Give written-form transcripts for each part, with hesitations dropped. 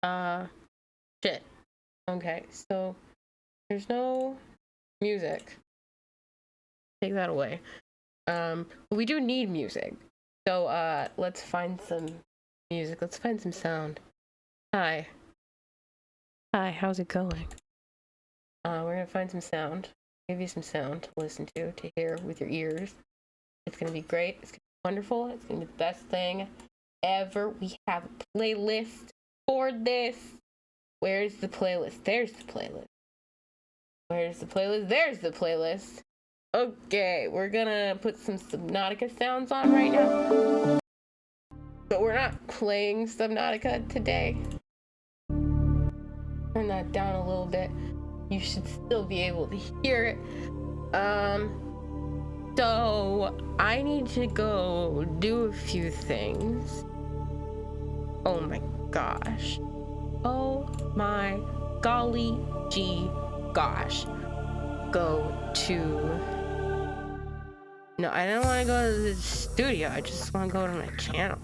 Uh, shit. Okay, so there's no music. Take that away. But we do need music. So, let's find some music. Let's find some sound. Hi. Hi, how's it going? We're gonna find some sound. Give you some sound to listen to hear with your ears. It's gonna be great. It's gonna be wonderful. It's gonna be the best thing ever. We have a playlist for this. Where's the playlist? There's the playlist. Where's the playlist? There's the playlist. Okay, we're gonna put some Subnautica sounds on right now. But we're not playing Subnautica today. Turn that down a little bit. You should still be able to hear it. So I need to go do a few things. Oh my gosh. Oh my golly gee gosh. Go to... No, I don't want to go to the studio. I just want to go to my channel.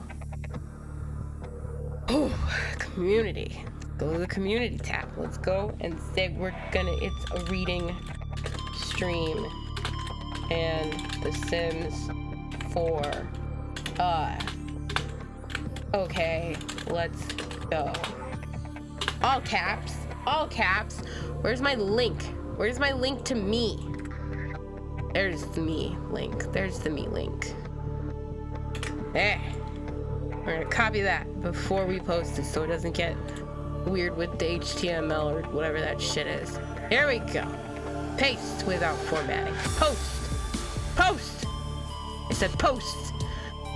Oh, community. Go to the community tab. Let's go and say it's a reading stream and The Sims 4. Okay, let's go. All caps. Where's my link? Where's my link to me? There's the me link. There's the me link. There. We're gonna copy that before we post it so it doesn't get weird with the HTML or whatever that shit is. Here we go. Paste without formatting. Post. I said post.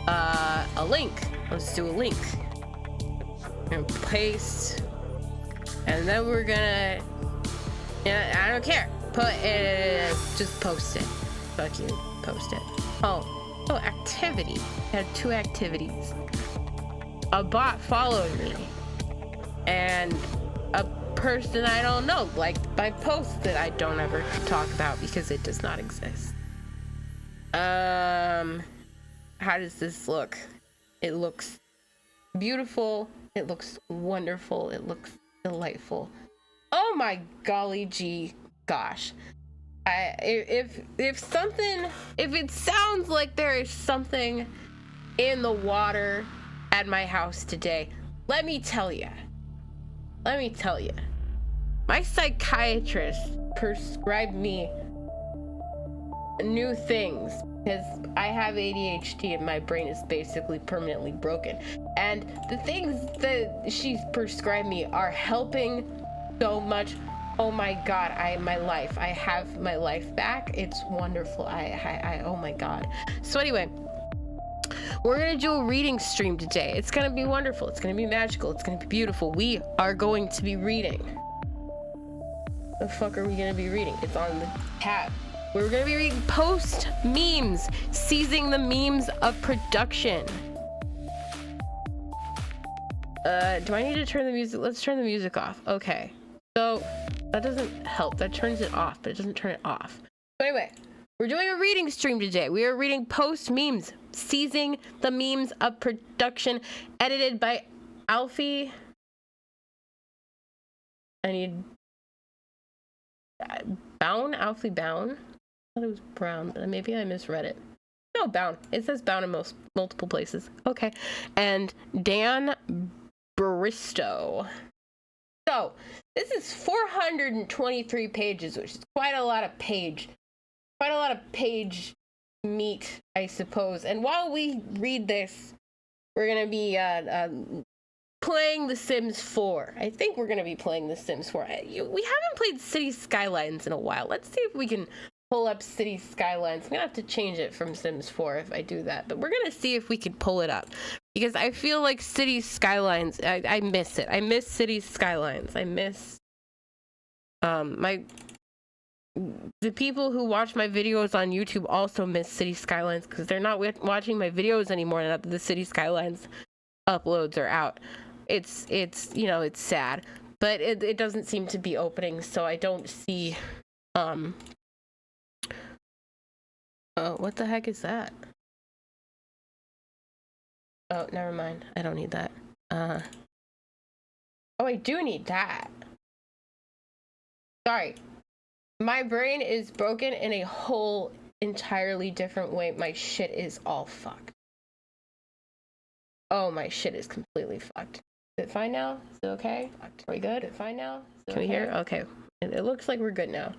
A link. Let's do a link. And paste. And then we're gonna... Yeah, I don't care. Just post it. Fuck you. Post it. Oh, activity. I had 2 activities. A bot followed me. And a person I don't know liked my post that I don't ever talk about because it does not exist. How does this look? It looks beautiful. It looks wonderful. It looks delightful. Oh my golly gee gosh. If it sounds like there is something in the water at my house today, let me tell you. My psychiatrist prescribed me new things because I have ADHD and my brain is basically permanently broken. And the things that she's prescribed me are helping so much. Oh my god, I have my life back. It's wonderful. Oh my god. So anyway, we're gonna do a reading stream today. It's gonna be wonderful. It's gonna be magical. It's gonna be beautiful. We are going to be reading. The fuck are we gonna be reading? It's on the tab. We're gonna be reading Post Memes, Seizing the Memes of Production. Do I need to turn the music? Let's turn the music off. Okay. So that doesn't help. That turns it off, but it doesn't turn it off. So anyway, we're doing a reading stream today. We are reading Post Memes, Seizing the Memes of Production, edited by Alfie. I need Alfie Bound. I thought it was Brown, but maybe I misread it. No, Bound. It says Bound in multiple places. Okay. And Dan Bristow. So this is 423 pages, which is quite a lot of page meat, I suppose. And while we read this, we're gonna be playing The Sims 4. I think we're gonna be playing The Sims 4. We haven't played City Skylines in a while. Let's see if we can pull up City Skylines. I'm gonna have to change it from Sims 4 if I do that, but we're gonna see if we can pull it up because I feel like City Skylines, I miss it. I miss City Skylines. I miss the people who watch my videos on YouTube also miss City Skylines because they're not watching my videos anymore now that the City Skylines uploads are out. It's you know, it's sad, but it doesn't seem to be opening, so I don't see oh, what the heck is that? Oh, never mind. I don't need that. Oh, I do need that. Sorry. My brain is broken in a whole entirely different way. My shit is all fucked. Oh, my shit is completely fucked. Is it fine now? Is it okay? Are we good? Is it fine now? Can we hear? Okay. It looks like we're good now.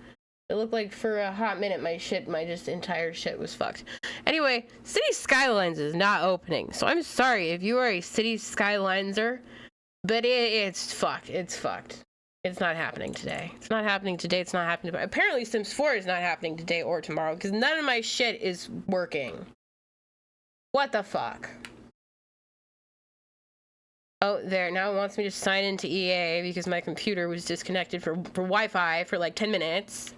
It looked like for a hot minute my just entire shit was fucked. Anyway, City Skylines is not opening. So I'm sorry if you are a City Skylineser, but it's fucked. It's fucked. It's not happening today. It's not happening today. It's not happening tomorrow. Apparently Sims 4 is not happening today or tomorrow because none of my shit is working. What the fuck? Oh, there. Now it wants me to sign into EA because my computer was disconnected for Wi-Fi for like 10 minutes.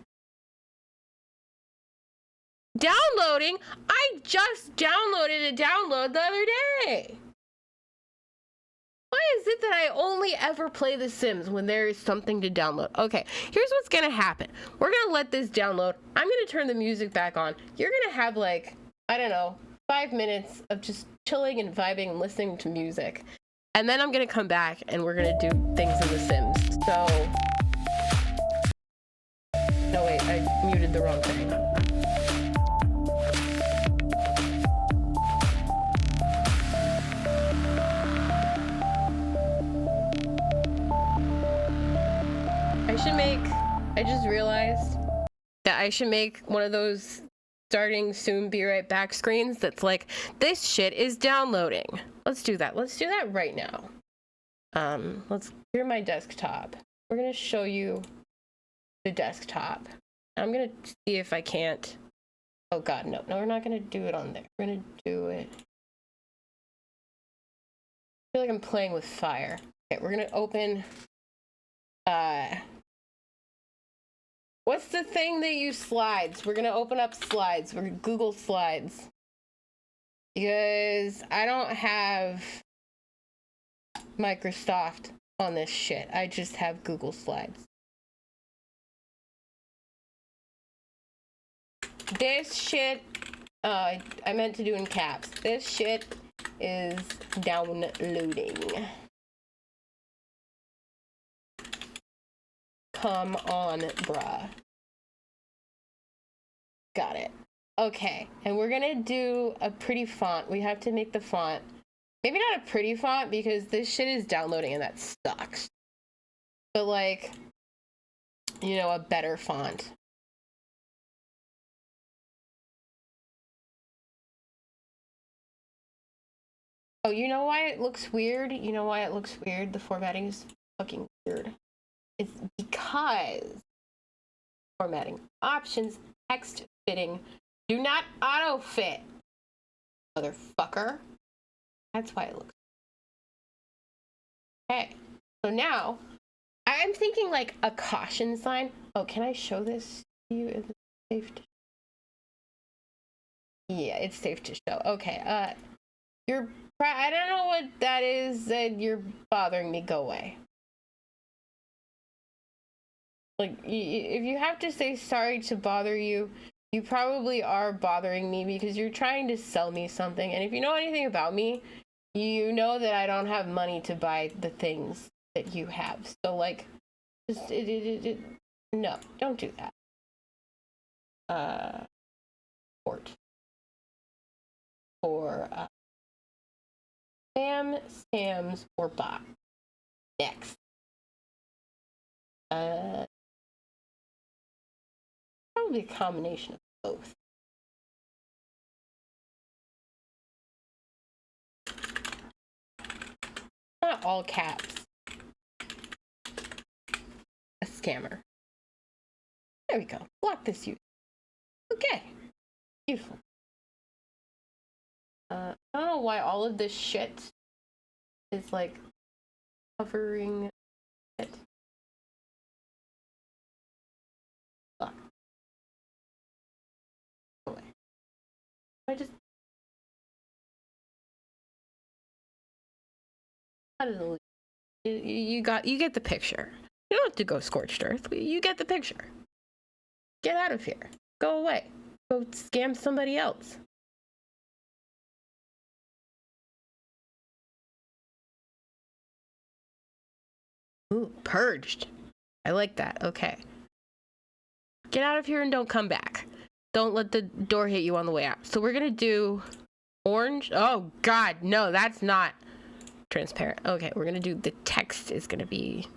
Downloading? I just downloaded a download the other day. Why is it that I only ever play The Sims when there is something to download? Okay, here's what's gonna happen. We're gonna let this download. I'm gonna turn the music back on. You're gonna have like, I don't know, 5 minutes of just chilling and vibing and listening to music. And then I'm gonna come back and we're gonna do things in The Sims. So, no wait, I muted the wrong thing. I just realized that I should make one of those starting soon be right back screens that's like, this shit is downloading. Let's do that. Let's do that right now. Here's my desktop. We're gonna show you the desktop. I'm gonna see if I can't. Oh god, no, we're not gonna do it on there. We're gonna do it. I feel like I'm playing with fire. Okay, we're gonna open what's the thing that you slides? We're gonna open up slides. We're gonna Google Slides. Because I don't have Microsoft on this shit. I just have Google Slides. This shit, I meant to do in caps. This shit is downloading. Come on, bruh. Got it. Okay, and we're gonna do a pretty font. We have to make the font. Maybe not a pretty font because this shit is downloading and that sucks. But like, you know, a better font. Oh, you know why it looks weird? You know why it looks weird? The formatting is fucking weird. It's because formatting options, text fitting, do not auto fit. Motherfucker. That's why it looks. Okay. So now I'm thinking like a caution sign. Oh, can I show this to you? Is it safe to? Yeah, it's safe to show. Okay. I don't know what that is, and you're bothering me. Go away. Like, if you have to say sorry to bother you, you probably are bothering me because you're trying to sell me something. And if you know anything about me, you know that I don't have money to buy the things that you have. So, like, just, no, don't do that. Port. For, spam, scams, or bot. Next. Probably a combination of both. Not all caps. A scammer. There we go. Block this user. Okay. Beautiful. I don't know why all of this shit is like covering it. Fuck. Away. I just. You get the picture. You don't have to go scorched earth. You get the picture. Get out of here. Go away. Go scam somebody else. Ooh, purged. I like that. Okay. Get out of here and don't come back. Don't let the door hit you on the way out. So we're gonna do orange. Oh God, no, that's not transparent. Okay, we're gonna do the text is gonna be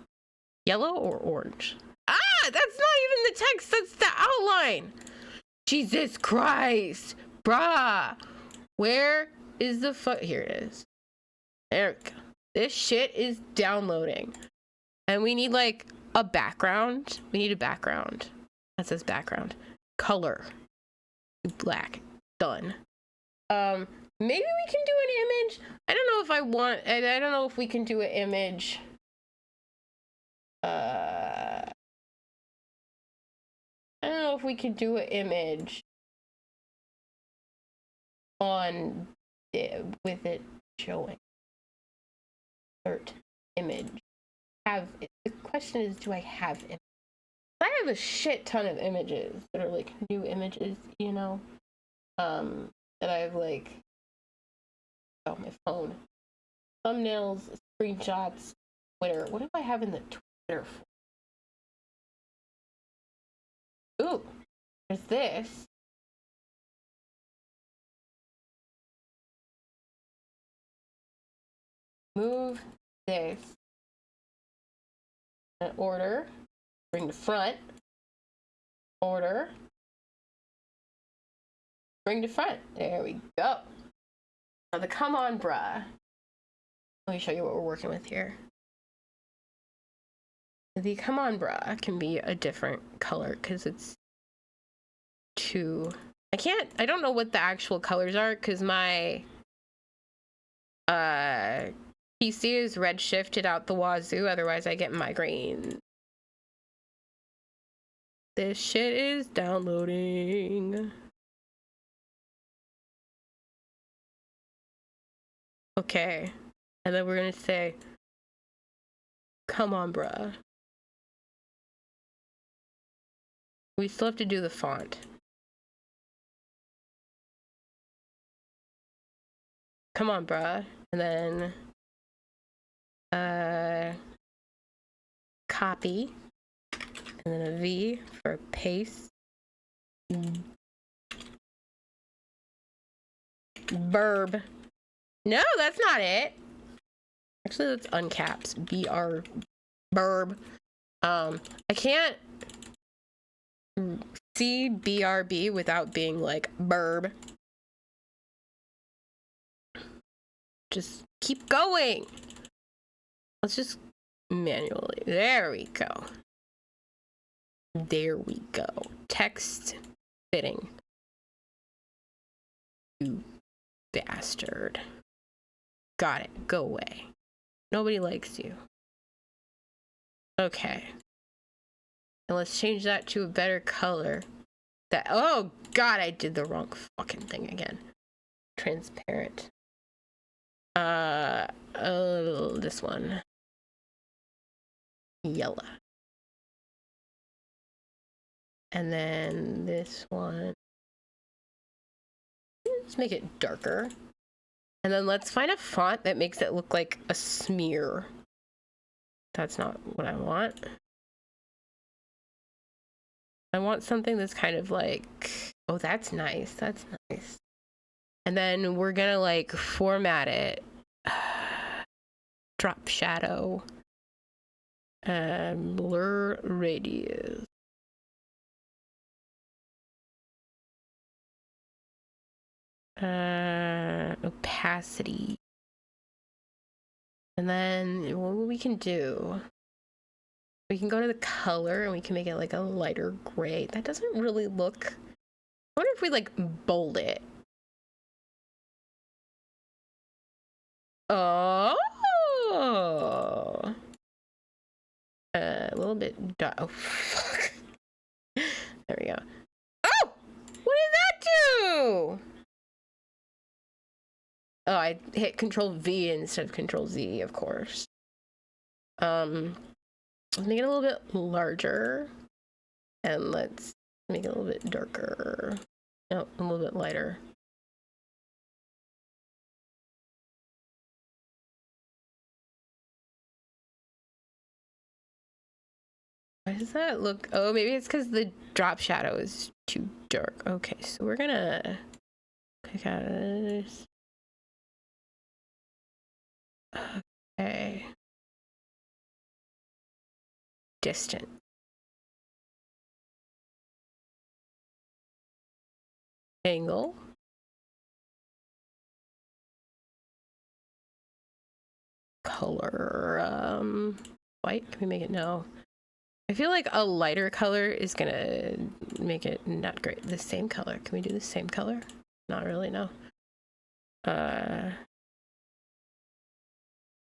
yellow or orange. Ah, that's not even the text. That's the outline. Jesus Christ, bruh. Where is the fuck? Here it is. There we go. This shit is downloading, and we need like a background. We need a background. That says background. Color. Black. Done. Maybe we can do an image. I don't know if I want. I don't know if we can do an image. I don't know if we can do an image on with it showing. Insert image. The question is, do I have images? I have a shit ton of images that are like new images, you know, that I've like on my phone. Thumbnails, screenshots, Twitter. What do I have in the Twitter for? Ooh, there's this. Move this. Order. Bring the front. Order. Bring the front. There we go. Now the come on, bruh. Let me show you what we're working with here. The come on, bruh can be a different color because it's too. I don't know what the actual colors are because my PC is red shifted out the wazoo, otherwise I get migraine. This shit is downloading. Okay. And then we're gonna say, come on, bruh. We still have to do the font. Come on, bruh. And then copy. And then a V for paste. Burb. No, that's not it. Actually, that's uncaps. BR. Burb. I can't see BRB without being like burb. Just keep going. Let's just manually. There we go. There we go. Text fitting. You bastard. Got it. Go away. Nobody likes you. Okay. And let's change that to a better color. Oh God, I did the wrong fucking thing again. Transparent. This one. Yellow. And then this one. Let's make it darker. And then let's find a font that makes it look like a smear. That's not what I want. I want something that's kind of like, oh, that's nice. That's nice. And then we're gonna like format it. Drop shadow. Blur radius. Opacity. And then what we can do, we can go to the color and we can make it like a lighter gray. That doesn't really look. I wonder if we like bold it. Oh, a little bit dark. Oh fuck. There we go. Oh, what did that do? Oh, I hit Control V instead of Control Z, of course. Let's make it a little bit larger. And let's make it a little bit darker. No, a little bit lighter. Why does that look? Oh, maybe it's because the drop shadow is too dark. Okay, so we're gonna click out of this. Okay. Distant. Angle. Color. White. Can we make it no? I feel like a lighter color is gonna make it not great. The same color. Can we do the same color? Not really, no. There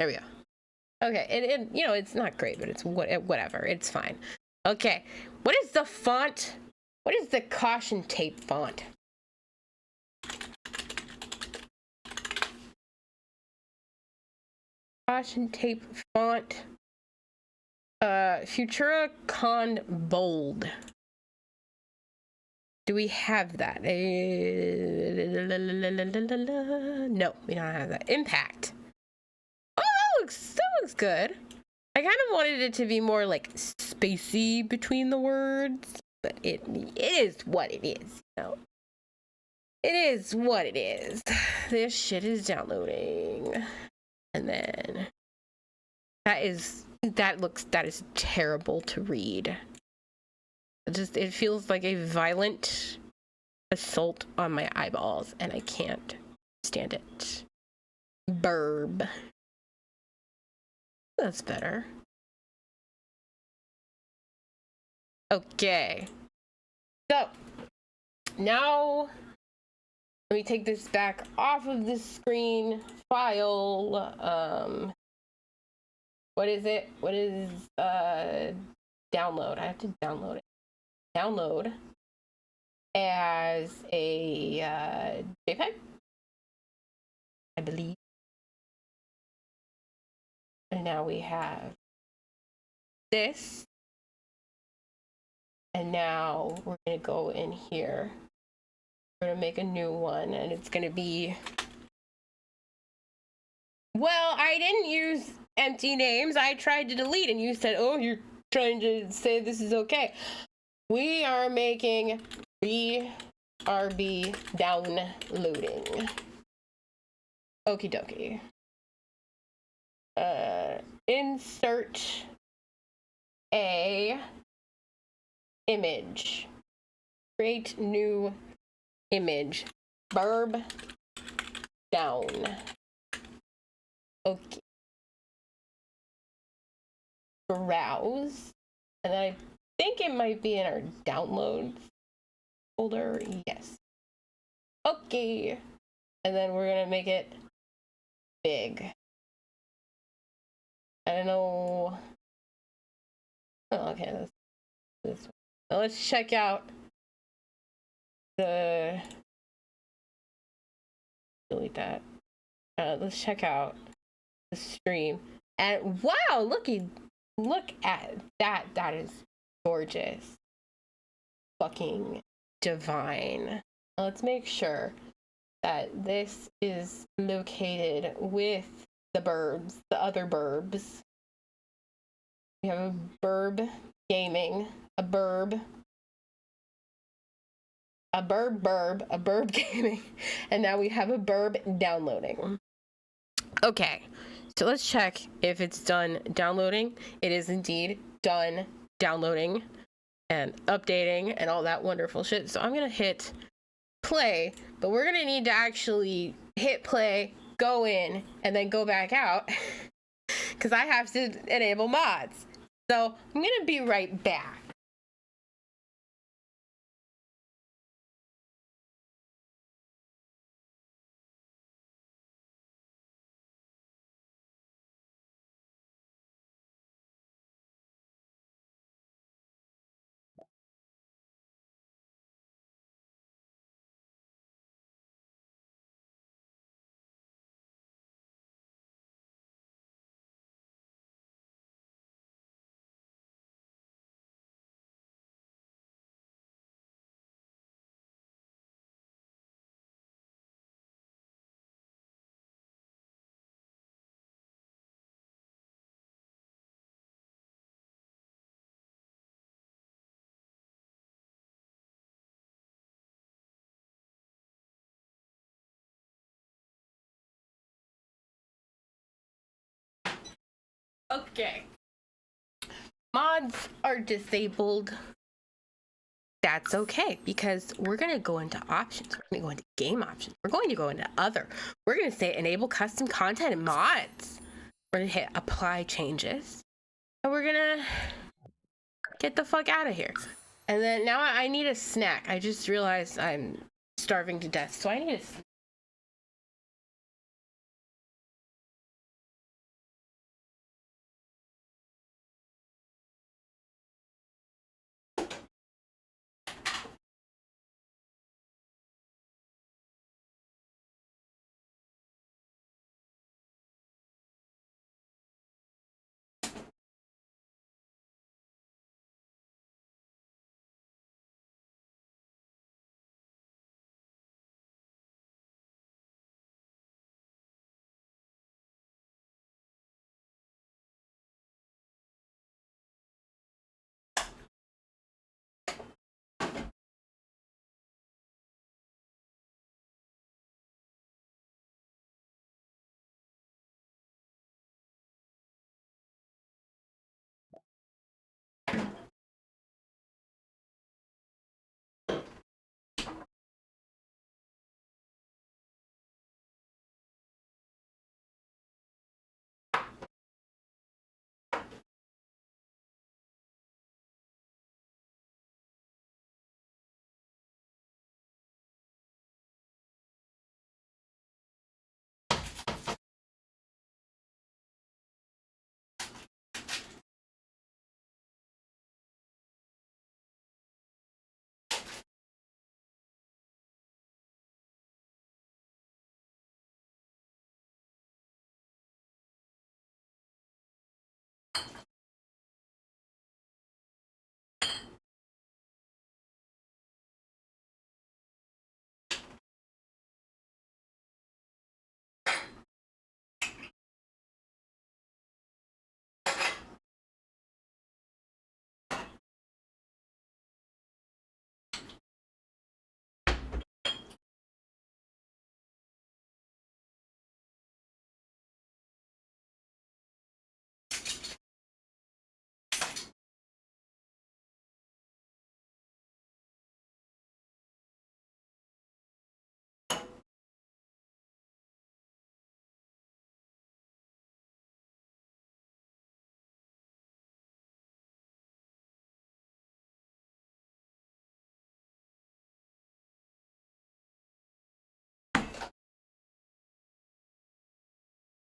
we go. Okay, and you know, it's not great, but it's whatever. It's fine. Okay, what is the font? What is the caution tape font? Caution tape font. Futura Con Bold. Do we have that? No, we don't have that. Impact. Oh, that looks good. I kind of wanted it to be more like spacey between the words, but it is what it is, you know. It is what it is. This shit is downloading. And then that is terrible to read. It feels like a violent assault on my eyeballs, and I can't stand it. Burb. That's better. Okay. So, now let me take this back off of the screen. File. What is it? What is download? I have to download it. Download as a JPEG, I believe. And now we have this. And now we're gonna go in here. We're gonna make a new one, and it's gonna be, well, I didn't use empty names. I tried to delete, and you said, oh, you're trying to say this is okay. We are making BRB downloading. Okie dokie. Insert a image. Create new image. Burb down. Okay. Browse. And then I think it might be in our downloads folder. Yes. Okay. And then we're gonna make it big. I don't know. Oh, okay. This one. Now let's check out the. Delete that. Let's check out the stream. And wow, look at that. That is gorgeous. Fucking divine. Let's make sure that this is located with the burbs, the other burbs. We have a burb gaming, a burb gaming, and now we have a burb downloading. Okay, so let's check if it's done downloading. It is indeed done downloading and updating and all that wonderful shit. So I'm gonna hit play, but we're gonna need to actually hit play, go in, and then go back out because I have to enable mods. So I'm gonna be right back. Okay. Mods are disabled. That's okay, because we're going to go into options. We're going to go into game options. We're going to go into other. We're going to say enable custom content and mods. We're going to hit apply changes. And we're going to get the fuck out of here. And then now I need a snack. I just realized I'm starving to death, so I need a snack.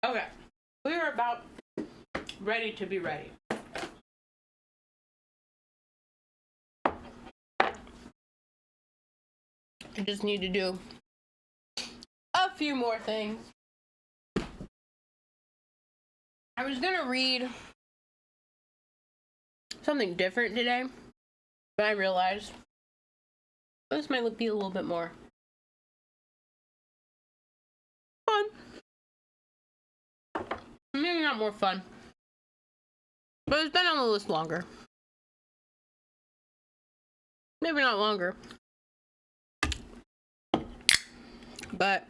Okay. We are about ready to be ready. I just need to do a few more things. I was gonna read something different today, but I realized this might be a little bit more fun. Maybe not more fun, but it's been on the list longer. Maybe not longer, but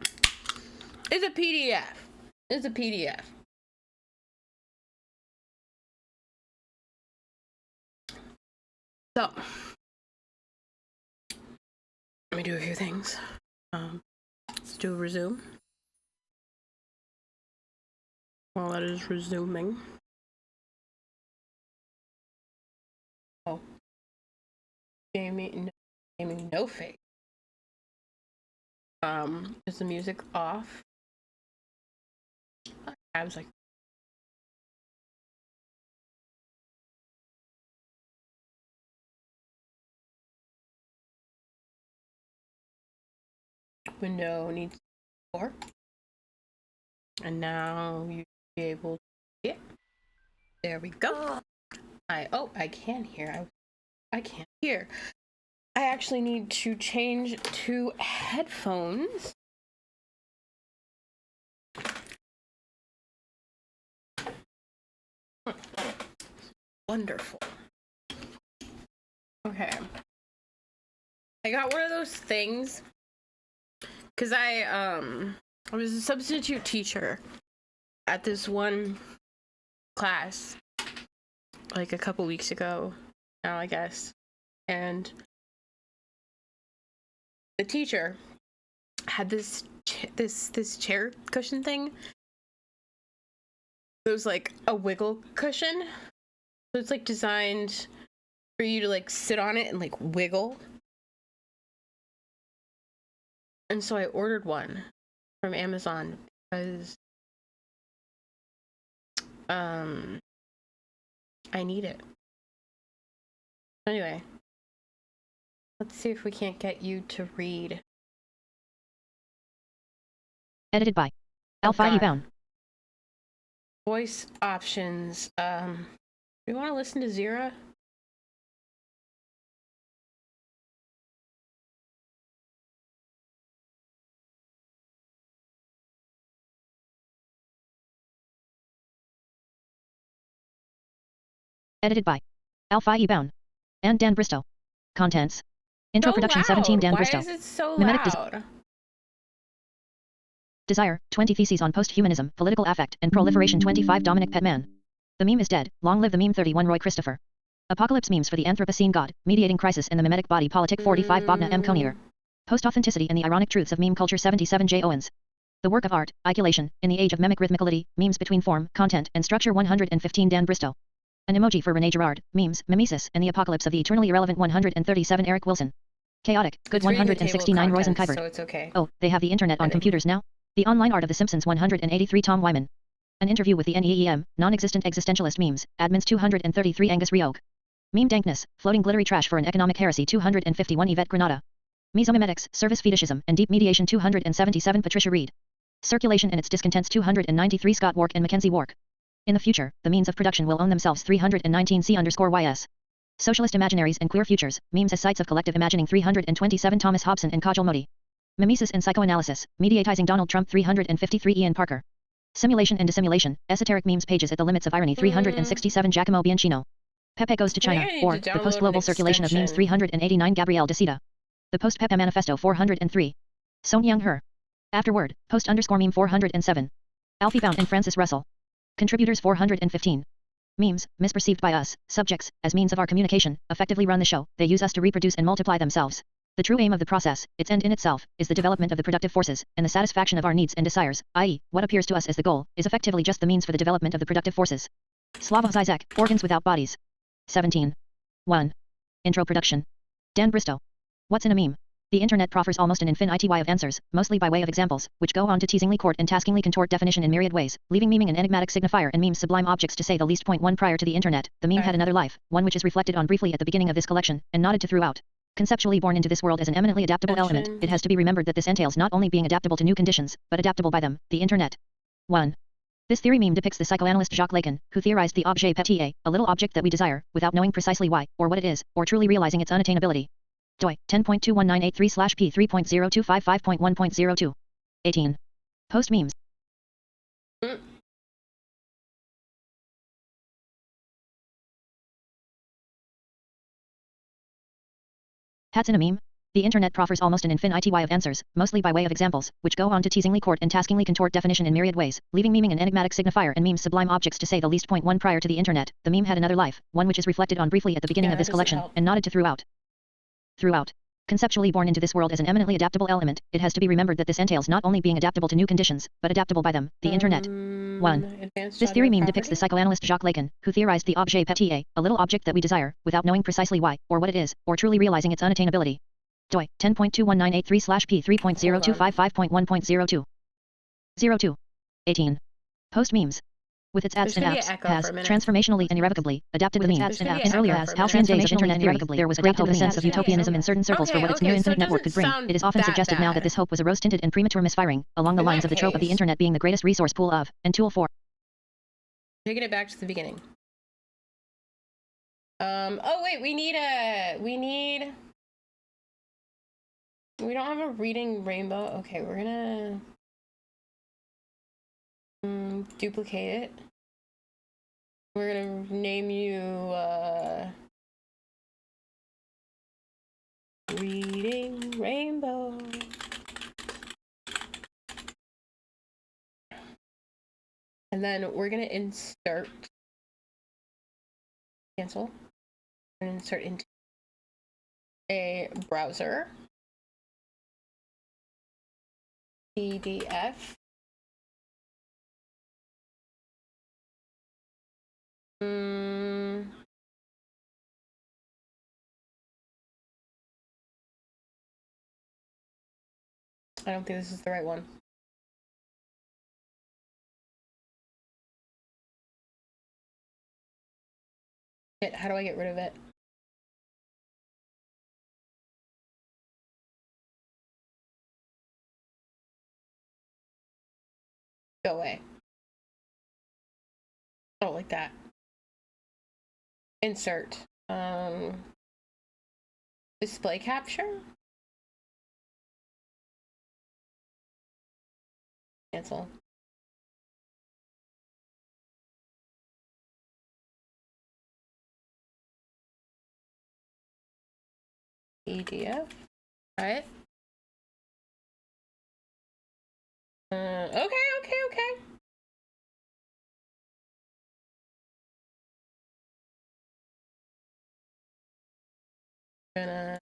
it's a PDF. It's a PDF. So, let me do a few things. Let's do a resume. While that is resuming. Oh. Gaming no face. Is the music off? I was like, window needs 4. And now you be able to see it. There we go. I can hear. I can't hear. I actually need to change to headphones. Wonderful. Okay. I got one of those things because I was a substitute teacher at this one class like a couple weeks ago now, I guess, and the teacher had this chair cushion thing. It was like a wiggle cushion, so it's like designed for you to like sit on it and like wiggle. And so I ordered one from Amazon because I need it. Anyway, let's see if we can't get you to read. Edited by Alfie Bound. Voice options. Do you want to listen to Zira? Edited by Alfie Bound and Dan Bristow. Contents. Intro So production loud. 17 Dan Why Bristow. Is it so Mimetic loud? Desire, 20 Theses on Post-Humanism, Political Affect, and Proliferation 25 Dominic Petman. The meme is dead, long live the meme 31 Roy Christopher. Apocalypse memes for the Anthropocene God, Mediating Crisis in the Mimetic Body Politic 45 Bogna M. Conier. Post-Authenticity and the Ironic Truths of Meme Culture 77 J. Owens. The Work of Art, Iculation, in the Age of Memic Rhythmicality, Memes Between Form, Content, and Structure 115 Dan Bristow. An emoji for Renee Girard, Memes, Mimesis, and the Apocalypse of the Eternally Irrelevant 137 Eric Wilson. Chaotic, good 169 Roisin Kybert. So it's okay. Oh, they have the internet on computers now? The Online Art of the Simpsons 183 Tom Wyman. An interview with the NEEM, Non-Existent Existentialist Memes, Admins 233 Angus Rioch. Meme Dankness, Floating Glittery Trash for an Economic Heresy 251 Yvette Granada. Mesomimetics, Service Fetishism, and Deep Mediation 277 Patricia Reed. Circulation and its Discontents 293 Scott Wark and Mackenzie Wark. In the future, the means of production will own themselves 319 C_YS. Socialist Imaginaries and Queer Futures, Memes as Sites of Collective Imagining 327 Thomas Hobson and Kajal Modi. Mimesis and Psychoanalysis, Mediatizing Donald Trump 353 Ian Parker. Simulation and Dissimulation, Esoteric Memes Pages at the Limits of Irony 367 Giacomo Bianchino. Pepe Goes to China, or The Post-Global Circulation of Memes 389 Gabrielle De Sita. The Post-Pepe Manifesto 403. Song Young Her. Afterword, Post_Meme 407. Alfie Bound and Francis Russell. Contributors 415. Memes, misperceived by us, subjects, as means of our communication, effectively run the show. They use us to reproduce and multiply themselves. The true aim of the process, its end in itself, is the development of the productive forces, and the satisfaction of our needs and desires, i.e., what appears to us as the goal, is effectively just the means for the development of the productive forces. Slavoj Zizek, Organs Without Bodies. 17. 1. Intro production. Dan Bristow. What's in a meme? The internet proffers almost an infinity of answers, mostly by way of examples, which go on to teasingly court and taskingly contort definition in myriad ways, leaving meming an enigmatic signifier and memes sublime objects to say the least. 1 Prior to the internet, the meme had another life, one which is reflected on briefly at the beginning of this collection, and nodded to throughout. Conceptually born into this world as an eminently adaptable element, it has to be remembered that this entails not only being adaptable to new conditions, but adaptable by them, the internet. 1. This theory meme depicts the psychoanalyst Jacques Lacan, who theorized the objet petit, a little object that we desire, without knowing precisely why, or what it is, or truly realizing its unattainability. Doi, 10.21983/p3.0255.1.02. 18. Post memes. Hats in a meme? The internet proffers almost an infinity of answers, mostly by way of examples, which go on to teasingly court and taskingly contort definition in myriad ways, leaving meming an enigmatic signifier and memes sublime objects to say the least. 1 Prior to the internet, the meme had another life, one which is reflected on briefly at the beginning of this collection, and nodded to throughout. Conceptually born into this world as an eminently adaptable element, it has to be remembered that this entails not only being adaptable to new conditions, but adaptable by them, the internet. 1. This theory meme depicts the psychoanalyst Jacques Lacan, who theorized the objet petit, a little object that we desire, without knowing precisely why, or what it is, or truly realizing its unattainability. Doi, 10.21983/p3.0255.1.02. 02. 18. Post memes. With its apps and apps, has, transformationally and irrevocably, adapted the memes. In earlier halcyon days of internet theory, there was great hope in the sense of utopianism in certain circles for what its near infinite network could bring. It is often suggested now that this hope was a rose-tinted and premature misfiring, along the lines of the trope of the internet being the greatest resource pool of, and tool for. Taking it back to the beginning. Oh wait, we don't have a reading rainbow. Okay, we're gonna duplicate it. We're gonna name you Reading Rainbow. And then we're gonna insert Cancel. And insert into a browser. PDF. I don't think this is the right one. Shit, how do I get rid of it? Go away. I don't like that. Insert. Display capture. Cancel. PDF. Alright. Okay. Gonna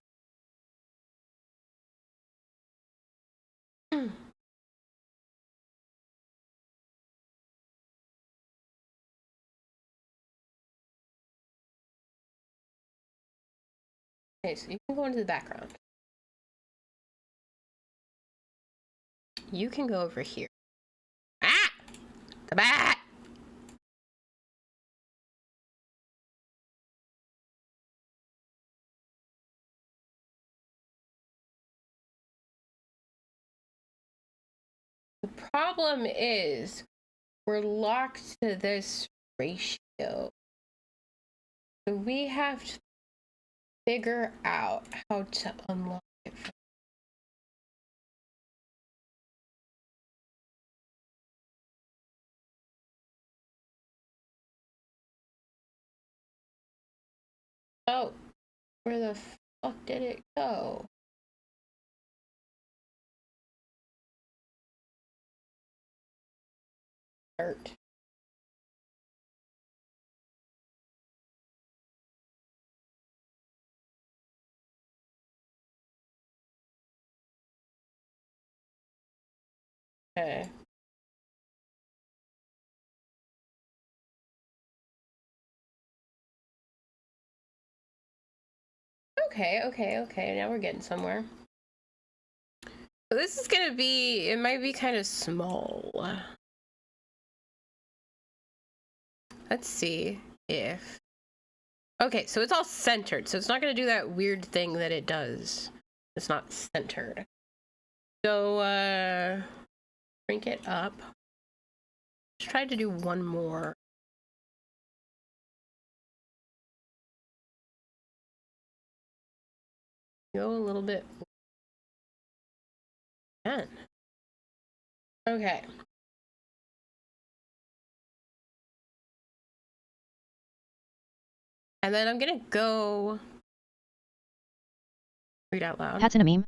okay, so you can go into the background. You can go over here. Ah! The bat! The problem is we're locked to this ratio. So we have to figure out how to unlock it. Oh, where the fuck did it go? Dirt. Okay. Okay. Now we're getting somewhere. So this is gonna be, it might be kind of small. Let's see if, okay, so it's all centered. So it's not gonna do that weird thing that it does. It's not centered. So, crank it up. Let's try to do one more. Go a little bit. Again. Okay. And then I'm gonna go read out loud. Pat's in a meme.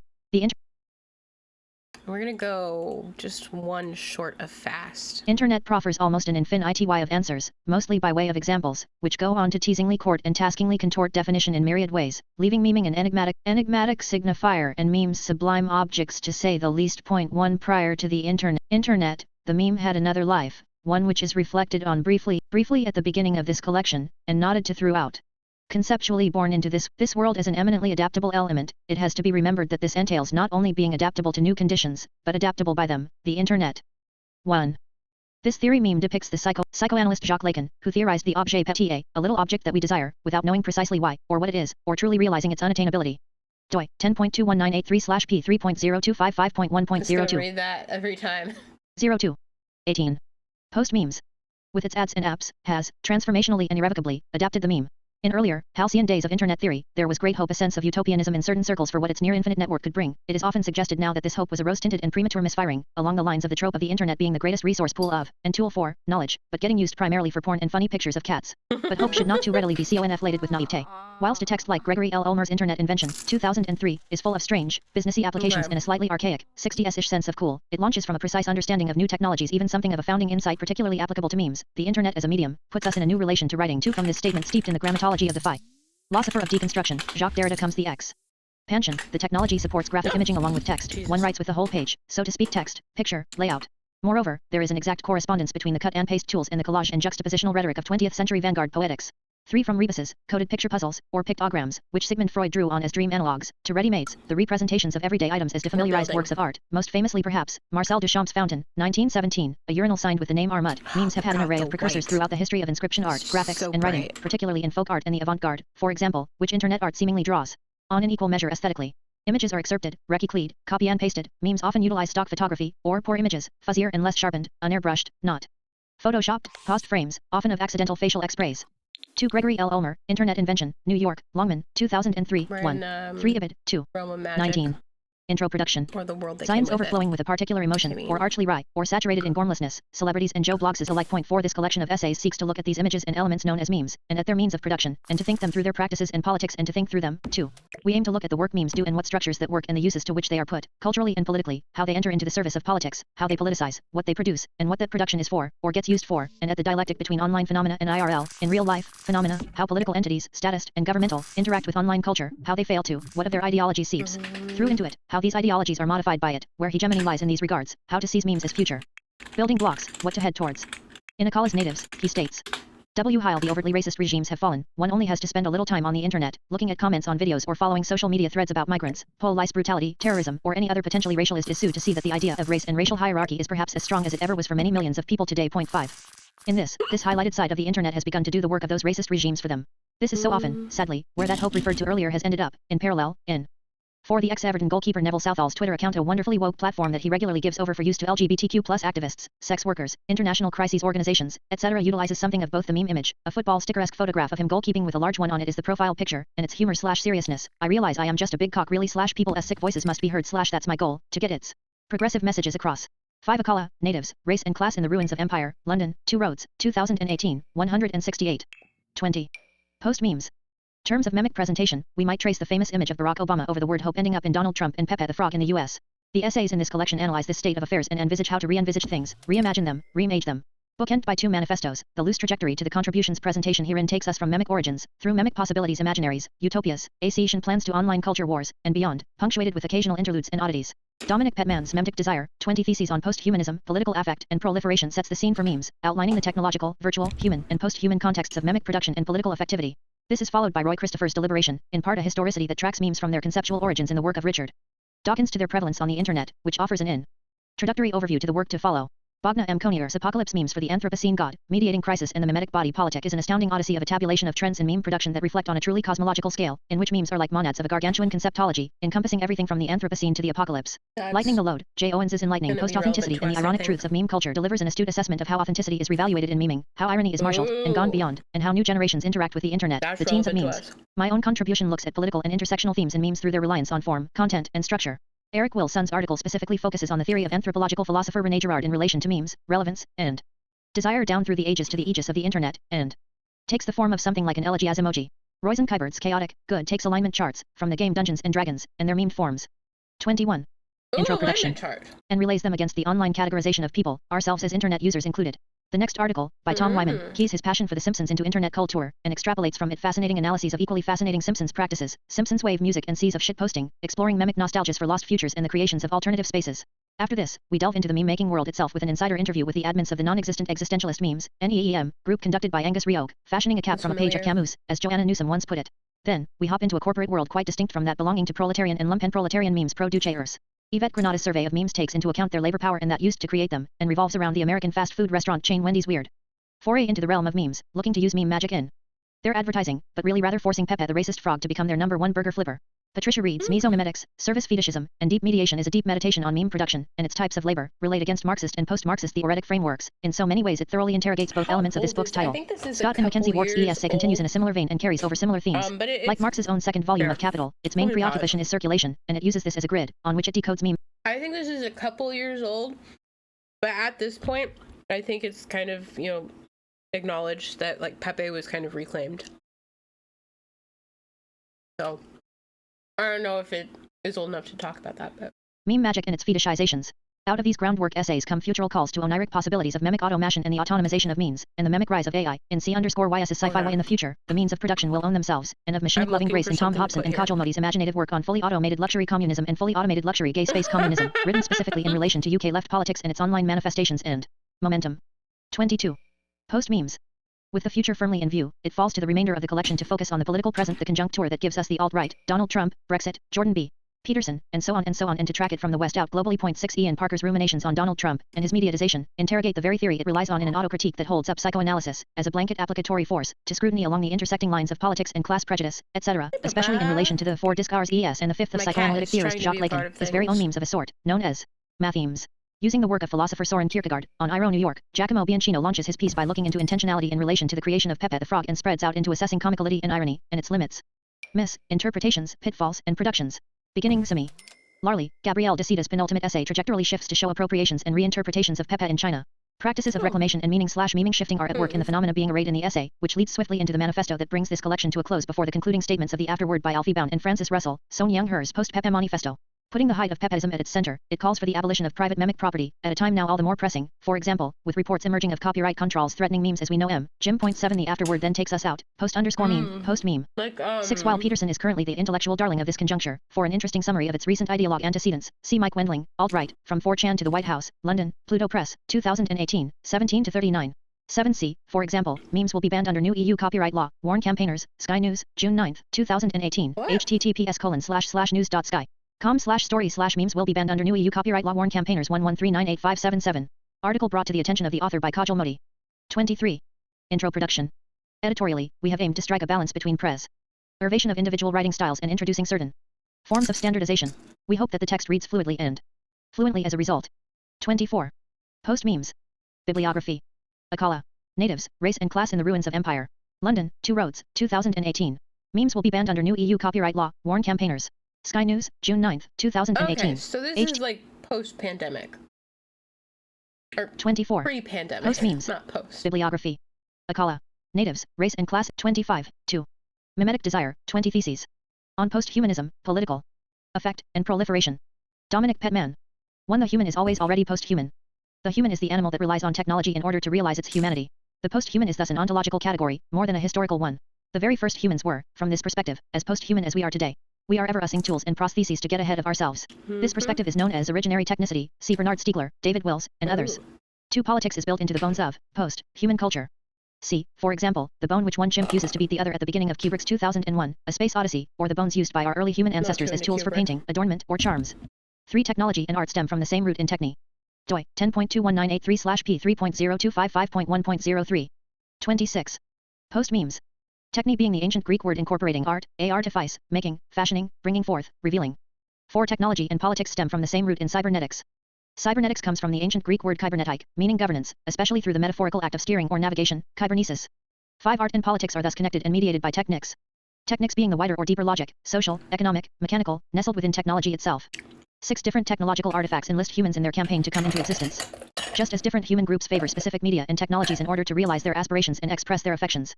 We're gonna go just one short of fast. Internet proffers almost an infinity of answers, mostly by way of examples, which go on to teasingly court and taskingly contort definition in myriad ways, leaving memeing an enigmatic signifier and memes sublime objects to say the least. Point 1. Prior to the internet, the meme had another life, one which is reflected on briefly at the beginning of this collection, and nodded to throughout. Conceptually born into this world as an eminently adaptable element, it has to be remembered that this entails not only being adaptable to new conditions, but adaptable by them, the Internet. 1. This theory meme depicts the psychoanalyst Jacques Lacan, who theorized the objet petit, a little object that we desire, without knowing precisely why, or what it is, or truly realizing its unattainability. Doi, 10.21983/p3.0255.1.02. Read that every time. 02. 18. Post memes. With its ads and apps, has, transformationally and irrevocably, adapted the meme. In earlier, halcyon days of Internet theory, there was great hope, a sense of utopianism in certain circles for what its near-infinite network could bring. It is often suggested now that this hope was a rose-tinted and premature misfiring, along the lines of the trope of the Internet being the greatest resource pool of, and tool for, knowledge, but getting used primarily for porn and funny pictures of cats. But hope should not too readily be conflated with naivete. Whilst a text like Gregory L. Ulmer's Internet Invention, 2003, is full of strange, businessy applications and a slightly archaic, 60s-ish sense of cool, it launches from a precise understanding of new technologies, even something of a founding insight particularly applicable to memes. The Internet as a medium, puts us in a new relation to writing too. From this statement steeped in the grammatology Theology of the Phi. Philosopher of deconstruction, Jacques Derrida comes the X. Pansion, the technology supports graphic imaging along with text. Jesus. One writes with the whole page, so to speak text, picture, layout. Moreover, there is an exact correspondence between the cut and paste tools and the collage and juxtapositional rhetoric of 20th century vanguard poetics. 3 from rebuses, coded picture puzzles, or pictograms, which Sigmund Freud drew on as dream analogues, to ready-mades, the representations of everyday items as defamiliarized building. works of art, most famously perhaps, Marcel Duchamp's Fountain, 1917, a urinal signed with the name Armut. Memes have had an God, array the of precursors white. throughout the history of inscription art, graphics, So and writing, bright. particularly in folk art and the avant-garde, for example, which internet art seemingly draws on in equal measure aesthetically. Images are excerpted, recicled, copy and pasted. Memes often utilize stock photography, or poor images, fuzzier and less sharpened, unairbrushed, not photoshopped, paused frames, often of accidental facial expraise. 2 Gregory L. Ulmer, Internet Invention, New York, Longman, 2003, We're 1. in, 3 Ibid, 2. Realm of Magic. 19. Intro production. Or the world that Science came with overflowing with a particular emotion, I mean- or archly wry, or saturated in gormlessness. Celebrities and Joe Blogs is alike. Point 4. This collection of essays seeks to look at these images and elements known as memes, and at their means of production, and to think them through their practices and politics and to think through them, too. We aim to look at the work memes do and what structures that work and the uses to which they are put, culturally and politically, how they enter into the service of politics, how they politicize, what they produce, and what that production is for, or gets used for, and at the dialectic between online phenomena and IRL, in real life, phenomena, how political entities, statist, and governmental, interact with online culture, how they fail to, what of their ideology seeps through into it, how these ideologies are modified by it, where hegemony lies in these regards, how to seize memes as future building blocks, what to head towards. In Akala's natives, he states. While the overtly racist regimes have fallen, one only has to spend a little time on the internet, looking at comments on videos or following social media threads about migrants, police brutality, terrorism, or any other potentially racialist issue to see that the idea of race and racial hierarchy is perhaps as strong as it ever was for many millions of people today. Point 5. In this highlighted side of the internet has begun to do the work of those racist regimes for them. This is so often, sadly, where that hope referred to earlier has ended up, in parallel, in. For the ex-Everton goalkeeper Neville Southall's Twitter account, a wonderfully woke platform that he regularly gives over for use to LGBTQ+ activists, sex workers, international crises organizations, etc. utilizes something of both the meme image, a football sticker-esque photograph of him goalkeeping with a large one on it is the profile picture, and it's humor/seriousness. I realize I am just a big cock really/people's sick voices must be heard/that's my goal, to get its progressive messages across. 5 Akala, Natives, Race and Class in the Ruins of Empire, London, 2 Roads, 2018, 168. 20. Post memes. Terms of memic presentation, we might trace the famous image of Barack Obama over the word hope ending up in Donald Trump and Pepe the Frog in the US. The essays in this collection analyze this state of affairs and envisage how to re-envisage things, reimagine them, reimage them. Bookend by 2 manifestos, the loose trajectory to the contributions presentation herein takes us from memic origins, through memic possibilities imaginaries, utopias, Asian plans to online culture wars, and beyond, punctuated with occasional interludes and oddities. Dominic Petman's Memtic Desire, 20 Theses on Post-Humanism, Political Affect, and Proliferation sets the scene for memes, outlining the technological, virtual, human, and post-human contexts of memic production and political effectivity. This is followed by Roy Christopher's Deliberation, in part a historicity that tracks memes from their conceptual origins in the work of Richard Dawkins to their prevalence on the internet, which offers an introductory overview to the work to follow. Bogna M. Conier's Apocalypse Memes for the Anthropocene God, Mediating Crisis in the Memetic Body Politic is an astounding odyssey of a tabulation of trends in meme production that reflect on a truly cosmological scale, in which memes are like monads of a gargantuan conceptology, encompassing everything from the Anthropocene to the apocalypse. Lightening the Load, J. Owens's Enlightening Post-Authenticity and the Ironic Truths of Meme Culture delivers an astute assessment of how authenticity is revaluated in meming, how irony is marshaled, and gone beyond, and how new generations interact with the internet, the teens of memes. My own contribution looks at political and intersectional themes in memes through their reliance on form, content, and structure. Eric Wilson's article specifically focuses on the theory of anthropological philosopher René Girard in relation to memes, relevance, and desire down through the ages to the aegis of the internet, and takes the form of something like an elegy as emoji. Roizen Kuypert's Chaotic Good takes alignment charts from the game Dungeons and Dragons and their memed forms. 21. Intro production, and relays them against the online categorization of people, ourselves as internet users included. The next article, by Tom Wyman, keys his passion for The Simpsons into internet culture, and extrapolates from it fascinating analyses of equally fascinating Simpsons practices, Simpsons wave music and seas of shitposting, exploring memic nostalgias for lost futures and the creations of alternative spaces. After this, we delve into the meme-making world itself with an insider interview with the admins of the non-existent existentialist memes, NEEM, group conducted by Angus Rioch, fashioning a cap from a page of Camus, as Joanna Newsom once put it. Then, we hop into a corporate world quite distinct from that belonging to proletarian and lumpen proletarian memes pro-duce. Yvette Granada's survey of memes takes into account their labor power and that used to create them, and revolves around the American fast food restaurant chain Wendy's weird foray into the realm of memes, looking to use meme magic in their advertising, but really rather forcing Pepe the racist frog to become their #1 burger flipper. Patricia Reed's Mesomemetics, Service Fetishism, and Deep Mediation is a deep meditation on meme production, and its types of labor, relate against Marxist and post-Marxist theoretic frameworks. In so many ways it thoroughly interrogates both elements of this book's title. Scott and Mackenzie Wark's essay continues in a similar vein and carries over similar themes. Like Marx's own second volume of Capital, its main preoccupation is circulation, and it uses this as a grid, on which it decodes meme. I think this is a couple years old, but at this point, I think it's kind of, acknowledged that, like, Pepe was kind of reclaimed. So, I don't know if it is old enough to talk about that, but... Meme magic and its fetishizations. Out of these groundwork essays come futural calls to oniric possibilities of memic automation and the autonomization of means, and the memic rise of AI. In C_YS is sci-fi way in the future, the means of production will own themselves, and of machinic loving grace in Tom Hobson and Kajal Modi's imaginative work on fully automated luxury communism and fully automated luxury gay space communism, written specifically in relation to UK left politics and its online manifestations and momentum. 22. Post-memes. With the future firmly in view, it falls to the remainder of the collection to focus on the political present, the conjuncture that gives us the alt-right, Donald Trump, Brexit, Jordan B. Peterson, and so on, and to track it from the West out globally. 6 Ian Parker's ruminations on Donald Trump and his mediatization interrogate the very theory it relies on in an autocritique that holds up psychoanalysis as a blanket applicatory force to scrutiny along the intersecting lines of politics and class prejudice, etc., especially in relation to the 4 discours ES and the fifth of psychoanalytic theorist Jacques Lacan, his very own memes of a sort, known as mathemes. Using the work of philosopher Soren Kierkegaard, on Iro, New York, Giacomo Bianchino launches his piece by looking into intentionality in relation to the creation of Pepe the Frog and spreads out into assessing comicality and irony, and its limits. Interpretations, pitfalls, and productions. Beginning Simi. Larley, Gabrielle de Sida's penultimate essay trajectorily shifts to show appropriations and reinterpretations of Pepe in China. Practices of reclamation and meaning/memeing shifting are at work in the phenomena being arrayed in the essay, which leads swiftly into the manifesto that brings this collection to a close before the concluding statements of the afterword by Alfie Bound and Francis Russell, Song Young Her's post-Pepe manifesto. Putting the height of Pepeism at its center, it calls for the abolition of private memic property, at a time now all the more pressing, for example, with reports emerging of copyright controls threatening memes as we know them. Jim.7 The afterword then takes us out, post_meme, post-meme. 6 While Peterson is currently the intellectual darling of this conjuncture, for an interesting summary of its recent ideologue antecedents, see Mike Wendling, Alt-Right, From 4chan to the White House, London, Pluto Press, 2018, 17-39. 7c, for example, memes will be banned under new EU copyright law, warn campaigners, Sky News, June 9, 2018, https://news.sky. com/story/memes will be banned under new EU copyright law, warn campaigners 113985777. Article brought to the attention of the author by Kajal Modi. 23. Intro production. Editorially, we have aimed to strike a balance between preservation of individual writing styles and introducing certain forms of standardization. We hope that the text reads fluidly and fluently as a result. 24. Post-memes. Bibliography. Akala. Natives, Race and Class in the Ruins of Empire. London, 2 Roads, 2018. Memes will be banned under new EU copyright law, warn campaigners. Sky News, June 9, 2018. Okay, so this is like post-pandemic. Or 24. Pre-pandemic. Post-memes. Not post. Bibliography. Akala. Natives, Race and Class. 25. 2. Mimetic Desire. 20 Theses. On Post-Humanism, Political Effect, and Proliferation. Dominic Petman. 1. The human is always already post-human. The human is the animal that relies on technology in order to realize its humanity. The post-human is thus an ontological category, more than a historical one. The very first humans were, from this perspective, as post-human as we are today. We are ever using tools and prostheses to get ahead of ourselves. This perspective is known as originary technicity, see Bernard Stiegler, David Wills, and others. 2. Politics is built into the bones of post-human culture. See, for example, the bone which one chimp uses to beat the other at the beginning of Kubrick's 2001, A Space Odyssey, or the bones used by our early human ancestors as tools for painting, adornment, or charms. 3. Technology and art stem from the same root in techne. Doi, 10.21983/p3.0255.1.03. 26. Post-memes. Techne being the ancient Greek word incorporating art, artifice, making, fashioning, bringing forth, revealing. 4. Technology and politics stem from the same root in cybernetics. Cybernetics comes from the ancient Greek word kybernetik, meaning governance, especially through the metaphorical act of steering or navigation, kybernesis. 5. Art and politics are thus connected and mediated by technics. Technics being the wider or deeper logic, social, economic, mechanical, nestled within technology itself. 6. Different technological artifacts enlist humans in their campaign to come into existence. Just as different human groups favor specific media and technologies in order to realize their aspirations and express their affections.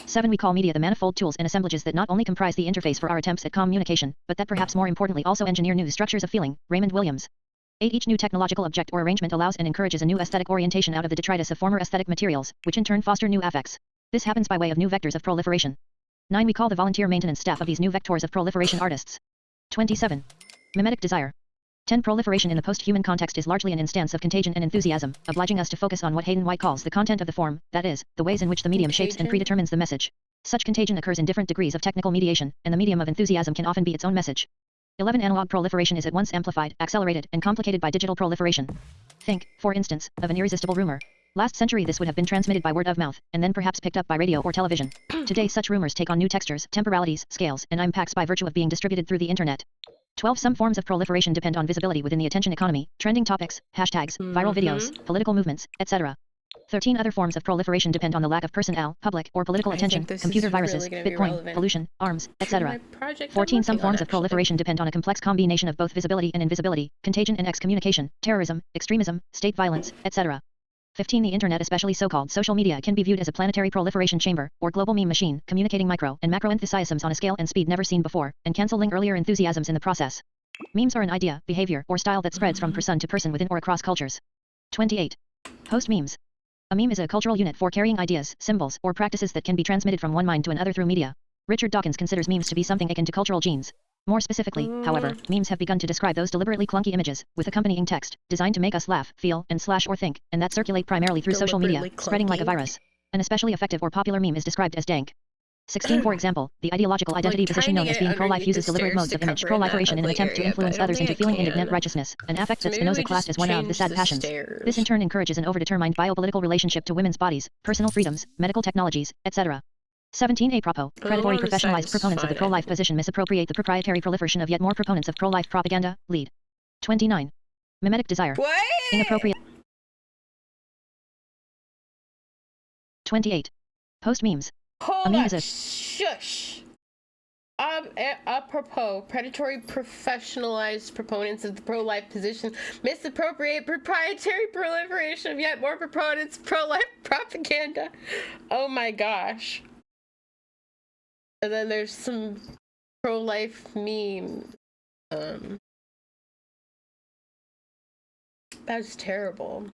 7. We call media the manifold tools and assemblages that not only comprise the interface for our attempts at communication, but that perhaps more importantly also engineer new structures of feeling. Raymond Williams. 8. Each new technological object or arrangement allows and encourages a new aesthetic orientation out of the detritus of former aesthetic materials, which in turn foster new affects. This happens by way of new vectors of proliferation. 9. We call the volunteer maintenance staff of these new vectors of proliferation artists. 27. Mimetic desire. 10. Proliferation in the post-human context is largely an instance of contagion and enthusiasm, obliging us to focus on what Hayden White calls the content of the form, that is, the ways in which the medium shapes and predetermines the message. Such contagion occurs in different degrees of technical mediation, and the medium of enthusiasm can often be its own message. 11. Analog proliferation is at once amplified, accelerated, and complicated by digital proliferation. Think, for instance, of an irresistible rumor. Last century this would have been transmitted by word of mouth, and then perhaps picked up by radio or television. Today such rumors take on new textures, temporalities, scales, and impacts by virtue of being distributed through the internet. 12. Some forms of proliferation depend on visibility within the attention economy, trending topics, hashtags, viral videos, political movements, etc. 13. Other forms of proliferation depend on the lack of personnel, public, or political attention, computer viruses, Bitcoin, pollution, arms, etc. 14. Some forms of proliferation depend on a complex combination of both visibility and invisibility, contagion and excommunication, terrorism, extremism, state violence, etc. 15. The internet, especially so-called social media, can be viewed as a planetary proliferation chamber, or global meme machine, communicating micro and macro enthusiasms on a scale and speed never seen before, and cancelling earlier enthusiasms in the process. Memes are an idea, behavior, or style that spreads from person to person within or across cultures. 28. Post memes. A meme is a cultural unit for carrying ideas, symbols, or practices that can be transmitted from one mind to another through media. Richard Dawkins considers memes to be something akin to cultural genes. More specifically, however, memes have begun to describe those deliberately clunky images, with accompanying text, designed to make us laugh, feel, and slash or think, and that circulate primarily through social media, Deliberately spreading like a clunky. virus. An especially effective or popular meme is described as dank. 16. For example, the ideological identity position known as being pro-life uses deliberate modes of image proliferation in an attempt to influence others into feeling indignant righteousness, an affect that Spinoza classed as one of the sad passions. This in turn encourages an overdetermined biopolitical relationship to women's bodies, personal freedoms, medical technologies, etc. 17. Apropos, predatory professionalized proponents of the pro-life position misappropriate the proprietary proliferation of yet more proponents of pro-life propaganda, lead. 29. Mimetic desire. What? Inappropriate. 28. Post memes. Hold meme on. is a- Shush. Apropos, predatory professionalized proponents of the pro-life position misappropriate proprietary proliferation of yet more proponents of pro-life propaganda. Oh my gosh. And then there's some pro-life meme. That's terrible.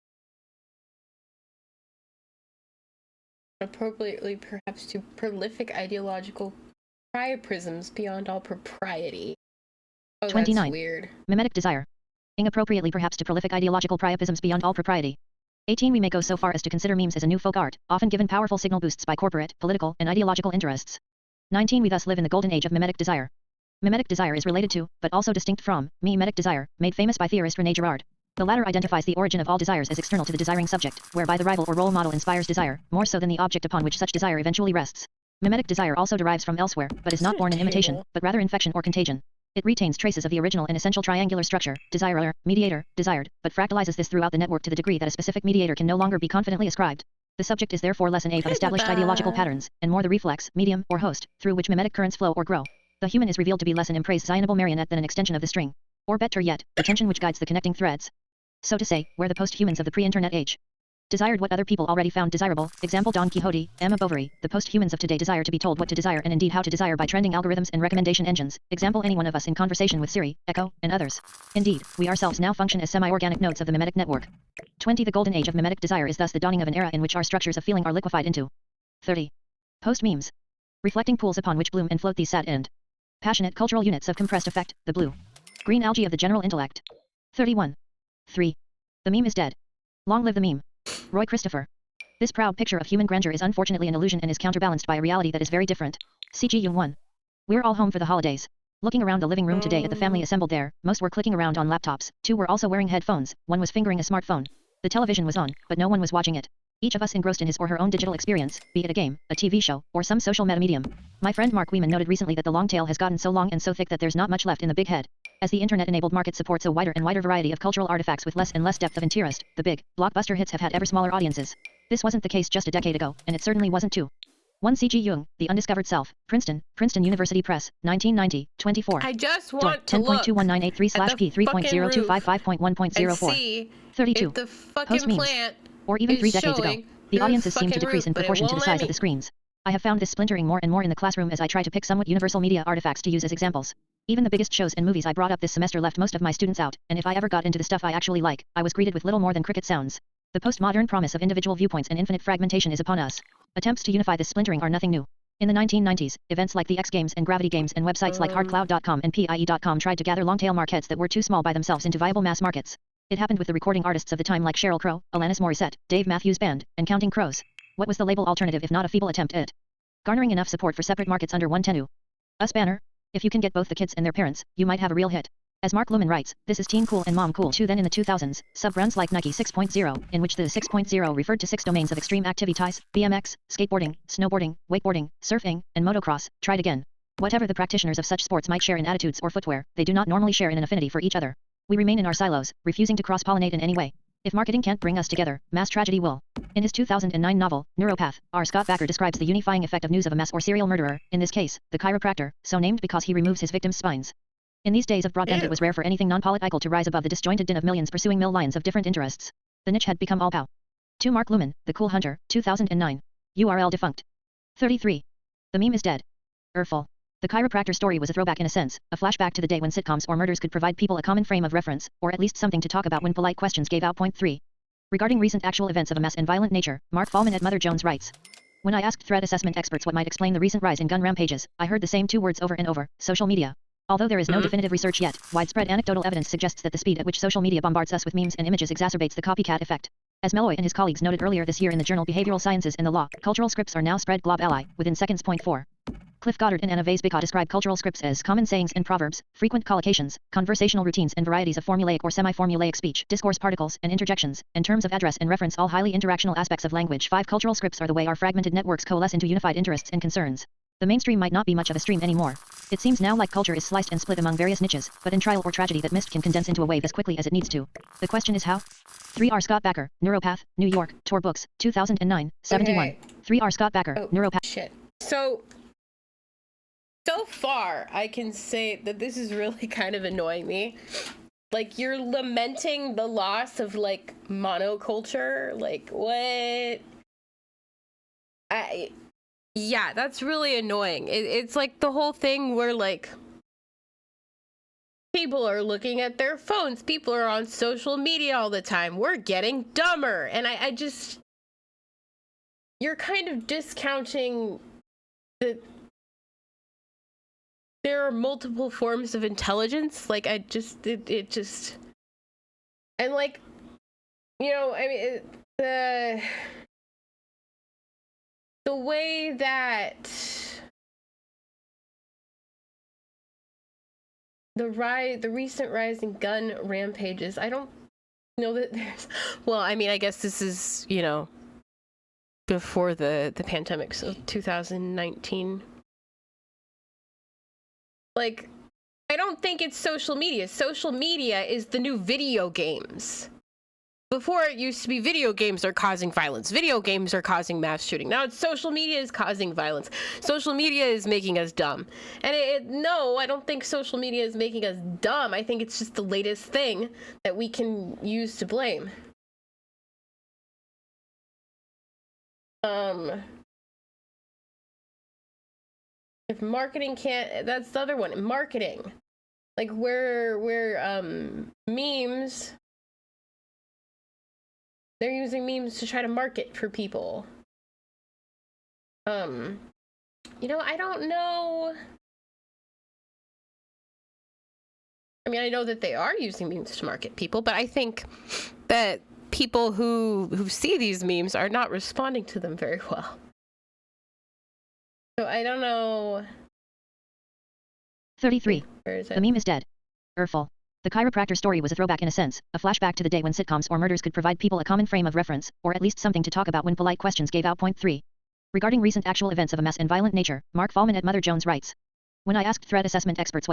Appropriately, perhaps, to prolific ideological priapisms beyond all propriety. Oh, 29. that's weird. Mimetic desire. Inappropriately perhaps to prolific ideological priapisms beyond all propriety. 18. We may go so far as to consider memes as a new folk art, often given powerful signal boosts by corporate, political, and ideological interests. 19. We thus live in the golden age of mimetic desire. Mimetic desire is related to, but also distinct from, mimetic desire, made famous by theorist René Girard. The latter identifies the origin of all desires as external to the desiring subject, whereby the rival or role model inspires desire, more so than the object upon which such desire eventually rests. Mimetic desire also derives from elsewhere, but is not born in imitation, but rather infection or contagion. It retains traces of the original and essential triangular structure, desirer, mediator, desired, but fractalizes this throughout the network to the degree that a specific mediator can no longer be confidently ascribed. The subject is therefore less an ape of established ideological patterns, and more the reflex, medium, or host, through which mimetic currents flow or grow. The human is revealed to be less an impraised marionette than an extension of the string. Or better yet, the tension which guides the connecting threads. So to say, we're the post-humans of the pre-internet age. Desired what other people already found desirable, example Don Quixote, Emma Bovary, the post-humans of today desire to be told what to desire and indeed how to desire by trending algorithms and recommendation engines, example any one of us in conversation with Siri, Echo, and others. Indeed, we ourselves now function as semi-organic nodes of the mimetic network. 20. The golden age of mimetic desire is thus the dawning of an era in which our structures of feeling are liquefied into. 30. Post-memes. Reflecting pools upon which bloom and float these sad and passionate cultural units of compressed effect, the blue. Green algae of the general intellect. 31. 3. The meme is dead. Long live the meme. Roy Christopher. This proud picture of human grandeur is unfortunately an illusion and is counterbalanced by a reality that is very different. C.G. Jung 1. We're all home for the holidays. Looking around the living room today at the family assembled there, most were clicking around on laptops, 2 were also wearing headphones, 1 was fingering a smartphone. The television was on, but no one was watching it. Each of us engrossed in his or her own digital experience, be it a game, a TV show, or some social metamedium. My friend Mark Wieman noted recently that the long tail has gotten so long and so thick that there's not much left in the big head. As the internet-enabled market supports a wider and wider variety of cultural artifacts with less and less depth of interest, the big, blockbuster hits have had ever smaller audiences. This wasn't the case just a decade ago, and it certainly wasn't too. 1. C.G. Jung, The Undiscovered Self, Princeton University Press, 1990, 24. I just want to look 10.21983/p3.025.1.04. see 32. if the fucking Post memes. plant Or even is 3 decades ago. showing The through audiences seem to fucking decrease in roof, but it proportion to won't the let size of me. the screens. I have found this splintering more and more in the classroom as I try to pick somewhat universal media artifacts to use as examples. Even the biggest shows and movies I brought up this semester left most of my students out, and if I ever got into the stuff I actually like, I was greeted with little more than cricket sounds. The postmodern promise of individual viewpoints and infinite fragmentation is upon us. Attempts to unify this splintering are nothing new. In the 1990s, events like the X Games and Gravity Games and websites like hardcloud.com and PIE.com tried to gather long-tail markets that were too small by themselves into viable mass markets. It happened with the recording artists of the time like Sheryl Crow, Alanis Morissette, Dave Matthews Band, and Counting Crows. What was the label alternative if not a feeble attempt at garnering enough support for separate markets under one tenue? Us banner? If you can get both the kids and their parents, you might have a real hit. As Mark Luman writes, this is Teen Cool and Mom Cool too. Then in the 2000s, sub-brands like Nike 6.0, in which the 6.0 referred to 6 domains of extreme activity types, BMX, skateboarding, snowboarding, wakeboarding, surfing, and motocross, tried again. Whatever the practitioners of such sports might share in attitudes or footwear, they do not normally share in an affinity for each other. We remain in our silos, refusing to cross-pollinate in any way. If marketing can't bring us together, mass tragedy will. In his 2009 novel, Neuropath, R. Scott Bakker describes the unifying effect of news of a mass or serial murderer, in this case, the chiropractor, so named because he removes his victims' spines. In these days of broadband it was rare for anything non-political to rise above the disjointed din of millions pursuing mill lions of different interests. The niche had become all pow. 2. Mark Luman, The Cool Hunter, 2009. URL defunct. 33. The meme is dead. Urful. The The chiropractor story was a throwback in a sense, a flashback to the day when sitcoms or murders could provide people a common frame of reference, or at least something to talk about when polite questions gave out. Point 3. Regarding recent actual events of a mass and violent nature, Mark Fallman at Mother Jones writes. When I asked threat assessment experts what might explain the recent rise in gun rampages, I heard the same two words over and over: social media. Although there is no definitive research yet, widespread anecdotal evidence suggests that the speed at which social media bombards us with memes and images exacerbates the copycat effect. As Meloy and his colleagues noted earlier this year in the journal Behavioral Sciences and the Law, cultural scripts are now spread glob ally, within seconds. Point 4. Cliff Goddard and Anna Vazbika describe cultural scripts as common sayings and proverbs, frequent collocations, conversational routines and varieties of formulaic or semi-formulaic speech, discourse particles, and interjections, and terms of address and reference, all highly interactional aspects of language. 5. Cultural scripts are the way our fragmented networks coalesce into unified interests and concerns. The mainstream might not be much of a stream anymore. It seems now like culture is sliced and split among various niches, but in trial or tragedy that mist can condense into a wave as quickly as it needs to. The question is how? 3. R. Scott Backer, Neuropath, New York, Tor Books, 2009, 71. Okay. 3. R. Scott Backer, Oh, Neuropath. shit. So far, I can say that this is really kind of annoying me. Like, you're lamenting the loss of, like, monoculture. Like, what? Yeah, that's really annoying. It's like the whole thing where, like, people are looking at their phones. People are on social media all the time. We're getting dumber. And I just... You're kind of discounting that there are multiple forms of intelligence. Like, it just... And, like, you know, I mean, the way that the recent rise in gun rampages, I don't know that there's, well, I mean, I guess this is, you know, before the pandemic, so 2019. Like, I don't think it's social media. Social media is the new video games. Before, it used to be video games are causing violence. Video games are causing mass shooting. Now it's social media is causing violence. Social media is making us dumb. And no, I don't think social media is making us dumb. I think it's just the latest thing that we can use to blame. If marketing can't, that's the other one. Marketing. Like, where memes... They're using memes to try to market for people. You know, I don't know. I mean, I know that they are using memes to market people, but I think that people who see these memes are not responding to them very well. So I don't know. 33. Where is it? The meme is dead. Full. The chiropractor story was a throwback in a sense, a flashback to the day when sitcoms or murders could provide people a common frame of reference, or at least something to talk about when polite questions gave out. Point 3. Regarding recent actual events of a mass and violent nature, Mark Fallman at Mother Jones writes. When I asked threat assessment experts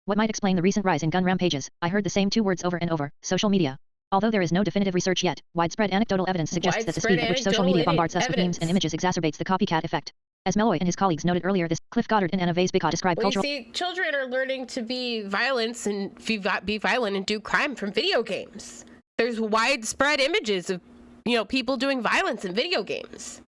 what might explain the recent rise in gun rampages, I heard the same two words over and over: social media. Although there is no definitive research yet, widespread anecdotal evidence suggests that the speed at which social media bombards us with memes and images exacerbates the copycat effect. As Meloy and his colleagues noted earlier, this Cliff Goddard and Anna Vazbika describe cultural... You see, children are learning to be violent and do crime from video games. There's widespread images of, you know, people doing violence in video games.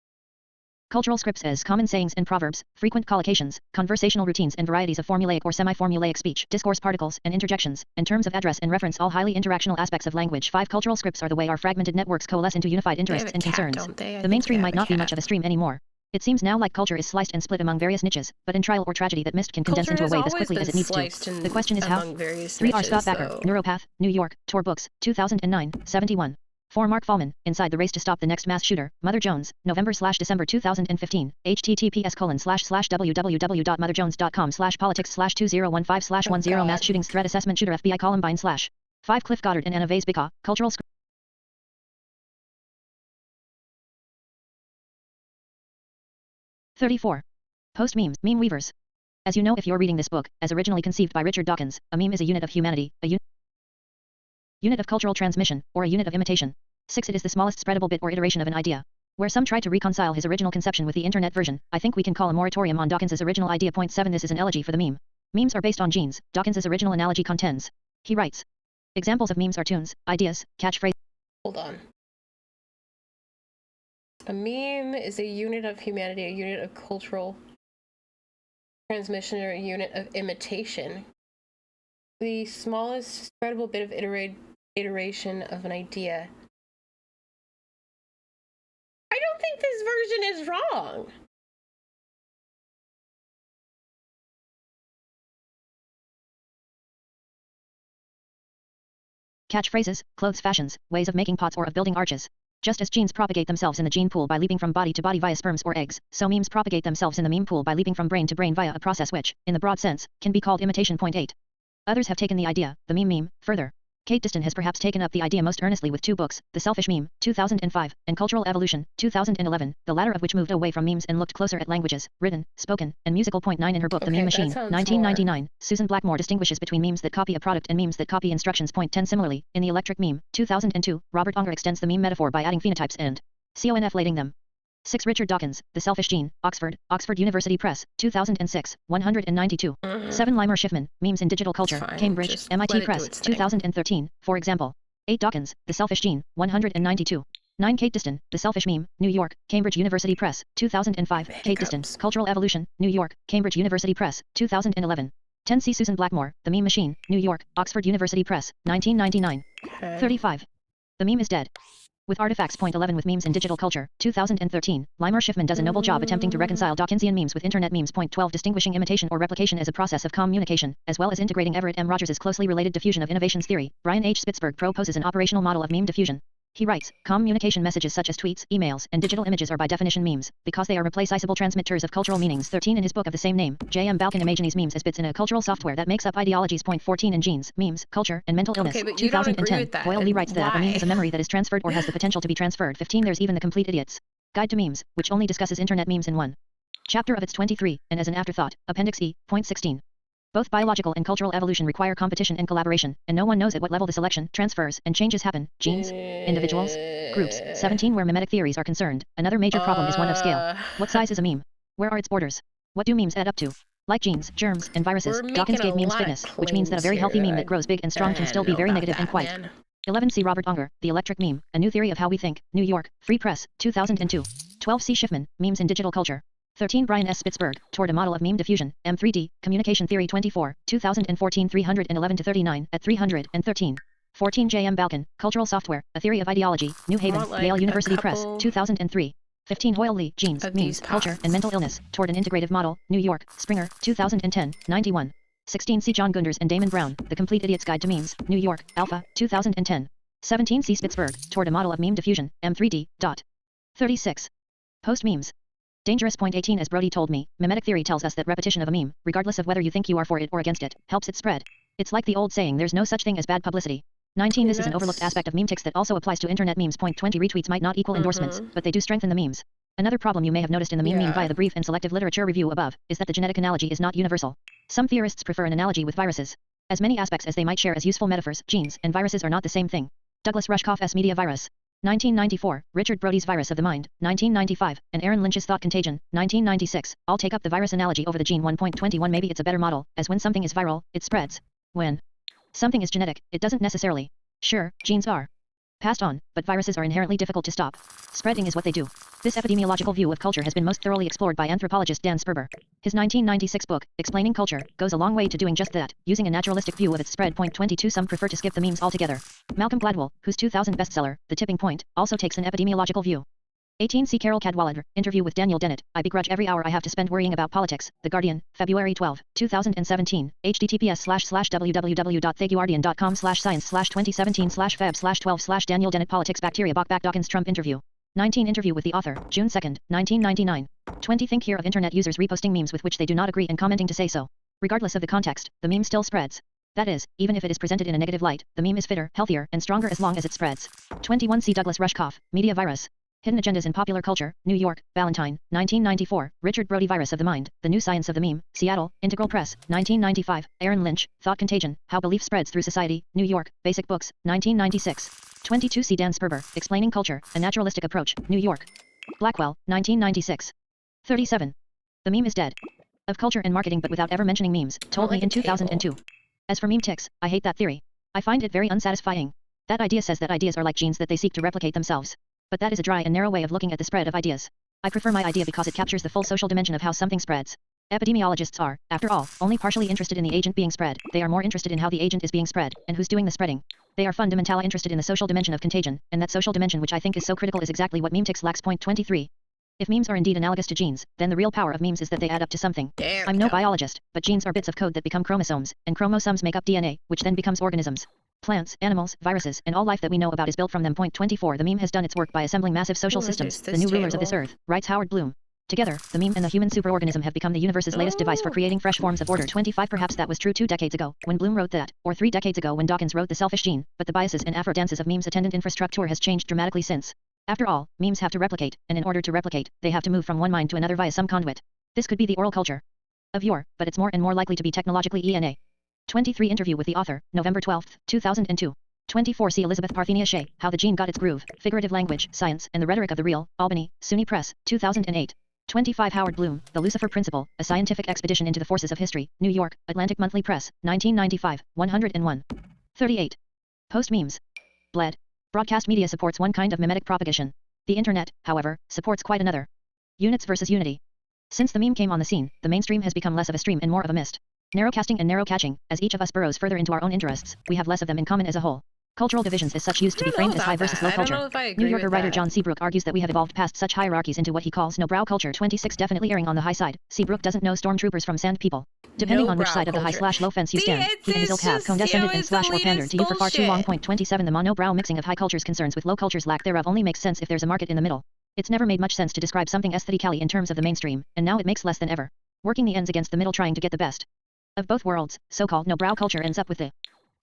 Cultural scripts as common sayings and proverbs, frequent collocations, conversational routines and varieties of formulaic or semi-formulaic speech, discourse particles, and interjections, and terms of address and reference, all highly interactional aspects of language. 5. Cultural scripts are the way our fragmented networks coalesce into unified interests and concerns. The mainstream might not be much of a stream anymore. It seems now like culture is sliced and split among various niches, but in trial or tragedy that mist can condense into a wave as quickly as it needs to. The question is how? 3. R. Scott Backer, Neuropath, New York, Tor Books, 2009, 71. 4. Mark Fallman, Inside the Race to Stop the Next Mass Shooter, Mother Jones, November/December 2015, https://www.motherjones.com/politics/2015/10 Mass Shootings Threat Assessment Shooter FBI Columbine/. 5. Cliff Goddard and Anna Vazbika, Cultural Script. 34. Post memes, meme weavers. As you know if you're reading this book, as originally conceived by Richard Dawkins, a meme is a unit of humanity, a unit of cultural transmission, or a unit of imitation. 6. It is the smallest spreadable bit or iteration of an idea. Where some try to reconcile his original conception with the internet version, I think we can call a moratorium on Dawkins's original idea. Point 7. This is an elegy for the meme. Memes are based on genes, Dawkins's original analogy contends. He writes. Examples of memes are tunes, ideas, catchphrases. Hold on. A meme is a unit of humanity, a unit of cultural transmission or unit of imitation. The smallest spreadable bit of iteration of an idea. I don't think this version is wrong. Catchphrases, clothes fashions, ways of making pots or of building arches. Just as genes propagate themselves in the gene pool by leaping from body to body via sperms or eggs, so memes propagate themselves in the meme pool by leaping from brain to brain via a process which, in the broad sense, can be called imitation. Point 8. Others have taken the idea, the meme, further. Kate Diston has perhaps taken up the idea most earnestly with two books, The Selfish Meme, 2005, and Cultural Evolution, 2011, the latter of which moved away from memes and looked closer at languages, written, spoken, and musical. Point 9 in her book The Meme Machine, 1999, Susan Blackmore distinguishes between memes that copy a product and memes that copy instructions. Point 10 Similarly, in The Electric Meme, 2002, Robert Unger extends the meme metaphor by adding phenotypes and conflating them. 6. Richard Dawkins, The Selfish Gene, Oxford University Press, 2006, 192. 7. Leimer Schiffman, Memes in Digital Culture, Cambridge, Just MIT let it do Press, its thing. 2013, for example. 8. Dawkins, The Selfish Gene, 192. 9. Kate Diston, The Selfish Meme, New York, Cambridge University Press, 2005. Kate Diston, Cultural Evolution, New York, Cambridge University Press, 2011. 10. C. Susan Blackmore, The Meme Machine, New York, Oxford University Press, 1999. Okay. 35. The meme is dead. With Artifacts. Point 11 With Memes in Digital Culture, 2013, Leimer Schiffman does a noble job attempting to reconcile Dawkinsian memes with internet memes. Point 12 Distinguishing imitation or replication as a process of communication, as well as integrating Everett M. Rogers's closely related diffusion of innovations theory. Brian H. Spitzberg proposes an operational model of meme diffusion. He writes, communication messages such as tweets, emails, and digital images are by definition memes, because they are replaceable transmitters of cultural meanings. 13 In his book of the same name, J. M. Balkin imagines memes as bits in a cultural software that makes up ideologies. Point 14 In Genes, Memes, Culture, and Mental Illness, Okay, but you don't agree 2010, with that. Boyle Lee writes that a meme Why? is a memory that is transferred or has the potential to be transferred. 15 There's even the Complete Idiot's Guide to Memes, which only discusses internet memes in one chapter of its 23, and as an afterthought, Appendix E, point 16. Both biological and cultural evolution require competition and collaboration, and no one knows at what level the selection, transfers, and changes happen. Genes, individuals, groups. 17 Where mimetic theories are concerned, another major problem is one of scale. What size is a meme? Where are its borders? What do memes add up to? Like genes, germs, and viruses, We're Dawkins making gave a memes lot of fitness, which means that a very claims healthy here meme that that grows big and strong I can don't still be know very about negative and that, quite. man. 11 See Robert Unger, The Electric Meme, A New Theory of How We Think, New York, Free Press, 2002. 12 C. Schiffman, Memes in Digital Culture. 13 Brian S. Spitzberg, Toward a Model of Meme Diffusion, M3D, Communication Theory 24, 2014 311-39, at 313. 14 J. M. Balkin, Cultural Software, A Theory of Ideology, New Haven, want, like, Yale a University Press, couple 2003. 15 Hoyle Lee, Genes, of Memes, these Culture, pots. and Mental Illness, Toward an Integrative Model, New York, Springer, 2010, 91. 16 C. John Gunders and Damon Brown, The Complete Idiot's Guide to Memes, New York, Alpha, 2010. 17 C. Spitzberg, Toward a Model of Meme Diffusion, M3D. 36. Post Memes. Dangerous. Point 18 As Brody told me, mimetic theory tells us that repetition of a meme, regardless of whether you think you are for it or against it, helps it spread. It's like the old saying there's no such thing as bad publicity. 19 This is an overlooked aspect of memetics that also applies to internet memes. Point 20 Retweets might not equal endorsements, but they do strengthen the memes. Another problem you may have noticed in the meme via the brief and selective literature review above, is that the genetic analogy is not universal. Some theorists prefer an analogy with viruses. As many aspects as they might share as useful metaphors, genes and viruses are not the same thing. Douglas Rushkoff's Media Virus. 1994, Richard Brody's Virus of the Mind, 1995, and Aaron Lynch's Thought Contagion, 1996, all take up the virus analogy over the gene. 1.21 Maybe it's a better model, as when something is viral, it spreads. When something is genetic, it doesn't necessarily. Sure, genes are passed on, but viruses are inherently difficult to stop. Spreading is what they do. This epidemiological view of culture has been most thoroughly explored by anthropologist Dan Sperber. His 1996 book, Explaining Culture, goes a long way to doing just that, using a naturalistic view of its spread. Point 22 Some prefer to skip the memes altogether. Malcolm Gladwell, whose 2000 bestseller, The Tipping Point, also takes an epidemiological view. 18 See Carol Cadwalader, Interview with Daniel Dennett, I begrudge every hour I have to spend worrying about politics. The Guardian, February 12, 2017, https://www.theguardian.com/science/2017/feb/12 Daniel Dennett Politics Bacteria Dawkins Trump Interview. 19 Interview with the author, June 2, 1999. 20 Think here of internet users reposting memes with which they do not agree and commenting to say so. Regardless of the context, the meme still spreads. That is, even if it is presented in a negative light, the meme is fitter, healthier, and stronger as long as it spreads. 21 See Douglas Rushkoff, Media Virus. Hidden Agendas in Popular Culture, New York, Valentine, 1994, Richard Brody Virus of the Mind, The New Science of the Meme, Seattle, Integral Press, 1995, Aaron Lynch, Thought Contagion, How Belief Spreads Through Society, New York, Basic Books, 1996. 22 See Dan Sperber, Explaining Culture, A Naturalistic Approach, New York. Blackwell, 1996. 37. The Meme is Dead. Of Culture and Marketing but without ever mentioning memes, told me in 2002. As for meme ticks, I hate that theory. I find it very unsatisfying. That idea says that ideas are like genes that they seek to replicate themselves. But that is a dry and narrow way of looking at the spread of ideas. I prefer my idea because it captures the full social dimension of how something spreads. Epidemiologists are, after all, only partially interested in the agent being spread. They are more interested in how the agent is being spread, and who's doing the spreading. They are fundamentally interested in the social dimension of contagion, and that social dimension which I think is so critical is exactly what memetics lacks. Point 23. If memes are indeed analogous to genes, then the real power of memes is that they add up to something. I'm no biologist, but genes are bits of code that become chromosomes, and chromosomes make up DNA, which then becomes organisms. Plants, animals, viruses, and all life that we know about is built from them. Point 24. The meme has done its work by assembling massive social systems, the new rulers of this earth, writes Howard Bloom. Together, the meme and the human superorganism have become the universe's latest device for creating fresh forms of order. 25. Perhaps that was true 2 decades ago, when Bloom wrote that, or 3 decades ago when Dawkins wrote The Selfish Gene, but the biases and afro-dances of memes' attendant infrastructure has changed dramatically since. After all, memes have to replicate, and in order to replicate, they have to move from one mind to another via some conduit. This could be the oral culture of yore, but it's more and more likely to be technologically ENA. 23. Interview with the author, November 12, 2002. 24. See Elizabeth Parthenia Shea, How the Gene Got Its Groove, Figurative Language, Science, and the Rhetoric of the Real, Albany, SUNY Press, 2008. 25. Howard Bloom, The Lucifer Principle, A Scientific Expedition into the Forces of History, New York, Atlantic Monthly Press, 1995, 101. 38. Post memes. Bled. Broadcast media supports one kind of memetic propagation. The internet, however, supports quite another. Units versus unity. Since the meme came on the scene, the mainstream has become less of a stream and more of a mist. Narrowcasting and narrow catching, as each of us burrows further into our own interests, we have less of them in common as a whole. Cultural divisions as such used to be framed as high versus low culture. New Yorker writer John Seabrook argues that we have evolved past such hierarchies into what he calls no-brow culture. 26. Definitely erring on the high side. Seabrook doesn't know stormtroopers from sand people. Depending on which side of the high/low fence you stand, he and his ilk have condescended and/or pandered to you for far too long. Point 27. The mono-brow mixing of high culture's concerns with low culture's lack thereof only makes sense if there's a market in the middle. It's never made much sense to describe something aesthetically in terms of the mainstream, and now it makes less than ever. Working the ends against the middle trying to get the best of both worlds, so-called no-brow culture ends up with the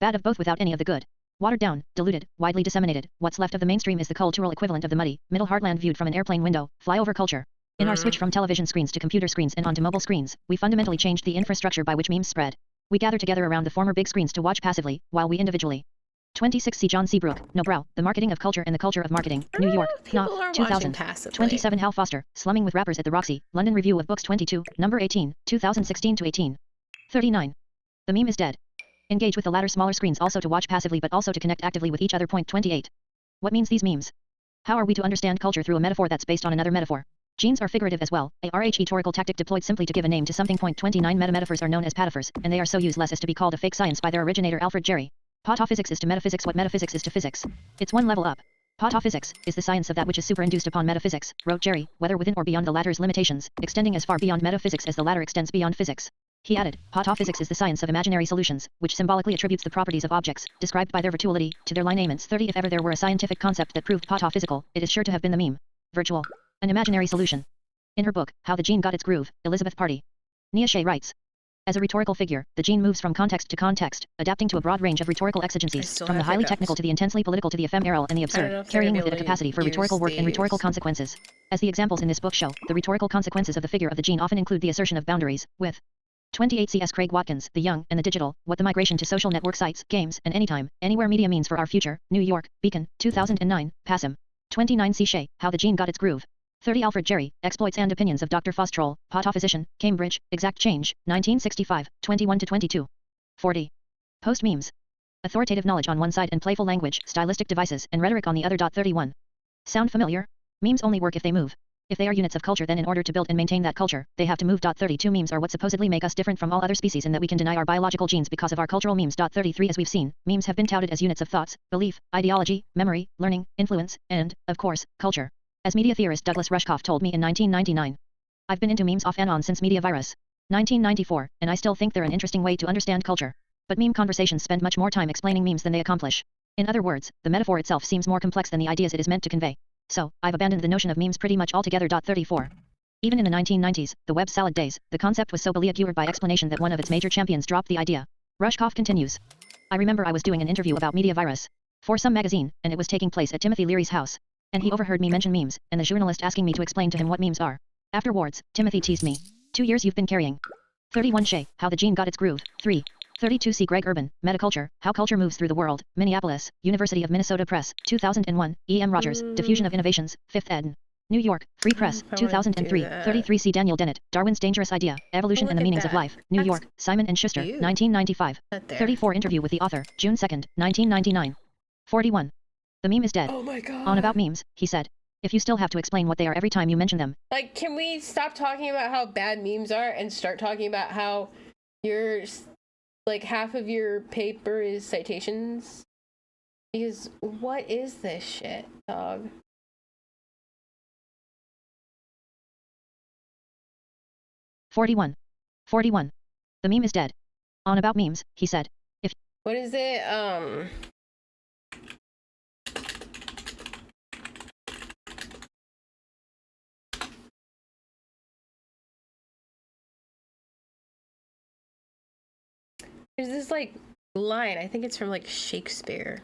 bad of both without any of the good. Watered down, diluted, widely disseminated, what's left of the mainstream is the cultural equivalent of the muddy, middle heartland viewed from an airplane window, flyover culture. In our switch from television screens to computer screens and onto mobile screens, we fundamentally changed the infrastructure by which memes spread. We gather together around the former big screens to watch passively, while we individually. 26. See John Seabrook, No Brow, The Marketing of Culture and the Culture of Marketing, New York, Knopf, 2000. 27. Hal Foster, Slumming with Rappers at the Roxy, London Review of Books 22, number 18, 2016-18. 39. The meme is dead. Engage with the latter smaller screens also to watch passively but also to connect actively with each other. Point 28. What means these memes? How are we to understand culture through a metaphor that's based on another metaphor? Genes are figurative as well, a rhetorical tactic deployed simply to give a name to something. Point 29. Meta-metaphors are known as pataphors, and they are so useless as to be called a fake science by their originator Alfred Jerry. Pataphysics is to metaphysics what metaphysics is to physics. It's one level up. Pataphysics is the science of that which is superinduced upon metaphysics, wrote Jerry, whether within or beyond the latter's limitations, extending as far beyond metaphysics as the latter extends beyond physics. He added, pataphysics is the science of imaginary solutions, which symbolically attributes the properties of objects, described by their virtuality, to their lineaments. 30. If ever there were a scientific concept that proved pataphysical, it is sure to have been the meme. Virtual. An imaginary solution. In her book, How the Gene Got Its Groove, Elizabeth Parthenia Shea writes, as a rhetorical figure, the gene moves from context to context, adapting to a broad range of rhetorical exigencies, from the highly technical to the intensely political to the ephemeral and the absurd, carrying with it a capacity for rhetorical work and rhetorical consequences. As the examples in this book show, the rhetorical consequences of the figure of the gene often include the assertion of boundaries, with 28. C.S. Craig Watkins, The Young and the Digital, What the Migration to Social Network Sites, Games, and Anytime, Anywhere Media Means for Our Future, New York, Beacon, 2009, Passim. 29. C. Shea, How the Gene Got Its Groove. 30. Alfred Jerry, Exploits and Opinions of Dr. Fostroll, Pataphysician, Cambridge, Exact Change, 1965, 21-22. 40. Post memes. Authoritative knowledge on one side and playful language, stylistic devices, and rhetoric on the other. 31. Sound familiar? Memes only work if they move. If they are units of culture, then in order to build and maintain that culture, they have to move. 32. Memes are what supposedly make us different from all other species in that we can deny our biological genes because of our cultural memes. 33. As we've seen, memes have been touted as units of thoughts, belief, ideology, memory, learning, influence, and, of course, culture. As media theorist Douglas Rushkoff told me in 1999. I've been into memes off and on since MediaVirus. 1994, and I still think they're an interesting way to understand culture. But meme conversations spend much more time explaining memes than they accomplish. In other words, the metaphor itself seems more complex than the ideas it is meant to convey. So, I've abandoned the notion of memes pretty much altogether. 34. Even in the 1990s, the web salad days, the concept was so beleaguered by explanation that one of its major champions dropped the idea. Rushkoff continues. I remember I was doing an interview about MediaVirus for some magazine, and it was taking place at Timothy Leary's house. And he overheard me mention memes, and the journalist asking me to explain to him what memes are. Afterwards, Timothy teased me. 2 years you've been carrying. 31. Shea, How the Gene Got Its Groove. 3. 32. C. Greg Urban, Metaculture, How Culture Moves Through the World, Minneapolis, University of Minnesota Press, 2001, E. M. Rogers, Diffusion of Innovations, 5th ed. New York, Free Press, 2003, 33. C. Daniel Dennett, Darwin's Dangerous Idea, Evolution and the Meanings of Life, New York, Simon & Schuster, 1995. 34. Interview with the author, June 2, 1999. 41. The meme is dead. Oh my god. On about memes, he said. If you still have to explain what they are every time you mention them. Like, can we stop talking about how bad memes are and start talking about how your, like, half of your paper is citations? Because what is this shit, dog? "41. The meme is dead. On about memes, he said. If What is it? There's this like line, I think it's from like Shakespeare.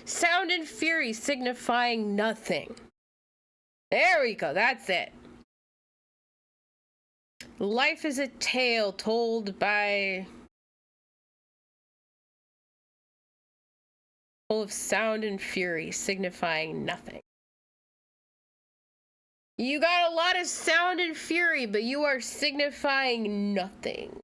Sound and fury signifying nothing. There we go, that's it. Life is a tale told by... full of sound and fury signifying nothing. You got a lot of sound and fury, but you are signifying nothing.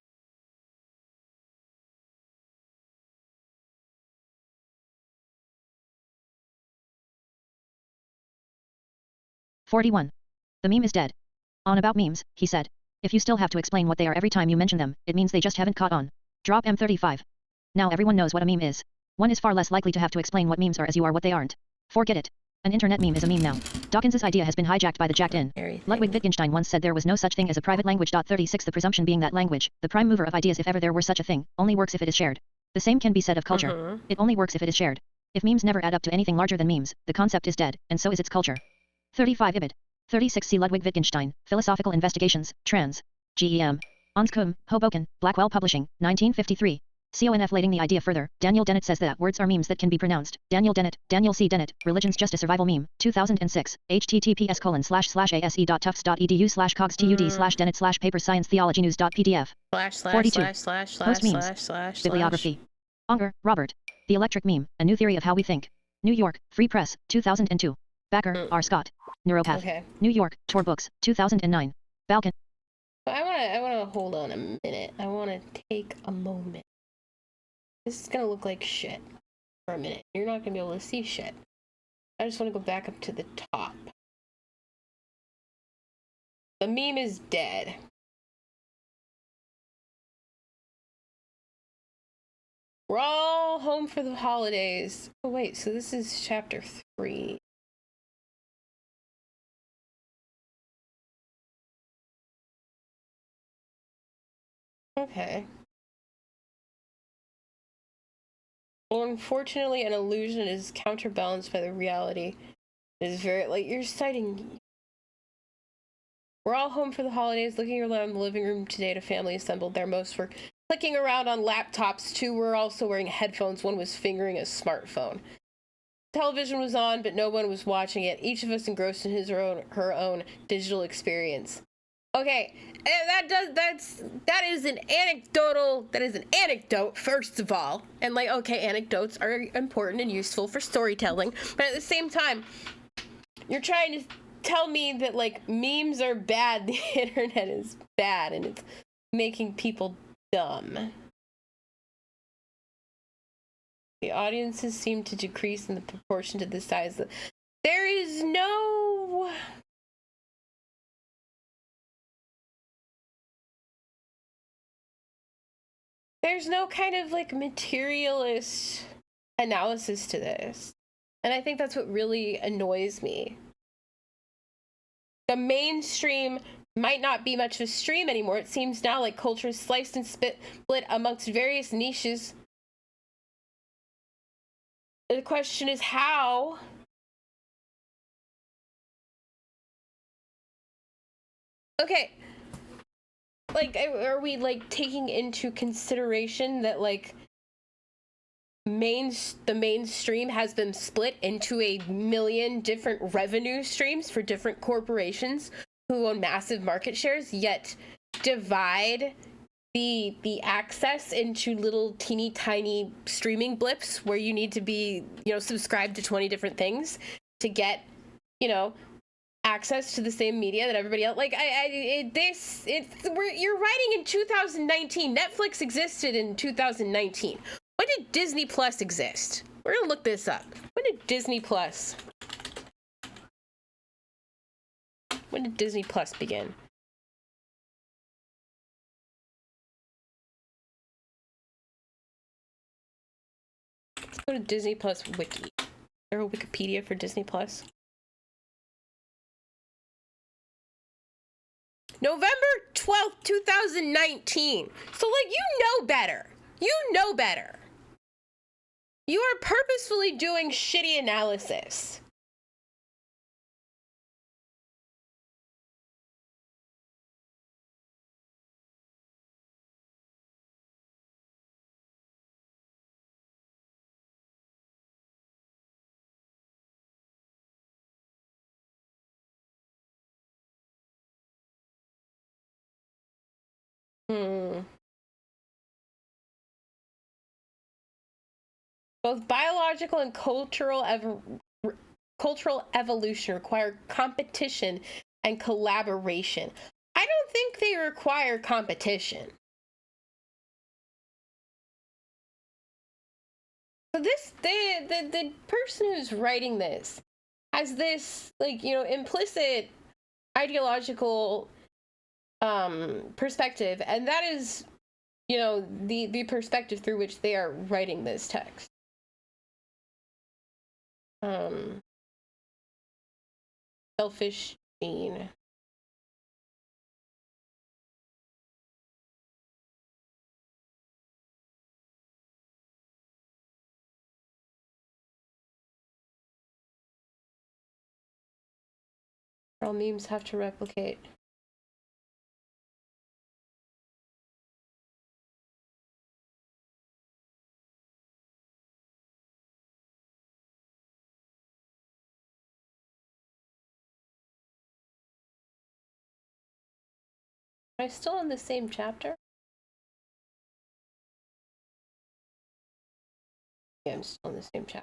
"41. The meme is dead. On about memes, he said. If you still have to explain what they are every time you mention them, it means they just haven't caught on. Drop M35. Now everyone knows what a meme is. One is far less likely to have to explain what memes are as you are what they aren't. Forget it. An internet meme is a meme now. Dawkins's idea has been hijacked by the jacked-in. Ludwig Wittgenstein once said there was no such thing as a private language. 36 The presumption being that language, the prime mover of ideas if ever there were such a thing, only works if it is shared. The same can be said of culture. It only works if it is shared. If memes never add up to anything larger than memes, the concept is dead, and so is its culture." 35 Ibid. 36 C. Ludwig Wittgenstein, Philosophical Investigations, Trans. GEM. Anscombe, Hoboken, Blackwell Publishing, 1953. CONF lating the idea further, Daniel Dennett says that words are memes that can be pronounced. Daniel Dennett, Daniel C. Dennett, Religion's Just a Survival Meme, 2006, https://ase.tufts.edu/cogs/TUD/Dennett/paper-science-theology-news.pdf. // Bibliography. Unger, Robert. The Electric Meme, A New Theory of How We Think. New York, Free Press, 2002. Backer, R. Scott. Neuropath. Okay. New York, Tor Books, 2009. Balkan. I wanna hold on a minute. I wanna take a moment. This is gonna look like shit for a minute. You're not gonna be able to see shit. I just wanna go back up to the top. The meme is dead. We're all home for the holidays. Oh wait, so this is chapter 3. Okay. Well, unfortunately, an illusion is counterbalanced by the reality. It is very, like, you're citing... We're all home for the holidays, looking around the living room today at a family assembled there. Most were clicking around on laptops. 2 were also wearing headphones. 1 was fingering a smartphone. Television was on, but no one was watching it. Each of us engrossed in his or her own digital experience. Okay, that is an anecdote, first of all. And like, okay, anecdotes are important and useful for storytelling, but at the same time, you're trying to tell me that like memes are bad, the internet is bad, and it's making people dumb. The audiences seem to decrease in the proportion to the size of... There is no... There's no kind of like materialist analysis to this. And I think that's what really annoys me. The mainstream might not be much of a stream anymore. It seems now like culture is sliced and split amongst various niches. The question is how? Okay. Like, are we like taking into consideration that like the mainstream has been split into a million different revenue streams for different corporations who own massive market shares, yet divide the access into little teeny tiny streaming blips where you need to be, subscribed to 20 different things to get, access to the same media that everybody else. Like you're writing in 2019. Netflix existed in 2019. When did Disney Plus exist? We're gonna look this up. When did Disney Plus begin? Let's go to Disney Plus wiki. Is there a Wikipedia for Disney Plus? November 12th, 2019. So, like, you know better. You know better. You are purposefully doing shitty analysis. Both biological and cultural evolution require competition and collaboration. I don't think they require competition. So the person who's writing this has this, like, you know, implicit ideological perspective, and that is, you know, the perspective through which they are writing this text. Selfish Gene. All memes have to replicate. Am I still in the same chapter? Yeah, I'm still in the same chapter.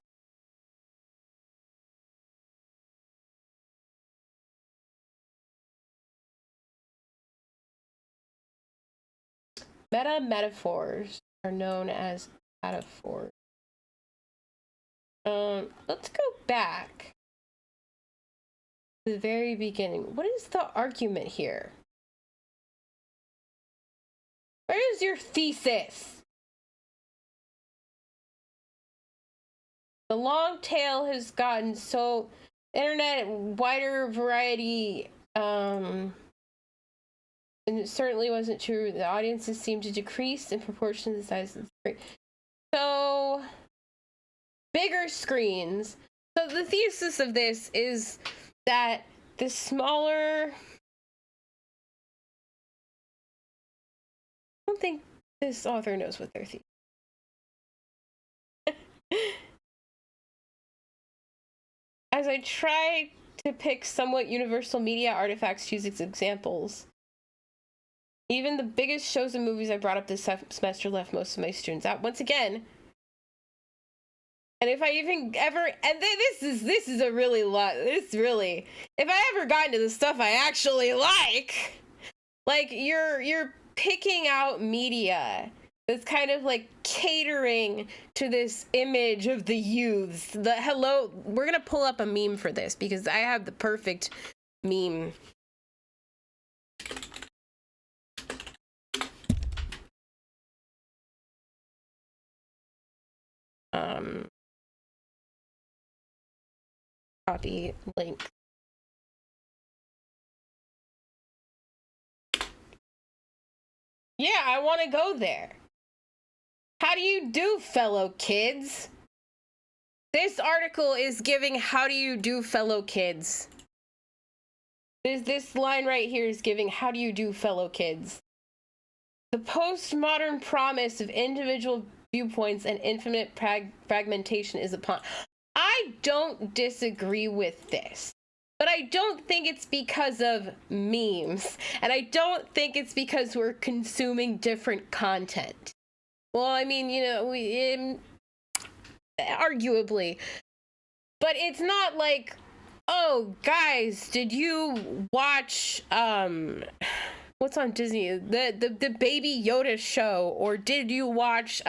Meta-metaphors are known as metaphors. Let's go back to the very beginning. What is the argument here? Where is your thesis? The long tail has gotten so internet wider variety, and it certainly wasn't true. The audiences seem to decrease in proportion to the size of the screen. So bigger screens. So the thesis of this is that the smaller, I don't think this author knows what their thesis. As I try to pick somewhat universal media artifacts to use as examples, even the biggest shows and movies I brought up this semester left most of my students out. Once again, and if I even ever, and this is a really lot. This really, if I ever got into the stuff I actually like you're picking out media that's kind of like catering to this image of the youths. We're gonna pull up a meme for this because I have the perfect meme. Copy link. Yeah, I want to go there. How do you do, fellow kids? This article is giving how do you do, fellow kids. This line right here is giving how do you do, fellow kids. The postmodern promise of individual viewpoints and infinite fragmentation is upon. I don't disagree with this, but I don't think it's because of memes, and I don't think it's because we're consuming different content. Well, I mean, you know, arguably, but it's not like Oh, guys, did you watch what's on Disney? The Baby Yoda show, or did you watch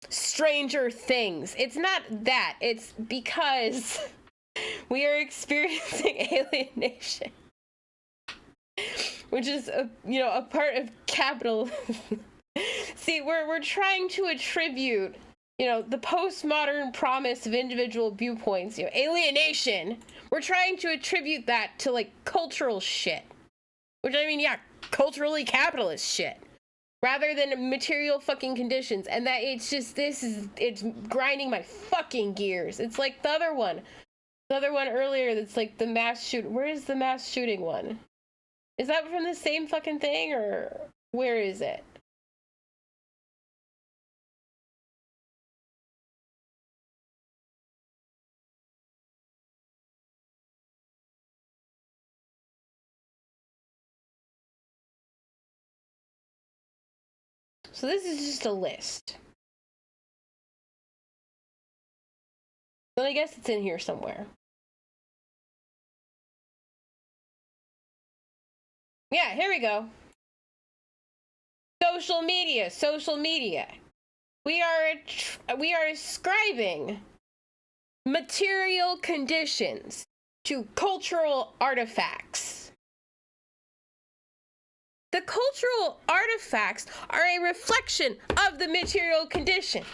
Stranger Things? It's not that. It's because we are experiencing alienation, which is a part of capitalism. See, we're trying to attribute, the postmodern promise of individual viewpoints, alienation. We're trying to attribute that to like cultural shit, which I mean, yeah, culturally capitalist shit, rather than material fucking conditions. And that it's grinding my fucking gears. It's like the other one earlier that's like the mass shoot. Where is the mass shooting one? Is that from the same fucking thing, or where is it? So this is just a list. But I guess it's in here somewhere. Yeah, here we go. Social media. We are ascribing material conditions to cultural artifacts. The cultural artifacts are a reflection of the material conditions.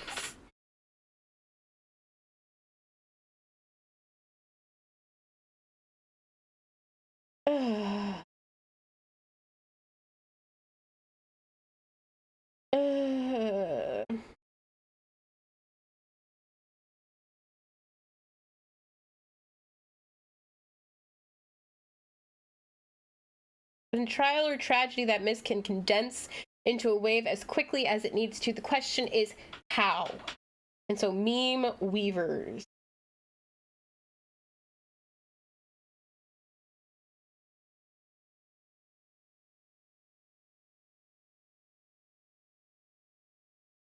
In trial or tragedy, that myth can condense into a wave as quickly as it needs to. The question is how. And so meme weavers.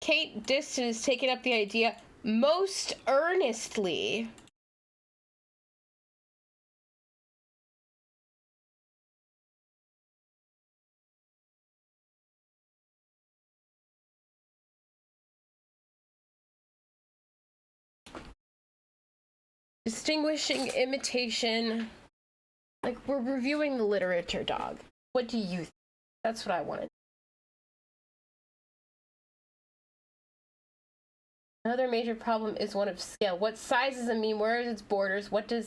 Kate Diston has taken up the idea most earnestly. Distinguishing imitation. Like, we're reviewing the literature, dog. What do you think? That's what I wanted. Another major problem is one of scale. What size is a meme? Where is its borders? What do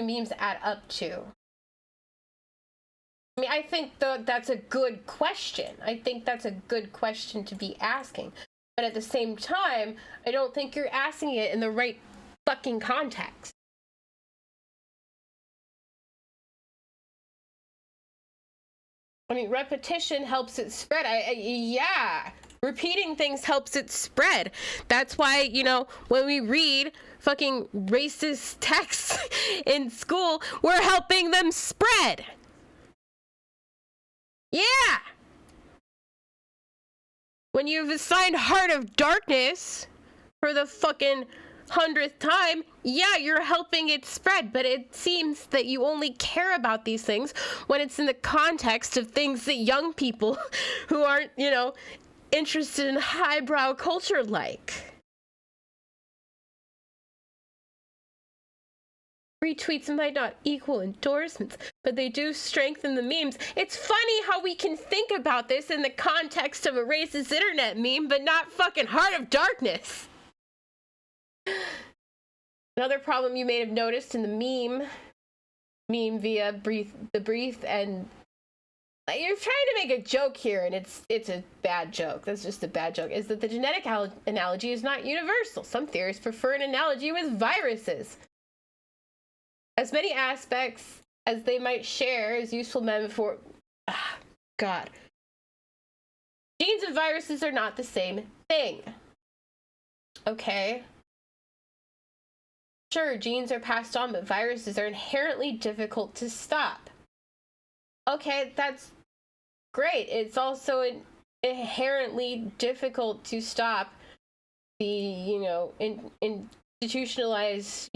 memes add up to? I mean, I think that's a good question. I think that's a good question to be asking. But at the same time, I don't think you're asking it in the right fucking context. I mean, repetition helps it spread. Yeah. Repeating things helps it spread. That's why, when we read fucking racist texts in school, we're helping them spread. Yeah. When you've assigned Heart of Darkness for the fucking 100th time, yeah, you're helping it spread, but it seems that you only care about these things when it's in the context of things that young people who aren't, interested in highbrow culture like. Retweets might not equal endorsements, but they do strengthen the memes. It's funny how we can think about this in the context of a racist internet meme, but not fucking Heart of Darkness. Another problem you may have noticed in the meme via the Breathe, and you're trying to make a joke here, and it's a bad joke. That's just a bad joke. Is that the genetic analogy is not universal. Some theorists prefer an analogy with viruses. As many aspects as they might share as useful metaphor. God. Genes and viruses are not the same thing. Okay. Sure, genes are passed on, but viruses are inherently difficult to stop. Okay, that's great. It's also inherently difficult to stop the, institutionalize,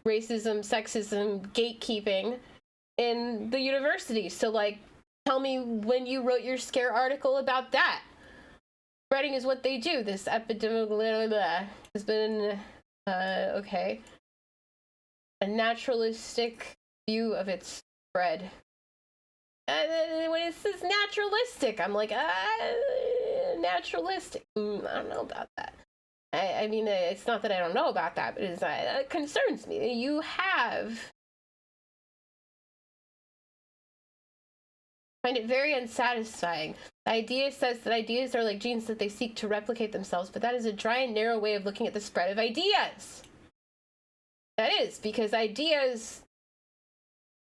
racism, sexism, gatekeeping in the university. So, like, tell me when you wrote your scare article about that. Spreading is what they do. This epidemic has been, okay, a naturalistic view of its spread. When it says naturalistic, I'm like, naturalistic. I don't know about that. I mean, it's not that I don't know about that, but it concerns me. You have... find it very unsatisfying. The idea says that ideas are like genes, that they seek to replicate themselves, but that is a dry and narrow way of looking at the spread of ideas. That is, because ideas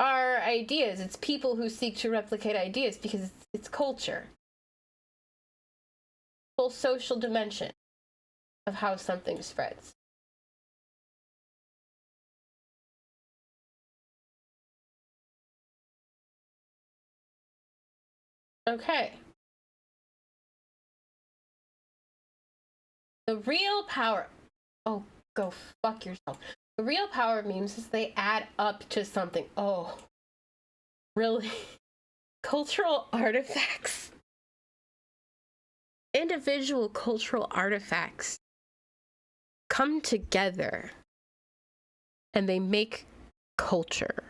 are ideas. It's people who seek to replicate ideas because it's culture. Full social dimension of how something spreads. Okay. The real power... oh, go fuck yourself. The real power of memes is they add up to something. Oh, really? Cultural artifacts? Individual cultural artifacts come together and they make culture.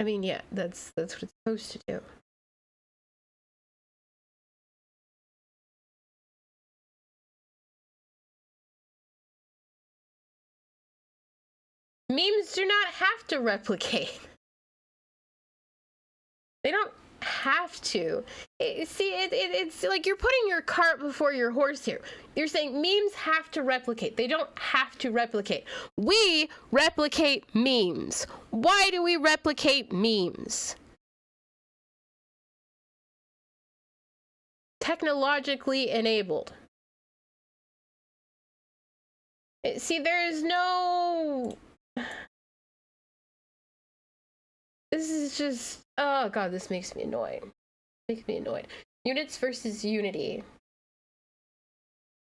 I mean, yeah, that's what it's supposed to do. Memes do not have to replicate. They don't have to. It's like you're putting your cart before your horse here. You're saying memes have to replicate. They don't have to replicate. We replicate memes. Why do we replicate memes? Technologically enabled. See, there is no... this is just... oh god, this makes me annoyed. Units versus unity.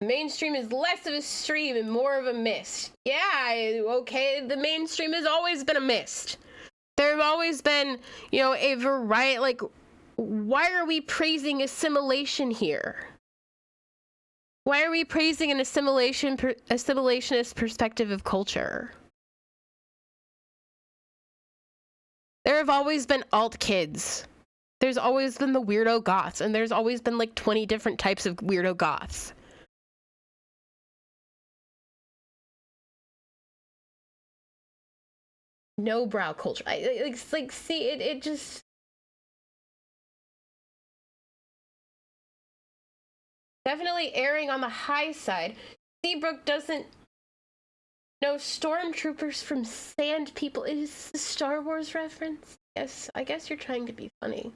Mainstream is less of a stream and more of a mist. Yeah, okay, the mainstream has always been a mist. There have always been, a variety, like, why are we praising assimilation here? Why are we praising an assimilationist perspective of culture? There have always been alt kids. There's always been the weirdo goths, and there's always been like 20 different types of weirdo goths. No brow culture. See, it just... definitely erring on the high side. Seabrook doesn't know stormtroopers from sand people. Is this a Star Wars reference? Yes, I guess you're trying to be funny.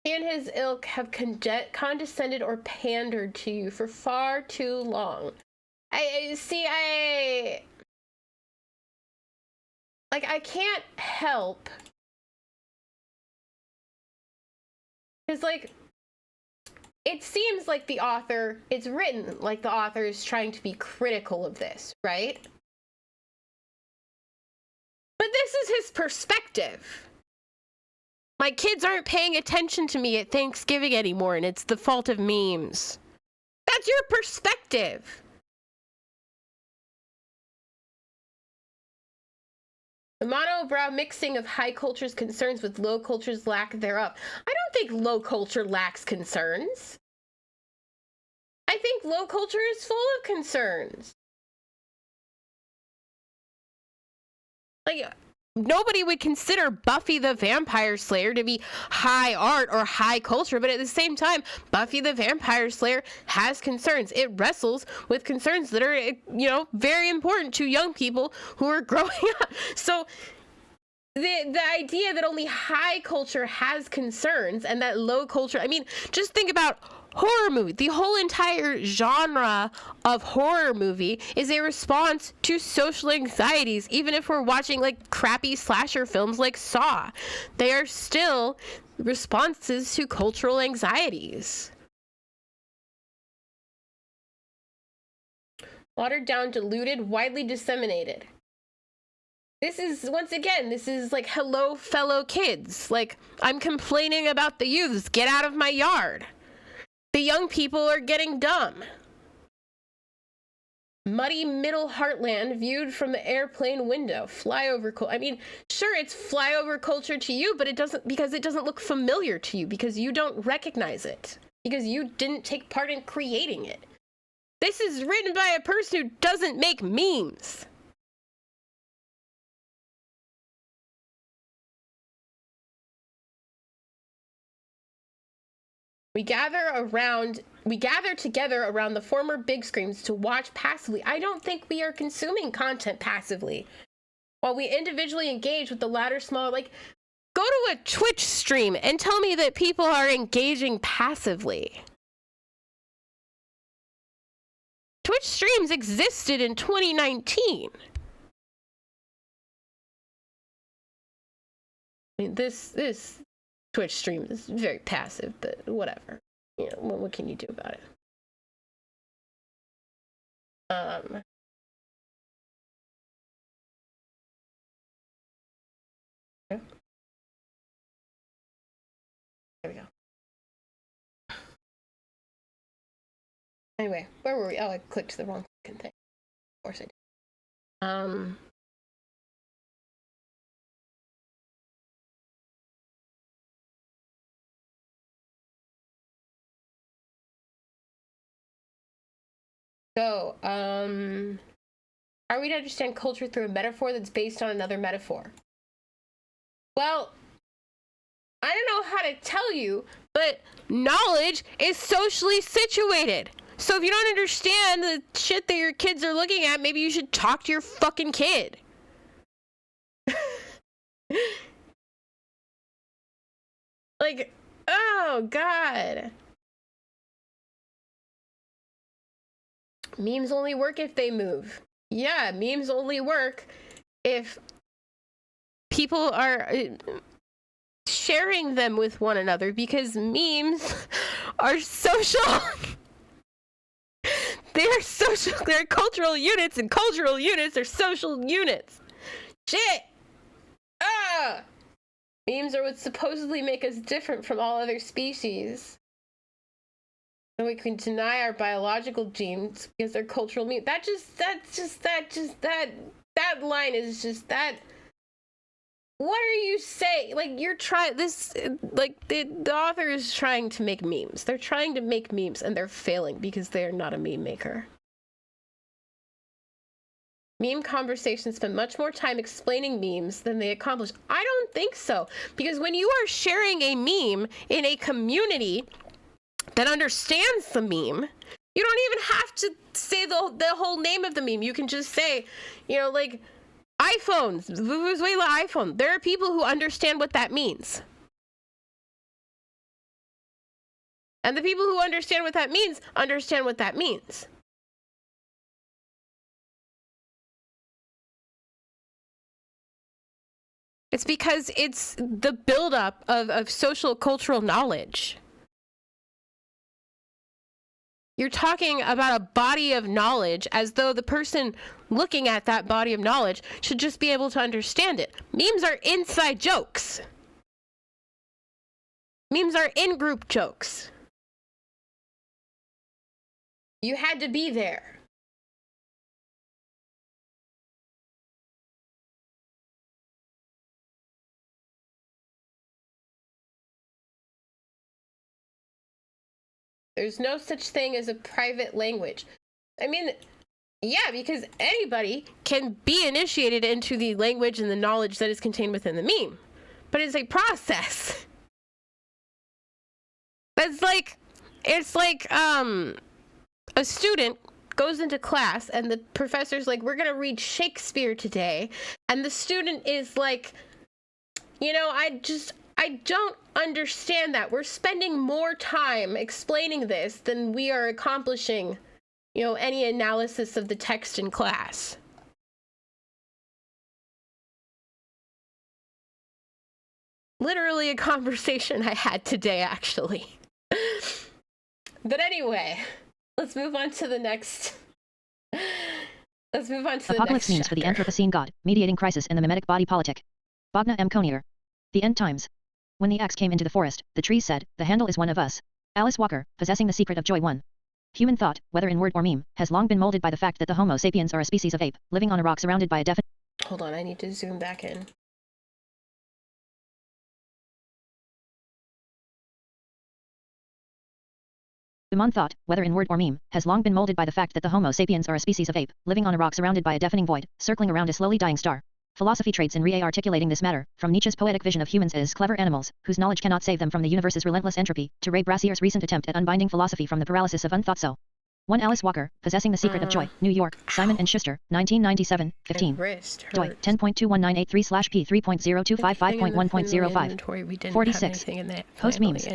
He and his ilk have condescended or pandered to you for far too long. I can't help. Because, like, it seems like it's written like the author is trying to be critical of this, right? But this is his perspective. My kids aren't paying attention to me at Thanksgiving anymore, and it's the fault of memes. That's your perspective. The monobrow mixing of high culture's concerns with low culture's lack thereof. I don't think low culture lacks concerns. I think low culture is full of concerns. Like, nobody would consider Buffy the Vampire Slayer to be high art or high culture, but at the same time, Buffy the Vampire Slayer has concerns. It wrestles with concerns that are, very important to young people who are growing up. So the idea that only high culture has concerns and that low culture, I mean, just think about horror movie. The whole entire genre of horror movie is a response to social anxieties. Even if we're watching like crappy slasher films like Saw, they are still responses to cultural anxieties. Watered down, diluted, widely disseminated. This is, once again, this is like, hello, fellow kids. Like, I'm complaining about the youths. Get out of my yard. The young people are getting dumb. Muddy middle heartland viewed from the airplane window. Flyover culture. I mean, sure, it's flyover culture to you, but it doesn't, because it doesn't look familiar to you, because you don't recognize it, because you didn't take part in creating it. This is written by a person who doesn't make memes. We gather together around the former big screens to watch passively. I don't think we are consuming content passively. While we individually engage with the latter small, like, go to a Twitch stream and tell me that people are engaging passively. Twitch streams existed in 2019. I mean, this Twitch stream is very passive, but whatever. You know, what can you do about it? Okay. There we go. Anyway, where were we? Oh, I clicked the wrong fucking thing. Of course I did. So, how are we to understand culture through a metaphor that's based on another metaphor? Well, I don't know how to tell you, but knowledge is socially situated. So if you don't understand the shit that your kids are looking at, maybe you should talk to your fucking kid. Like, oh God. Memes only work if they move. Yeah, memes only work if people are sharing them with one another, because memes are social. They're social. They're cultural units, and cultural units are social units. Shit. Memes are what supposedly make us different from all other species. And we can deny our biological genes because they're cultural memes. That line is just that. What are you saying? Like, you're trying this, like, the author is trying to make memes. They're trying to make memes, and they're failing because they are not a meme maker. Meme conversations spend much more time explaining memes than they accomplish. I don't think so, because when you are sharing a meme in a community that understands the meme, you don't even have to say the whole name of the meme. You can just say, you know, like, iPhones, Venezuela iPhone. There are people who understand what that means. And the people who understand what that means understand what that means. It's because it's the buildup of social cultural knowledge. You're talking about a body of knowledge as though the person looking at that body of knowledge should just be able to understand it. Memes are inside jokes. Memes are in-group jokes. You had to be there. There's no such thing as a private language. I mean, yeah, because anybody can be initiated into the language and the knowledge that is contained within the meme. But it's a process. It's like a student goes into class and the professor's like, we're gonna read Shakespeare today, and the student is like, you know, I don't understand that. We're spending more time explaining this than we are accomplishing, you know, any analysis of the text in class. Literally a conversation I had today, actually. But anyway, let's move on to the next Let's move on to the Apocalypse next memes for the chapter. Anthropocene God, mediating crisis in the mimetic body politic. Bogna M. Coneyar. The End Times. When the axe came into the forest, the trees said, "The handle is one of us." Alice Walker, Possessing the Secret of Joy 1. Human thought, whether in word or meme, has long been molded by the fact that the Homo sapiens are a species of ape, living on a rock surrounded by a definite. Hold on, I need to zoom back in. Human thought, whether in word or meme, has long been molded by the fact that the Homo sapiens are a species of ape, living on a rock surrounded by a deafening void, circling around a slowly dying star. Philosophy trades in re articulating this matter, from Nietzsche's poetic vision of humans as clever animals, whose knowledge cannot save them from the universe's relentless entropy, to Ray Brassier's recent attempt at unbinding philosophy from the paralysis of unthought so. 1 Alice Walker, Possessing the Secret of Joy, New York, Simon and Schuster, 1997, 15. Wrist Joy, hurts. 10.21983/p3.0255.1.05. 46. Post memes.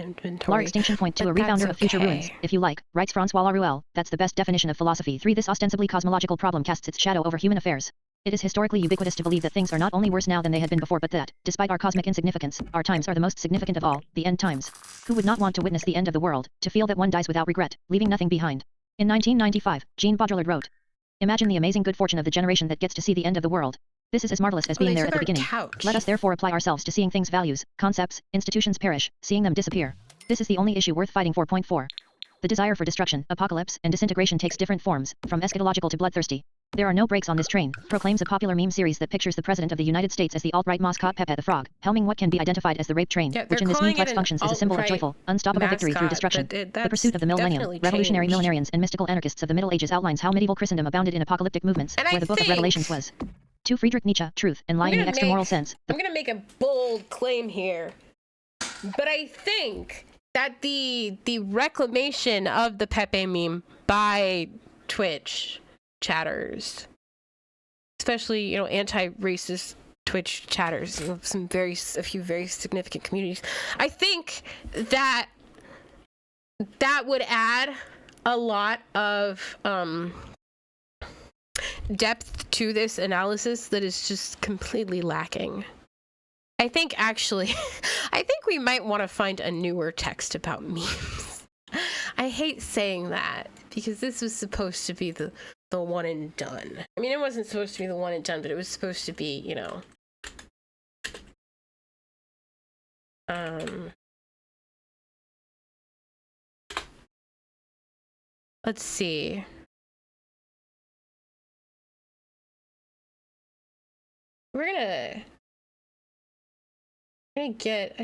Lar extinction point to a rebounder of future ruins, if you like, writes Francois Laruelle. That's the best definition of philosophy. 3. This ostensibly cosmological problem casts its shadow over human affairs. It is historically ubiquitous to believe that things are not only worse now than they had been before, but that, despite our cosmic insignificance, our times are the most significant of all, the end times. Who would not want to witness the end of the world, to feel that one dies without regret, leaving nothing behind? In 1995, Jean Baudrillard wrote, "Imagine the amazing good fortune of the generation that gets to see the end of the world. This is as marvelous as being there at the beginning. Let us therefore apply ourselves to seeing things, values, concepts, institutions perish, seeing them disappear. This is the only issue worth fighting for." 4.4. The desire for destruction, apocalypse, and disintegration takes different forms, from eschatological to bloodthirsty. There are no brakes on this train, proclaims a popular meme series that pictures the President of the United States as the alt-right mascot Pepe the Frog, helming what can be identified as the rape train, which in this meme flex functions as a symbol of joyful, unstoppable victory through destruction. The pursuit of the millennium, revolutionary millenarians and mystical anarchists of the Middle Ages outlines how medieval Christendom abounded in apocalyptic movements, where the Book of Revelations was. 2. Friedrich Nietzsche, Truth and Lying in the Extra-Moral Sense. I'm gonna make a bold claim here, but I think that the reclamation of the Pepe meme by Twitch chatters, especially anti-racist Twitch chatters, a few very significant communities, I think that would add a lot of depth to this analysis that is just completely lacking. I think we might want to find a newer text about memes. I hate saying that because this was supposed to be the one and done. I mean, it wasn't supposed to be the one and done, but it was supposed to be, let's see. I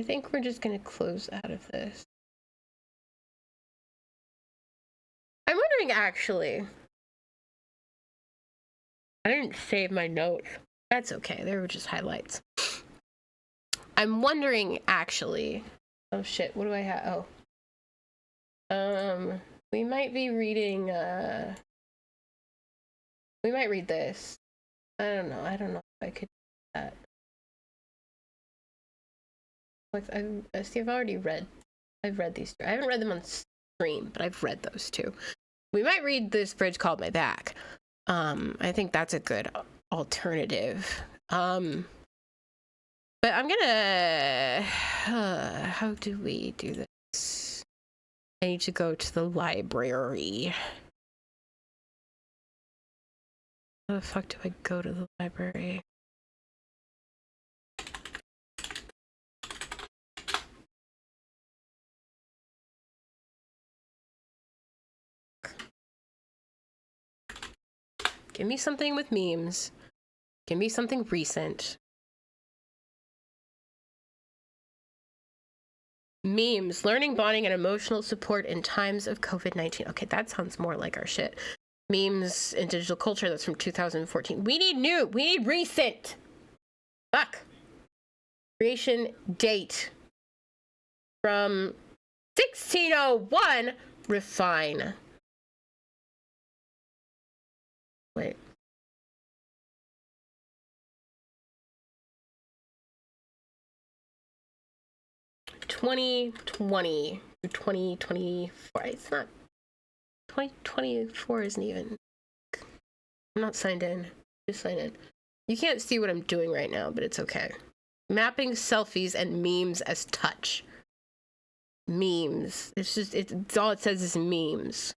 think we're just gonna close out of this. I'm wondering, actually, I didn't save my notes. That's okay, they were just highlights. I'm wondering, actually, oh shit, what do I have? We might be reading, we might read this. I don't know if I could do that. I've read these two. I haven't read them on stream, but I've read those two. We might read this bridge called My Back. I think that's a good alternative. But I'm gonna, how do we do this? I need to go to the library. How the fuck do I go to the library? Give me something with memes. Give me something recent. Memes, learning, bonding, and emotional support in times of COVID-19. Okay, that sounds more like our shit. Memes in digital culture, that's from 2014. We need recent. Fuck. Creation date. From 1601, refine. Wait. (2020) through 2024. It's not 2024 isn't even. I'm not signed in. Just sign in. You can't see what I'm doing right now, but it's okay. Mapping selfies and memes as touch. Memes. It's all it says is memes.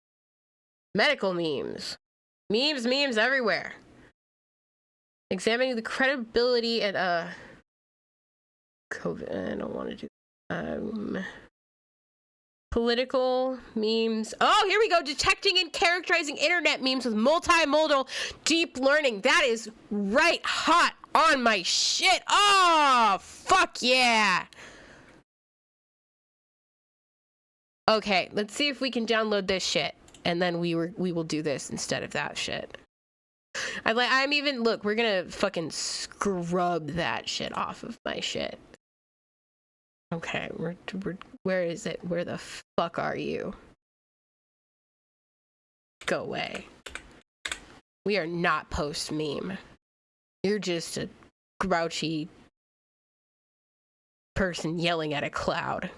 Medical memes. Memes everywhere. examining the credibility and COVID. I don't want to do political memes. Oh, here we go. Detecting and characterizing internet memes with multimodal deep learning. That is right hot on my shit. Oh, fuck yeah. Okay, let's see if we can download this shit, and then we will do this instead of that shit. Look, we're gonna fucking scrub that shit off of my shit. Okay, where is it? Where the fuck are you? Go away. We are not post meme. You're just a grouchy person yelling at a cloud.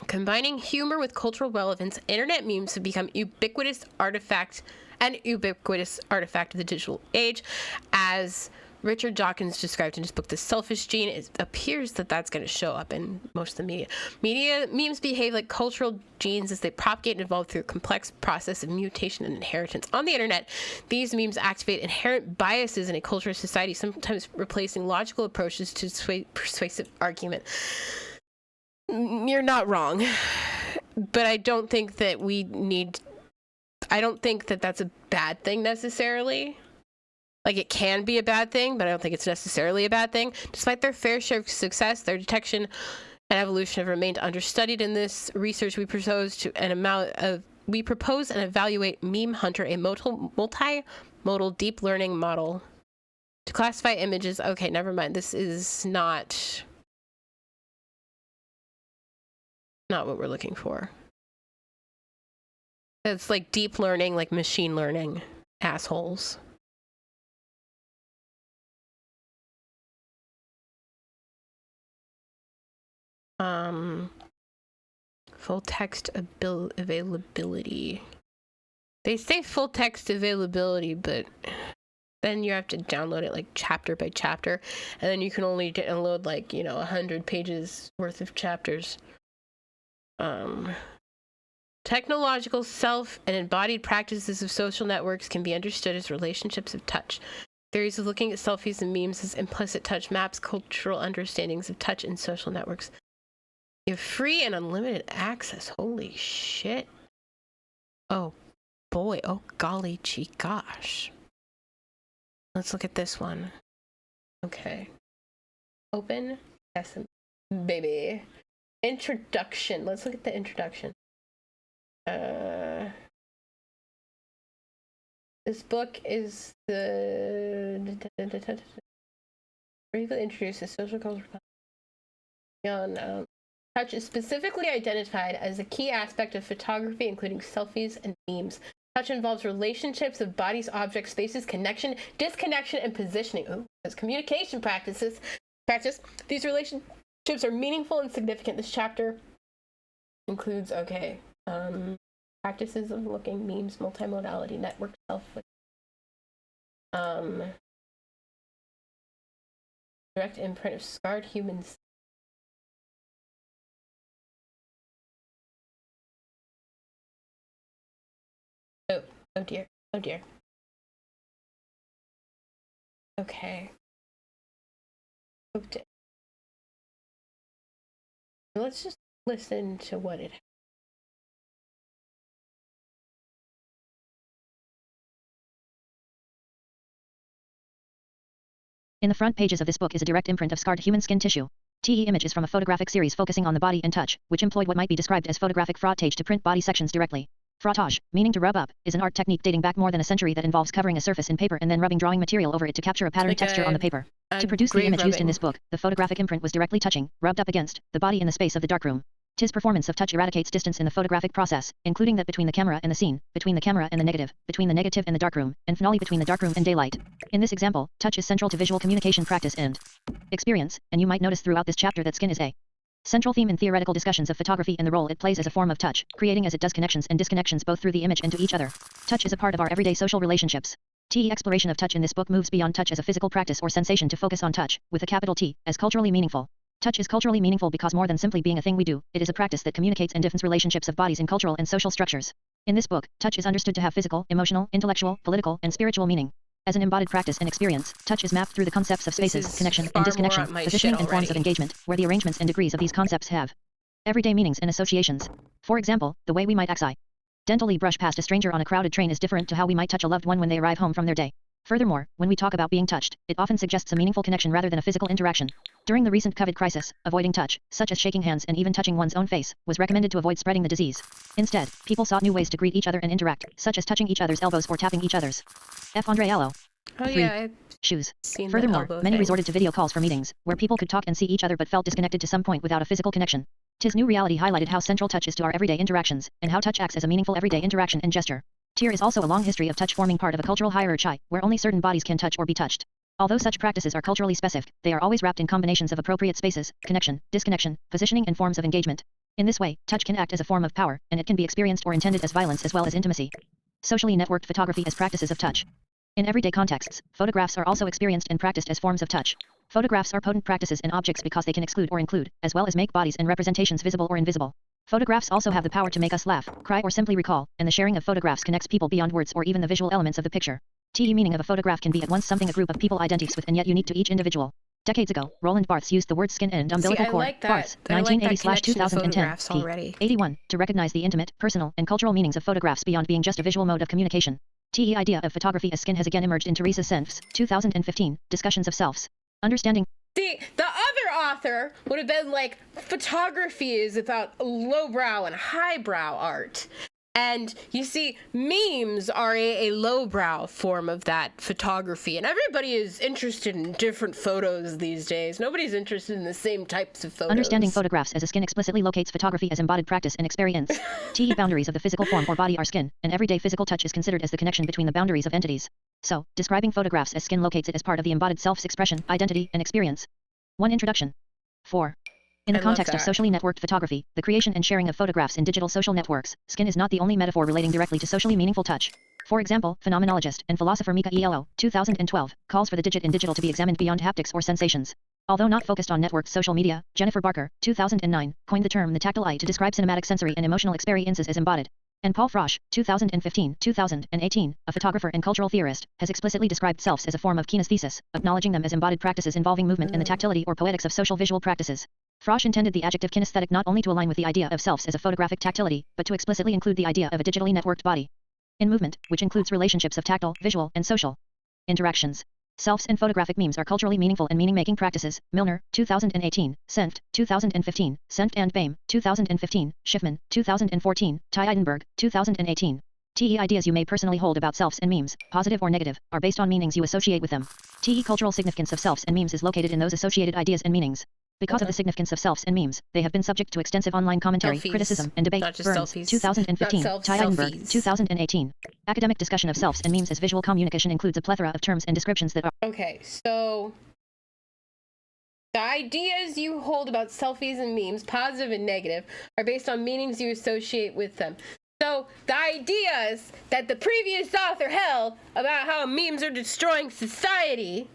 Combining humor with cultural relevance, internet memes have become ubiquitous artifact of the digital age. As Richard Dawkins described in his book, The Selfish Gene, it appears that that's going to show up in most of the media. Memes behave like cultural genes as they propagate and evolve through a complex process of mutation and inheritance. On the internet, these memes activate inherent biases in a culture or society, sometimes replacing logical approaches to persuasive argument. You're not wrong, but I don't think that that's a bad thing necessarily. Like, it can be a bad thing, but I don't think it's necessarily a bad thing. Despite their fair share of success, their detection and evolution have remained understudied. In this research, we propose and evaluate Meme Hunter, a multimodal deep learning model to classify images. Okay, never mind. This is not what we're looking for. It's like deep learning, like machine learning, assholes. Full text availability. They say full text availability, but then you have to download it like chapter by chapter, and then you can only download 100 pages worth of chapters. Technological self and embodied practices of social networks can be understood as relationships of touch. Theories of looking at selfies and memes as implicit touch maps cultural understandings of touch in social networks. You have free and unlimited access. Holy shit. Oh boy. Oh golly gee gosh. Let's look at this one. Okay. Open Sesame, baby. Introduction. Let's look at the introduction. This book is briefly introduces social culture. Touch is specifically identified as a key aspect of photography, including selfies and memes. Touch involves relationships of bodies, objects, spaces, connection, disconnection, and positioning. As communication practice. These relationships are meaningful and significant. This chapter includes practices of looking, memes, multimodality, network self, direct imprint of scarred humans. Oh dear. Okay. Okay. Let's just listen to what it has. In the front pages of this book is a direct imprint of scarred human skin tissue. TE image is from a photographic series focusing on the body and touch, which employed what might be described as photographic frottage to print body sections directly. Frottage, meaning to rub up, is an art technique dating back more than a century that involves covering a surface in paper and then rubbing drawing material over it to capture a patterned texture on the paper. To produce the image used in this book, the photographic imprint was directly touching, rubbed up against, the body in the space of the darkroom. TI's performance of touch eradicates distance in the photographic process, including that between the camera and the scene, between the camera and the negative, between the negative and the darkroom, and finally between the darkroom and daylight. In this example, touch is central to visual communication practice and experience, and you might notice throughout this chapter that skin is a central theme in theoretical discussions of photography and the role it plays as a form of touch, creating as it does connections and disconnections both through the image and to each other. Touch is a part of our everyday social relationships. TE exploration of touch in this book moves beyond touch as a physical practice or sensation to focus on touch, with a capital T, as culturally meaningful. Touch is culturally meaningful because more than simply being a thing we do, it is a practice that communicates and defines relationships of bodies in cultural and social structures. In this book, touch is understood to have physical, emotional, intellectual, political, and spiritual meaning. As an embodied practice and experience, touch is mapped through the concepts of spaces, is connection, far and disconnection, more on my positioning shit and forms of already. engagement, where the arrangements and degrees of these concepts have everyday meanings and associations. For example, the way we might accidentally brush past a stranger on a crowded train is different to how we might touch a loved one when they arrive home from their day. Furthermore, when we talk about being touched, it often suggests a meaningful connection rather than a physical interaction. During the recent COVID crisis, avoiding touch, such as shaking hands and even touching one's own face, was recommended to avoid spreading the disease. Instead, people sought new ways to greet each other and interact, such as touching each other's elbows or tapping each other's. F. Andre Allo. Oh 3. yeah, I've Shoes. seen the Furthermore, elbow many thing. resorted to video calls for meetings, where people could talk and see each other but felt disconnected to some point without a physical connection. Tis new reality highlighted how central touch is to our everyday interactions, and how touch acts as a meaningful everyday interaction and gesture. Here is also a long history of touch forming part of a cultural hierarchy, where only certain bodies can touch or be touched. Although such practices are culturally specific, they are always wrapped in combinations of appropriate spaces, connection, disconnection, positioning and forms of engagement. In this way, touch can act as a form of power, and it can be experienced or intended as violence as well as intimacy. Socially networked photography as practices of touch. In everyday contexts, photographs are also experienced and practiced as forms of touch. Photographs are potent practices in objects because they can exclude or include, as well as make bodies and representations visible or invisible. Photographs also have the power to make us laugh, cry or simply recall, and the sharing of photographs connects people beyond words or even the visual elements of the picture. The meaning of a photograph can be at once something a group of people identifies with and yet unique to each individual. Decades ago, Roland Barthes used the word skin and umbilical cord, like that. Barthes, I like that connection to 1980/2010, photographs p. already. 81, to recognize the intimate, personal, and cultural meanings of photographs beyond being just a visual mode of communication. The idea of photography as skin has again emerged in Teresa Senf's 2015 Discussions of Selves. Understanding. See, the other author would have been like, photography is about lowbrow and highbrow art. And you see, memes are a lowbrow form of that photography. And everybody is interested in different photos these days. Nobody's interested in the same types of photos. Understanding photographs as a skin explicitly locates photography as embodied practice and experience. Boundaries of the physical form or body are skin, and everyday physical touch is considered as the connection between the boundaries of entities. So, describing photographs as skin locates it as part of the embodied self's expression, identity, and experience. 1 Introduction. 4. In the context of socially networked photography, the creation and sharing of photographs in digital social networks, skin is not the only metaphor relating directly to socially meaningful touch. For example, phenomenologist and philosopher Mika Elo, 2012, calls for the digit in digital to be examined beyond haptics or sensations. Although not focused on networked social media, Jennifer Barker, 2009, coined the term the tactile eye to describe cinematic sensory and emotional experiences as embodied. And Paul Frosch, 2015-2018, a photographer and cultural theorist, has explicitly described selves as a form of kinesthesis, acknowledging them as embodied practices involving movement and the tactility or poetics of social visual practices. Frosch intended the adjective kinesthetic not only to align with the idea of selves as a photographic tactility, but to explicitly include the idea of a digitally networked body. In movement, which includes relationships of tactile, visual, and social interactions. Selves and photographic memes are culturally meaningful and meaning-making practices. Milner, 2018, Senft, 2015, Senft and Baim, 2015, Schiffman, 2014, Ty Eidenberg, 2018. Ideas you may personally hold about selves and memes, positive or negative, are based on meanings you associate with them. Cultural significance of selves and memes is located in those associated ideas and meanings. Because of the significance of selves and memes, they have been subject to extensive online commentary, criticism, and debate. Not just Burns, selfies. 2015, Not Ty Eidenberg, selfies. 2018. Academic discussion of selves and memes as visual communication includes a plethora of terms and descriptions that are Okay, so the ideas you hold about selfies and memes, positive and negative, are based on meanings you associate with them. So the ideas that the previous author held about how memes are destroying society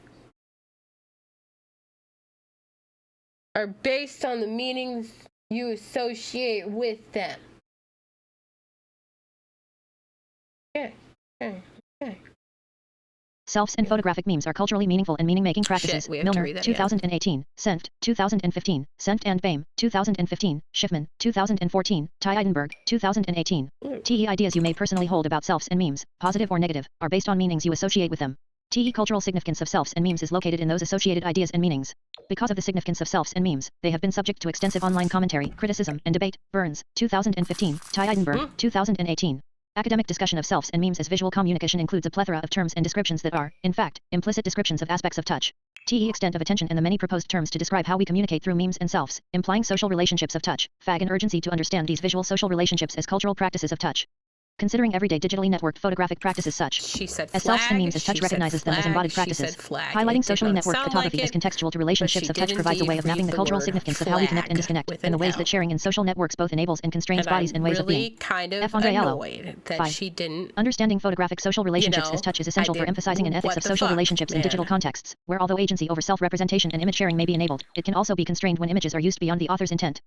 are based on the meanings you associate with them. Okay. Selves and photographic memes are culturally meaningful and meaning-making practices. Shit, we have to Milner, read that again. 2018, Senft, 2015, Senft and Baim, 2015, Schiffman, 2014, Ty Eidenberg, 2018. Ideas you may personally hold about selves and memes, positive or negative, are based on meanings you associate with them. Cultural significance of selves and memes is located in those associated ideas and meanings. Because of the significance of selves and memes, they have been subject to extensive online commentary, criticism, and debate. Burns, 2015, Ty Eidenberg, 2018. Academic discussion of selves and memes as visual communication includes a plethora of terms and descriptions that are, in fact, implicit descriptions of aspects of touch. Extent of attention and the many proposed terms to describe how we communicate through memes and selves, implying social relationships of touch, and urgency to understand these visual social relationships as cultural practices of touch. Considering everyday digitally networked photographic practices such She said as flag, selves and memes as touch she recognizes said them as flag, embodied she practices. said flag. Highlighting It did socially not networked sound photography like as it, contextual to but relationships she of touch did provides a way of indeed mapping read the the cultural word significance of how we connect and flag disconnect, with and the an ways L. that sharing in social networks both enables and constrains And bodies I'm and ways really of being. kind of F. Andre Allo. annoyed that 5. she didn't. Understanding photographic social relationships know, as touch is I essential for did- emphasizing an ethics what of the social fuck, relationships in digital man? contexts, where although agency over self-representation and image sharing may be enabled, it can also be constrained when images are used beyond the author's intent.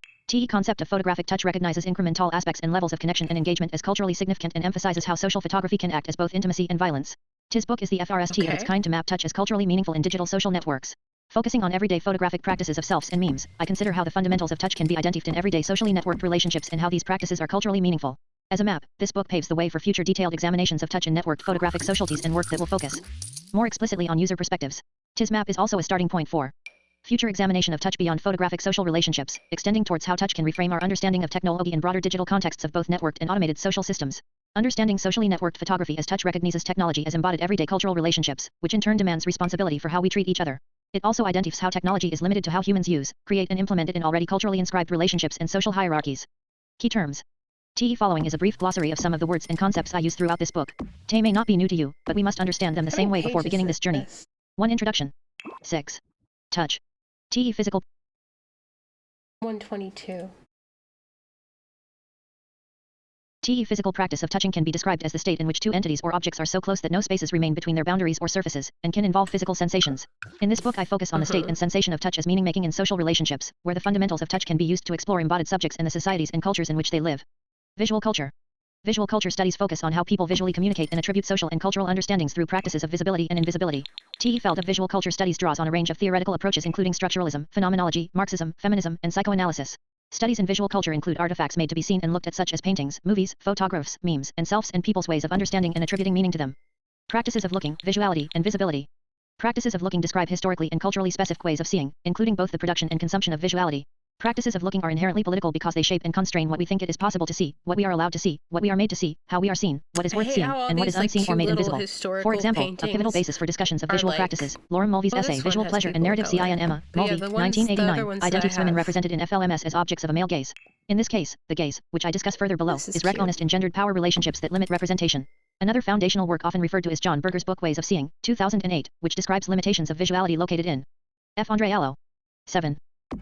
Concept of photographic touch recognizes incremental aspects and levels of connection and engagement as culturally significant and emphasizes how social photography can act as both intimacy and violence. Tis book is the FRST of its Okay. kind to map touch as culturally meaningful in digital social networks. Focusing on everyday photographic practices of selves and memes, I consider how the fundamentals of touch can be identified in everyday socially networked relationships and how these practices are culturally meaningful. As a map, this book paves the way for future detailed examinations of touch in networked photographic socialities and work that will focus more explicitly on user perspectives. Tis map is also a starting point for future examination of touch beyond photographic social relationships, extending towards how touch can reframe our understanding of technology in broader digital contexts of both networked and automated social systems. Understanding socially networked photography as touch recognizes technology as embodied everyday cultural relationships, which in turn demands responsibility for how we treat each other. It also identifies how technology is limited to how humans use, create and implement it in already culturally inscribed relationships and social hierarchies. Key terms. TE following is a brief glossary of some of the words and concepts I use throughout this book. They may not be new to you, but we must understand them the same way before beginning this journey. 1. Introduction. 6. Touch. TE physical. 122. TE physical practice of touching can be described as the state in which two entities or objects are so close that no spaces remain between their boundaries or surfaces, and can involve physical sensations. In this book I focus on the state and sensation of touch as meaning-making in social relationships, where the fundamentals of touch can be used to explore embodied subjects and the societies and cultures in which they live. Visual culture. Visual culture studies focus on how people visually communicate and attribute social and cultural understandings through practices of visibility and invisibility. TE Feld of visual culture studies draws on a range of theoretical approaches including structuralism, phenomenology, Marxism, feminism, and psychoanalysis. Studies in visual culture include artifacts made to be seen and looked at such as paintings, movies, photographs, memes, and selves and people's ways of understanding and attributing meaning to them. Practices of looking, visuality, and visibility. Practices of looking describe historically and culturally specific ways of seeing, including both the production and consumption of visuality. Practices of looking are inherently political because they shape and constrain what we think it is possible to see, what we are allowed to see, what we are made to see, how we are seen, what is worth seeing, and what is unseen or made invisible. For example, a pivotal basis for discussions of visual practices, Lorem Mulvey's essay Visual Pleasure and Narrative Cin Emma, Mulvey, 1989, identifies women represented in FLMS as objects of a male gaze. In this case, the gaze, which I discuss further below, is recognized in gendered power relationships that limit representation. Another foundational work often referred to is John Berger's book Ways of Seeing, 2008, which describes limitations of visuality located in F. Andre Allo. 7.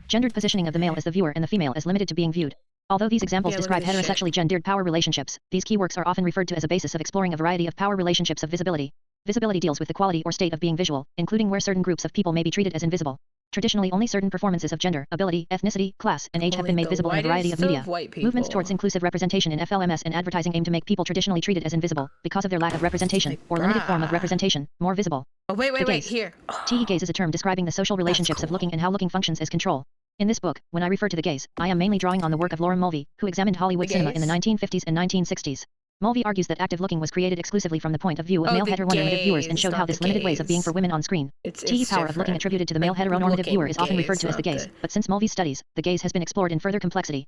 Gendered positioning of the male as the viewer and the female as limited to being viewed. Although these examples describe heterosexually gendered power relationships, these key works are often referred to as a basis of exploring a variety of power relationships of visibility. Visibility deals with the quality or state of being visual, including where certain groups of people may be treated as invisible. Traditionally, only certain performances of gender, ability, ethnicity, class, and age have been made visible in a variety of media. Movements towards inclusive representation in FLMS and advertising aim to make people traditionally treated as invisible, because of their lack of representation, or limited form of representation, more visible. Oh, wait, here. TE gaze is a term describing the social relationships of looking and how looking functions as control. In this book, when I refer to the gaze, I am mainly drawing on the work of Lorem Mulvey, who examined Hollywood cinema in the 1950s and 1960s. Mulvey argues that active looking was created exclusively from the point of view of male heteronormative viewers and showed how this limited ways of being for women on screen. TE power of looking attributed to the male heteronormative viewer is often referred to as the gaze, but since Mulvey's studies, the gaze has been explored in further complexity.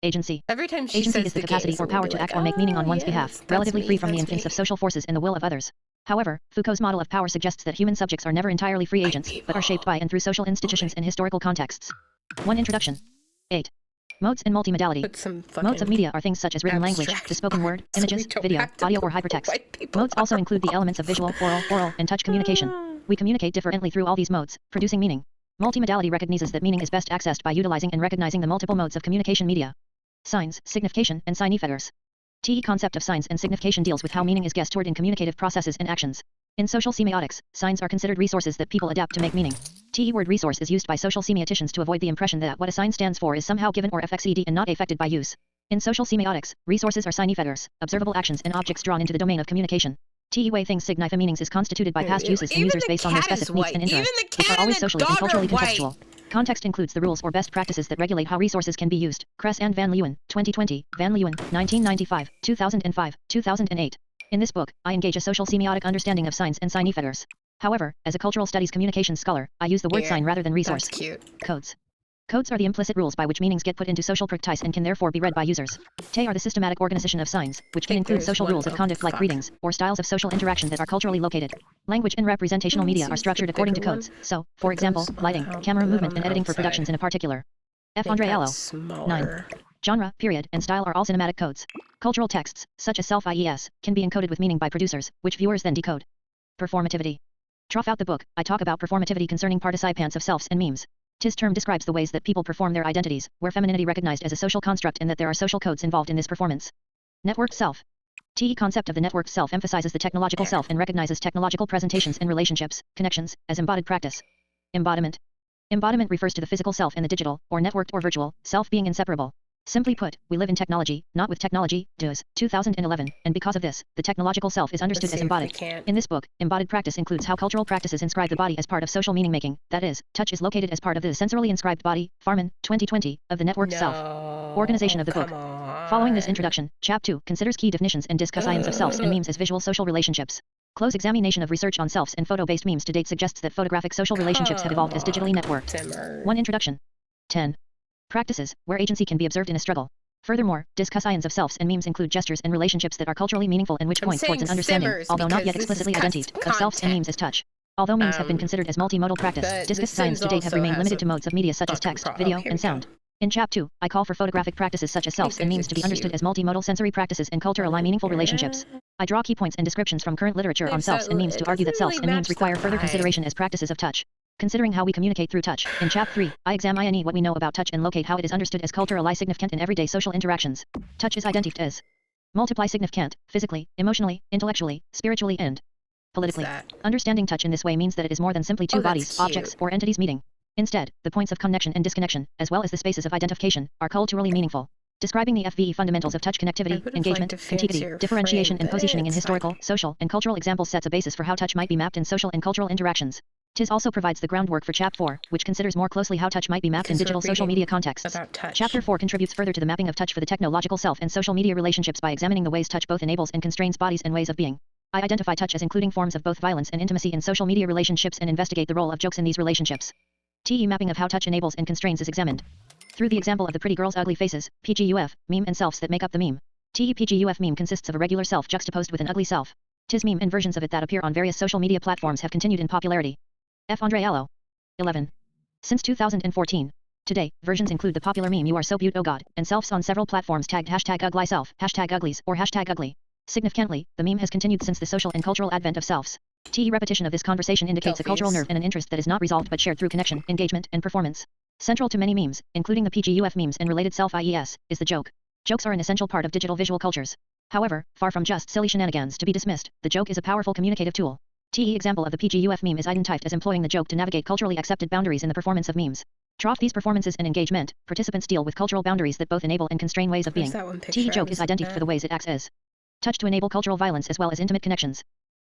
Agency. Every time she Agency says is the capacity or power to act or make meaning on one's behalf, relatively free from the influence of social forces and the will of others. However, Foucault's model of power suggests that human subjects are never entirely free agents, but are shaped by and through social institutions and historical contexts. 1. Introduction. 8. Modes and multimodality. Modes of media are things such as written language, the spoken word, images, video, audio or hypertext. Modes also include the elements of visual, oral, and touch communication. We communicate differently through all these modes, producing meaning. Multimodality recognizes that meaning is best accessed by utilizing and recognizing the multiple modes of communication media. Signs, signification, and signifiers. TE concept of signs and signification deals with how meaning is gestured in communicative processes and actions. In social semiotics, signs are considered resources that people adapt to make meaning. TE word resource is used by social semioticians to avoid the impression that what a sign stands for is somehow given or FXED and not affected by use. In social semiotics, resources are signifiers, observable actions and objects drawn into the domain of communication. TE way things signify meanings is constituted by past uses and users based on their specific needs and interests, which are always socially and culturally contextual. Context includes the rules or best practices that regulate how resources can be used. Kress and Van Leeuwen, 2020, Van Leeuwen, 1995, 2005, 2008. In this book, I engage a social semiotic understanding of signs and signifiers. However, as a cultural studies communications scholar, I use the word sign rather than resource. That's cute. Codes. Codes are the implicit rules by which meanings get put into social practice and can therefore be read by users. They are the systematic organization of signs, which can include social rules of conduct like greetings, or styles of social interaction that are culturally located. Language and representational media are structured according to codes, so, for example, lighting, camera movement and editing for productions in a particular. F. Andre Allo. 9. Genre, period, and style are all cinematic codes. Cultural texts, such as self-IES, can be encoded with meaning by producers, which viewers then decode. Performativity. Throughout the book, I talk about performativity concerning participants of selves and memes. This term describes the ways that people perform their identities, where femininity recognized as a social construct and that there are social codes involved in this performance. Networked self. TE concept of the networked self emphasizes the technological self and recognizes technological presentations and relationships, connections, as embodied practice. Embodiment. Embodiment refers to the physical self and the digital, or networked or virtual, self being inseparable. Simply put, we live in technology, not with technology. DOS, 2011, and because of this, the technological self is understood as embodied. In this book, embodied practice includes how cultural practices inscribe the body as part of social meaning making, that is, touch is located as part of the sensorily inscribed body, Farman, 2020, of the networked self. Organization of the book. Following this introduction, Chap 2 considers key definitions and discussions of selves and memes as visual social relationships. Close examination of research on selves and photo-based memes to date suggests that photographic social relationships have evolved as digitally networked. 1 Introduction. 10. Practices, where agency can be observed in a struggle. Furthermore, discussions of selves and memes include gestures and relationships that are culturally meaningful and which point towards an understanding, although not yet explicitly identified, of selves and memes as touch. Although memes have been considered as multimodal practice, discussions to date have remained limited to modes of media such as text, video, and sound. In Chap 2, I call for photographic practices such as selves and memes to be understood as multimodal sensory practices and culturally meaningful relationships. I draw key points and descriptions from current literature on selves and memes to argue that selves and memes require further consideration as practices of touch. Considering how we communicate through touch, in Chap 3, I examine what we know about touch and locate how it is understood as culturally significant in everyday social interactions. Touch is identified as multiply significant, physically, emotionally, intellectually, spiritually, and politically. Understanding touch in this way means that it is more than simply two bodies, objects, or entities meeting. Instead, the points of connection and disconnection, as well as the spaces of identification, are culturally meaningful. Describing the FVE fundamentals of touch connectivity, engagement, contiguity, differentiation and positioning in historical, social, and cultural examples sets a basis for how touch might be mapped in social and cultural interactions. TIS also provides the groundwork for Chap 4, which considers more closely how touch might be mapped in digital social media contexts. Chapter 4 contributes further to the mapping of touch for the technological self and social media relationships by examining the ways touch both enables and constrains bodies and ways of being. I identify touch as including forms of both violence and intimacy in social media relationships and investigate the role of jokes in these relationships. TE mapping of how touch enables and constrains is examined through the example of the pretty girl's ugly faces, PGUF, meme and selves that make up the meme. TE PGUF meme consists of a regular self juxtaposed with an ugly self. TIS meme and versions of it that appear on various social media platforms have continued in popularity. F. Andre Allo. 11. Since 2014. Today, versions include the popular meme You Are So Beaut Oh God, and selves on several platforms tagged #UglySelf, #Uglies, or #Ugly. Significantly, the meme has continued since the social and cultural advent of selves. TE repetition of this conversation indicates a cultural nerve and an interest that is not resolved but shared through connection, engagement, and performance. Central to many memes, including the PGUF memes and related self-IES, is the joke. Jokes are an essential part of digital visual cultures. However, far from just silly shenanigans to be dismissed, the joke is a powerful communicative tool. TE example of the PGUF meme is identified as employing the joke to navigate culturally accepted boundaries in the performance of memes. Throughout these performances and engagement, participants deal with cultural boundaries that both enable and constrain ways of being. TE joke is identified for the ways it acts as touch to enable cultural violence as well as intimate connections.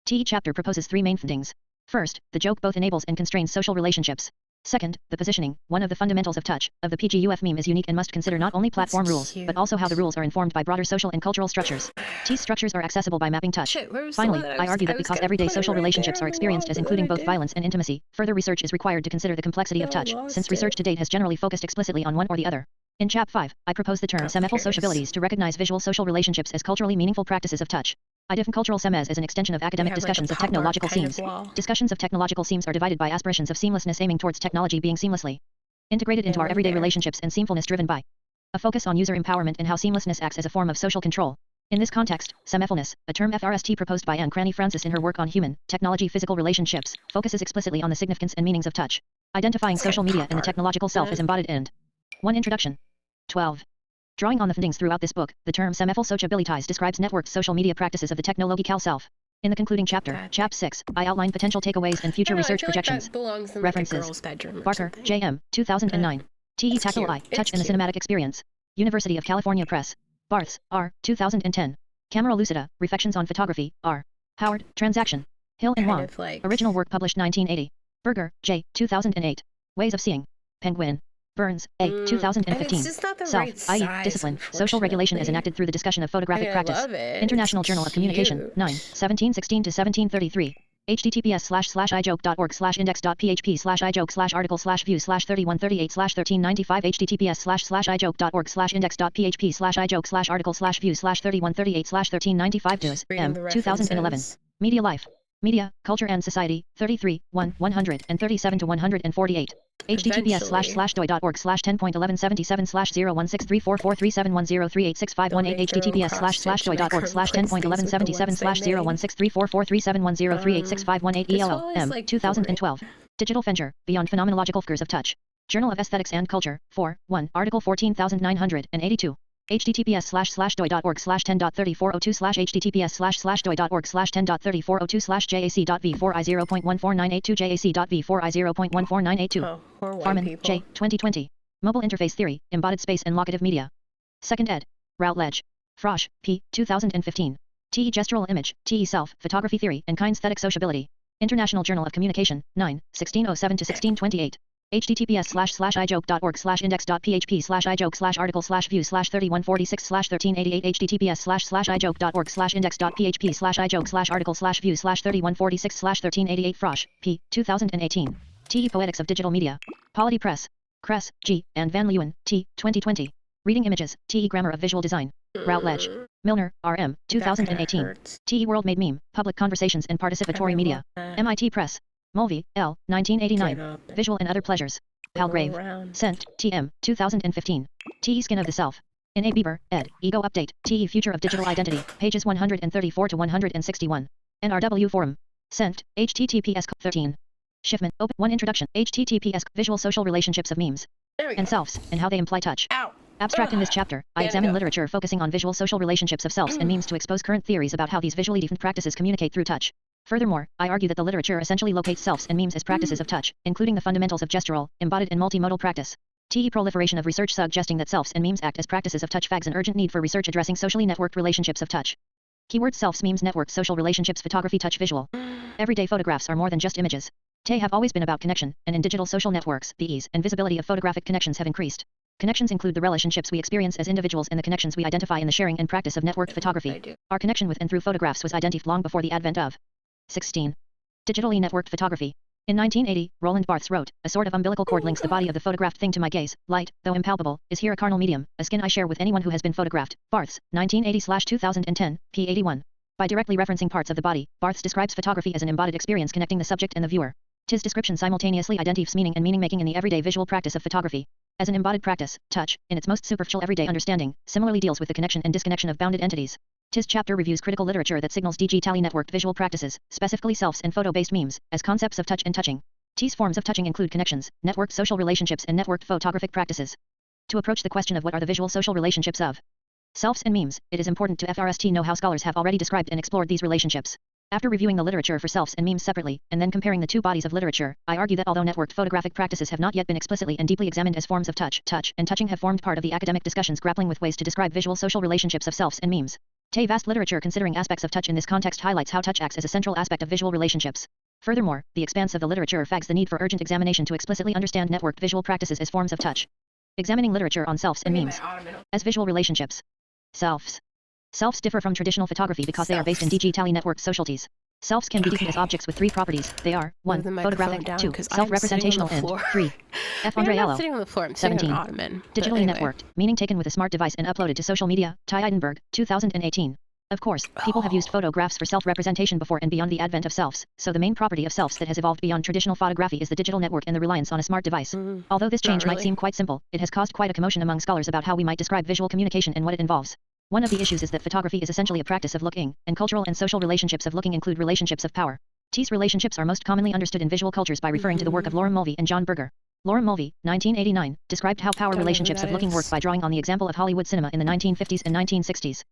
TE chapter proposes three main things. First, the joke both enables and constrains social relationships. Second, the positioning, one of the fundamentals of touch, of the PGUF meme is unique and must consider not only platform rules, but also how the rules are informed by broader social and cultural structures. These structures are accessible by mapping touch. Finally, I argue that because everyday social relationships are experienced as including both violence and intimacy, further research is required to consider the complexity of touch, since research to date has generally focused explicitly on one or the other. In Chap 5, I propose the term semefil sociabilities to recognize visual social relationships as culturally meaningful practices of touch. I define cultural semes as an extension of academic discussions of technological seams. Discussions of technological seams are divided by aspirations of seamlessness aiming towards technology being seamlessly integrated into our everyday relationships and seamfulness driven by a focus on user empowerment and how seamlessness acts as a form of social control. In this context, semefilness, a term FRST proposed by Anne Cranny Francis in her work on human, technology physical relationships, focuses explicitly on the significance and meanings of touch. Identifying social media and the technological self is embodied in 1 Introduction. 12. Drawing on the findings throughout this book, the term semefil sociabilities describes networked social media practices of the technological self. In the concluding chapter, Chap 6, I outline potential takeaways and future research projections. References. Barker, J.M., 2009. T.E. Tactile Eye, Touch in the Cinematic Experience. University of California Press. Barths, R., 2010. Camera Lucida, Reflections on Photography, R. Howard, Transaction. Hill and Wong. Original work published 1980. Berger, J., 2008. Ways of Seeing. Penguin. Burns, A. 2015. Self, i.e., discipline, social regulation as enacted through the discussion of photographic practice. International Journal of Communication, 9, 1716-1733. https://ijoke.org/index.php/article/view/3138/1395 https://ijoke.org/index.php/article/view/3138/1395 DOS, M. 2011. Media Life. Media, Culture and Society, 33, 1, 137-148. https://doi.org/10.1177/01634437103865118 https://doi.org/10.1177/01634437103865118 ELO, M. 2012. Digital Venture, Beyond Phenomenological Figures of Touch. Journal of Aesthetics and Culture, 4, 1, Article 14982. https://doi.org/10.3402 https://doi.org/10.3402/jac.v4i0.14982 jac.v4i0.14982. Farman, J. 2020. Mobile Interface Theory, Embodied Space and Locative Media. 2nd ed. Routledge. Frosch, P. 2015. TE Gestural Image, TE Self, Photography Theory and Kinesthetic Sociability. International Journal of Communication, 9, 1607-1628. https://ijoke.org/index.php/article/view/3146/1388 https://ijoke.org/index.php/article/view/3146/1388 Frosch, P. 2018. TE Poetics of Digital Media. Polity Press. Kress, G. and Van Leeuwen, T. 2020. Reading Images, TE Grammar of Visual Design. Routledge. Milner, R.M. 2018. TE World Made Meme, Public Conversations and Participatory Media. MIT Press. Mulvey, L. 1989. Visual and Other Pleasures. Palgrave. Sent, T.M. 2015. TE Skin of the Self. In A. Bieber, ed. Ego Update, TE Future of Digital Identity, pages 134 to 161. NRW Forum. Sent, https 13. Schiffman, Open 1 Introduction, https Visual Social Relationships of Memes and Selves, and How They Imply Touch. Ow. Abstract. In this chapter, I examine literature focusing on visual social relationships of selves and memes to expose current theories about how these visually defined practices communicate through touch. Furthermore, I argue that the literature essentially locates selves and memes as practices of touch, including the fundamentals of gestural, embodied and multimodal practice. TE proliferation of research suggesting that selves and memes act as practices of touch fags an urgent need for research addressing socially networked relationships of touch. Keywords: selves, memes, network, social relationships, photography, touch, visual. Everyday photographs are more than just images. They have always been about connection, and in digital social networks, the ease and visibility of photographic connections have increased. Connections include the relationships we experience as individuals and the connections we identify in the sharing and practice of networked photography. Our connection with and through photographs was identified long before the advent of 16. Digitally networked photography. In 1980, Roland Barthes wrote, "A sort of umbilical cord links the body of the photographed thing to my gaze. Light, though impalpable, is here a carnal medium, a skin I share with anyone who has been photographed." Barthes, 1980-2010, p. 81. By directly referencing parts of the body, Barthes describes photography as an embodied experience connecting the subject and the viewer. His description simultaneously identifies meaning and meaning-making in the everyday visual practice of photography. As an embodied practice, touch, in its most superficial everyday understanding, similarly deals with the connection and disconnection of bounded entities. His chapter reviews critical literature that signals digitally networked visual practices, specifically selves and photo-based memes, as concepts of touch and touching. T's forms of touching include connections, networked social relationships and networked photographic practices. To approach the question of what are the visual social relationships of selves and memes, it is important to first know how scholars have already described and explored these relationships. After reviewing the literature for selves and memes separately, and then comparing the two bodies of literature, I argue that although networked photographic practices have not yet been explicitly and deeply examined as forms of touch and touching have formed part of the academic discussions grappling with ways to describe visual social relationships of selves and memes. Vast literature considering aspects of touch in this context highlights how touch acts as a central aspect of visual relationships. Furthermore, the expanse of the literature flags the need for urgent examination to explicitly understand networked visual practices as forms of touch. Examining literature on selves and memes as visual relationships. Selves. Selves differ from traditional photography because they are based in digitally networked societies. Selves can be defined as objects with three properties. They are 1. Photographic, 2. Self-representational, and 3. F. Andreello. 17. Digitally networked, meaning taken with a smart device and uploaded to social media. Ty Eidenberg, 2018. Of course, people have used photographs for self-representation before and beyond the advent of selves, so the main property of selves that has evolved beyond traditional photography is the digital network and the reliance on a smart device. Although this change might seem quite simple, it has caused quite a commotion among scholars about how we might describe visual communication and what it involves. One of the issues is that photography is essentially a practice of looking, and cultural and social relationships of looking include relationships of power. These relationships are most commonly understood in visual cultures by referring to the work of Lorem Mulvey and John Berger. Lorem Mulvey, 1989, described how power relationships of looking work by drawing on the example of Hollywood cinema in the 1950s and 1960s.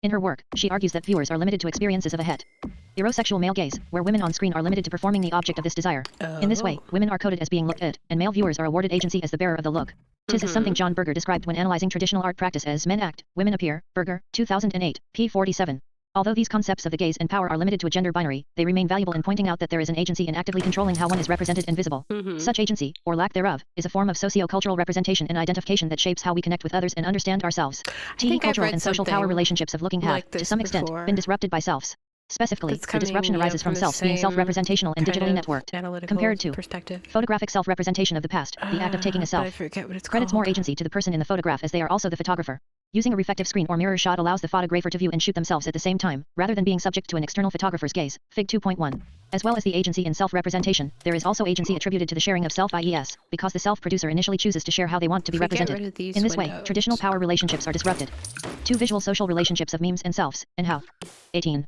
In her work, she argues that viewers are limited to experiences of a heterosexual male gaze, where women on screen are limited to performing the object of this desire. In this way, women are coded as being looked at, and male viewers are awarded agency as the bearer of the look. This is something John Berger described when analyzing traditional art practice as men act, women appear. Berger, 2008, p. 47. Although these concepts of the gaze and power are limited to a gender binary, they remain valuable in pointing out that there is an agency in actively controlling how one is represented and visible. Such agency, or lack thereof, is a form of socio-cultural representation and identification that shapes how we connect with others and understand ourselves. Cultural and social power relationships of looking have, to some extent, been disrupted by selves. Specifically, the disruption arises from selves being self-representational and digitally networked, compared to photographic self-representation of the past, the act of taking a self credits more agency to the person in the photograph as they are also the photographer. Using a reflective screen or mirror shot allows the photographer to view and shoot themselves at the same time, rather than being subject to an external photographer's gaze, Fig 2.1. As well as the agency in self-representation, there is also agency attributed to the sharing of self IES, because the self-producer initially chooses to share how they want to be represented. In this way, traditional power relationships are disrupted. 2. Visual social relationships of memes and selves, and how. 18.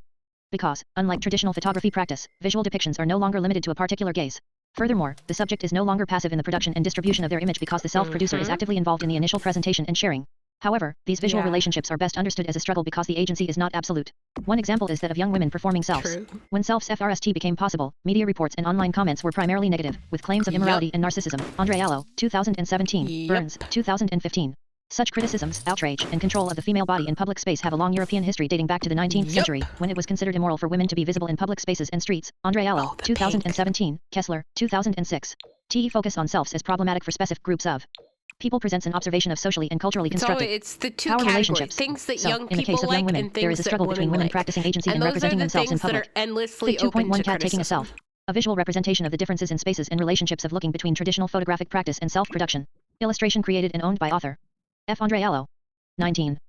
Because, unlike traditional photography practice, visual depictions are no longer limited to a particular gaze. Furthermore, the subject is no longer passive in the production and distribution of their image because the self-producer is actively involved in the initial presentation and sharing. However, these visual relationships are best understood as a struggle because the agency is not absolute. One example is that of young women performing selves. When selves FRST became possible, media reports and online comments were primarily negative, with claims of immorality and narcissism. Andre Allo, 2017, Burns, 2015. Such criticisms, outrage, and control of the female body in public space have a long European history dating back to the 19th century, when it was considered immoral for women to be visible in public spaces and streets. Andre Allo, 2017, Kessler, 2006. TE focus on selves is problematic for specific groups of people presents an observation of socially and culturally constructed It's the two power categories, relationships. things that So, young in the people case of young like women, and things there is a struggle that between women like. practicing agency And and those representing are the themselves in things that public. are endlessly Fig open 2.1 to CAD taking a criticism. self. A visual representation of the differences in spaces and relationships of looking between traditional photographic practice and self-production. Illustration created and owned by author F. Andre Allo. 19.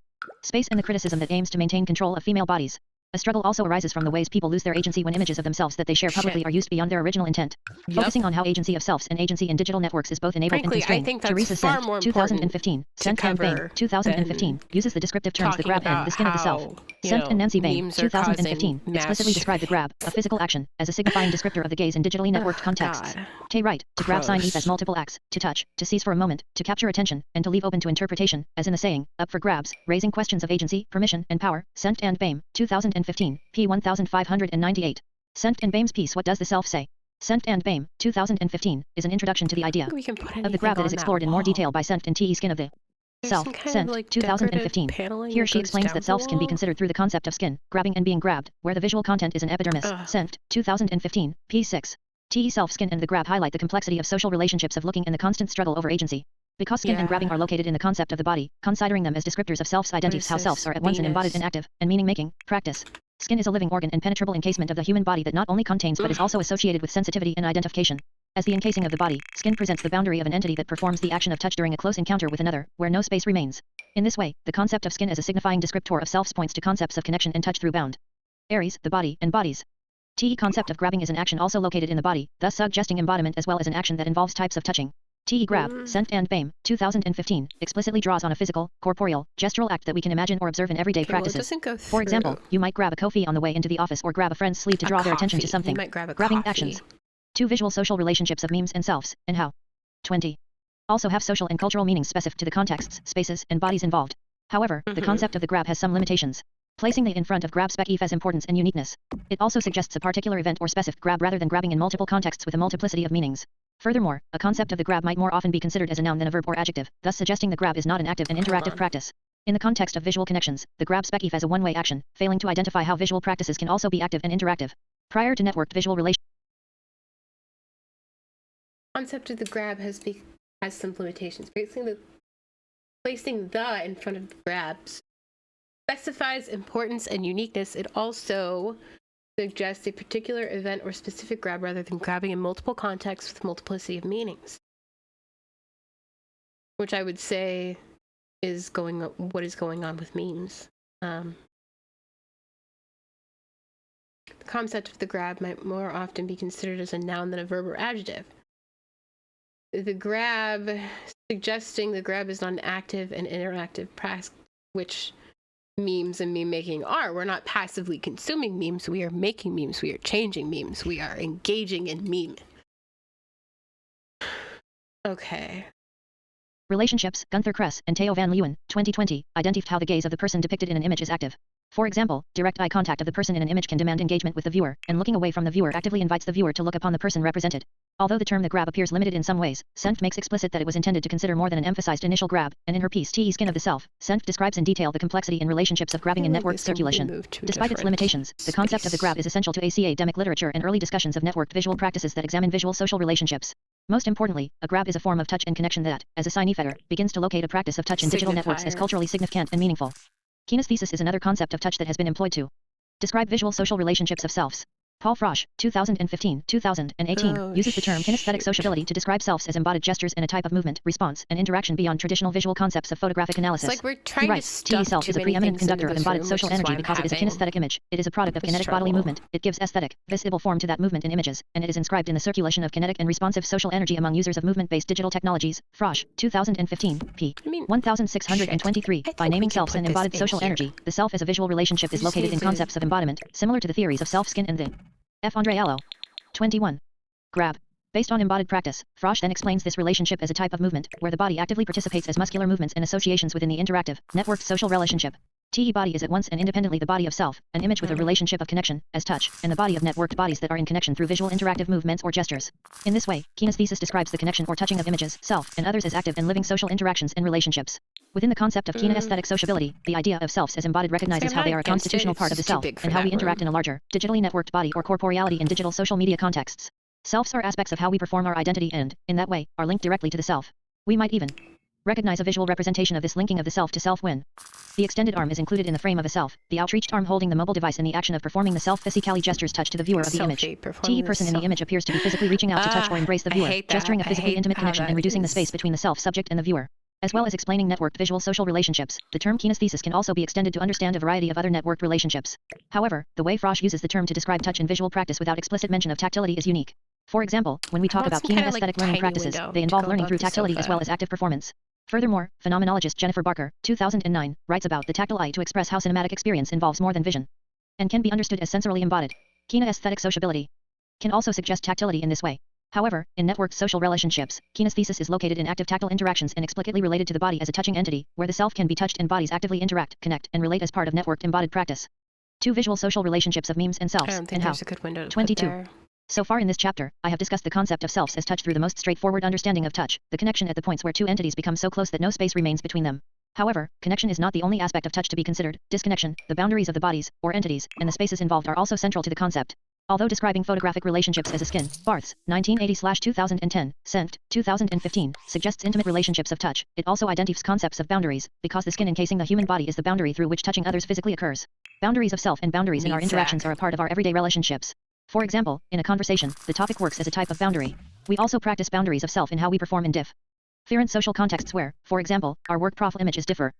Space and the criticism that aims to maintain control of female bodies. A struggle also arises from the ways people lose their agency when images of themselves that they share publicly are used beyond their original intent. Focusing on how agency of selves and agency in digital networks is both enabled Frankly, and constrained. I think that's Teresa far Sent, more 2015. Sent and Bain, 2015. Uses the descriptive terms the grab and the skin of the self. Sent and Nancy Bain, 2015. Explicitly describe the grab, a physical action, as a signifying descriptor of the gaze in digitally networked contexts. Tay Wright, to grab sign Eve as multiple acts, to touch, to seize for a moment, to capture attention, and to leave open to interpretation, as in the saying, up for grabs, raising questions of agency, permission, and power. Sent and Bain, 2015, p. 1598. Sent and Baim's piece What Does the Self Say? Sent and Baim, 2015, is an introduction to the idea of the grab that is explored in more detail by Sent and T.E. Skin of the Self, Sent, 2015. Here she explains that selves can be considered through the concept of skin, grabbing and being grabbed, where the visual content is an epidermis. Sent, 2015, p. 6. T.E. Self, Skin and the grab highlight the complexity of social relationships of looking and the constant struggle over agency. Because skin and grabbing are located in the concept of the body, considering them as descriptors of self's identities, how selves are at once an embodied and active, and meaning-making, practice. Skin is a living organ and penetrable encasement of the human body that not only contains but is also associated with sensitivity and identification. As the encasing of the body, skin presents the boundary of an entity that performs the action of touch during a close encounter with another, where no space remains. In this way, the concept of skin as a signifying descriptor of selves points to concepts of connection and touch through bound. Aries, the body, and bodies. TE concept of grabbing is an action also located in the body, thus suggesting embodiment as well as an action that involves types of touching. TE grab, Sent and Baim, 2015, explicitly draws on a physical, corporeal, gestural act that we can imagine or observe in everyday practices. For example, you might grab a coffee on the way into the office or grab a friend's sleeve to draw their attention to something. Grabbing actions. 2 visual social relationships of memes and selves, and how. 20. Also have social and cultural meanings specific to the contexts, spaces, and bodies involved. However, the concept of the grab has some limitations. Placing the in front of grab spec Eve has importance and uniqueness. It also suggests a particular event or specific grab rather than grabbing in multiple contexts with a multiplicity of meanings. Furthermore, a concept of the grab might more often be considered as a noun than a verb or adjective, thus suggesting the grab is not an active and interactive practice. In the context of visual connections, the grab spec Eve as a one-way action, failing to identify how visual practices can also be active and interactive. Prior to networked visual relations, concept of the grab has some limitations. Placing the in front of the grabs specifies importance and uniqueness. It also suggests a particular event or specific grab rather than grabbing in multiple contexts with multiplicity of meanings, which I would say is what is going on with memes. The concept of the grab might more often be considered as a noun than a verb or adjective. The grab, suggesting the grab is not an active and interactive practice, which memes and meme making are. We're not passively consuming memes, we are making memes, we are changing memes, we are engaging in meme. Okay. Relationships, Gunther Kress and Theo van Leeuwen, 2020, identified how the gaze of the person depicted in an image is active. For example, direct eye contact of the person in an image can demand engagement with the viewer, and looking away from the viewer actively invites the viewer to look upon the person represented. Although the term the grab appears limited in some ways, Senft makes explicit that it was intended to consider more than an emphasized initial grab, and in her piece T.E. Skin of the Self, Senft describes in detail the complexity in relationships of grabbing in networked circulation. Despite its limitations, the concept of the grab is essential to academic literature and early discussions of networked visual practices that examine visual social relationships. Most importantly, a grab is a form of touch and connection that, as a signifier, begins to locate a practice of touch in digital networks as culturally significant and meaningful. Kinesthesis is another concept of touch that has been employed to describe visual social relationships of selves. Paul Frosch, 2015, 2018, uses the term kinesthetic sociability to describe selves as embodied gestures and a type of movement, response, and interaction beyond traditional visual concepts of photographic analysis. It's like we're trying to stuff self is a preeminent conductor of embodied social energy because it is a kinesthetic image. It is a product of kinetic bodily movement. It gives aesthetic, visible form to that movement in images, and it is inscribed in the circulation of kinetic and responsive social energy among users of movement-based digital technologies. Frosch, 2015, p. 1623. By naming selves and embodied social energy, the self as a visual relationship is located in concepts of embodiment, similar to the theories of self, skin, and the F. Andre Allo. 21. Grab. Based on embodied practice, Frosch then explains this relationship as a type of movement, where the body actively participates as muscular movements and associations within the interactive, networked social relationship. TE body is at once and independently the body of self, an image with a relationship of connection, as touch, and the body of networked bodies that are in connection through visual interactive movements or gestures. In this way, kinesthesis describes the connection or touching of images, self, and others as active and living social interactions and relationships. Within the concept of kinesthetic sociability, the idea of selves as embodied recognizes I'm how not they are a against it, constitutional it's part of the just too self, big for and how that we interact room. in a larger, digitally networked body or corporeality in digital social media contexts. Selves are aspects of how we perform our identity and, in that way, are linked directly to the self. We might even recognize a visual representation of this linking of the self to self when the extended arm is included in the frame of a self, the outreached arm holding the mobile device in the action of performing the self physically gestures touch to the viewer of the image. The person in the image appears to be physically reaching out to touch or embrace the I viewer, hate that. gesturing a I physically hate intimate how connection that and reducing the is. space between the self subject and the viewer. As well as explaining networked visual social relationships, the term kinesthesis can also be extended to understand a variety of other networked relationships. However, the way Frosch uses the term to describe touch in visual practice without explicit mention of tactility is unique. For example, when we talk about some kinda, like, kinesthetic learning tiny practices, window they to involve go learning above through the tactility as sofa. well as active performance. Furthermore, phenomenologist Jennifer Barker, 2009, writes about the tactile eye to express how cinematic experience involves more than vision and can be understood as sensorily embodied. Kinesthetic sociability can also suggest tactility in this way. However, in networked social relationships, kinesthesis is located in active tactile interactions and explicitly related to the body as a touching entity, where the self can be touched and bodies actively interact, connect, and relate as part of networked embodied practice. 2 Visual social relationships of memes and I selves, don't think and how. there's a good window to 22. put there. So far in this chapter, I have discussed the concept of selves as touch through the most straightforward understanding of touch, the connection at the points where two entities become so close that no space remains between them. However, connection is not the only aspect of touch to be considered. Disconnection, the boundaries of the bodies, or entities, and the spaces involved are also central to the concept. Although describing photographic relationships as a skin, Barths, 1980/2010, Senft, 2015, suggests intimate relationships of touch, it also identifies concepts of boundaries, because the skin encasing the human body is the boundary through which touching others physically occurs. Boundaries of self and boundaries in our Meet interactions Zach. are a part of our everyday relationships. For example, in a conversation, the topic works as a type of boundary. We also practice boundaries of self in how we perform in different social contexts where, for example, our work profile images differ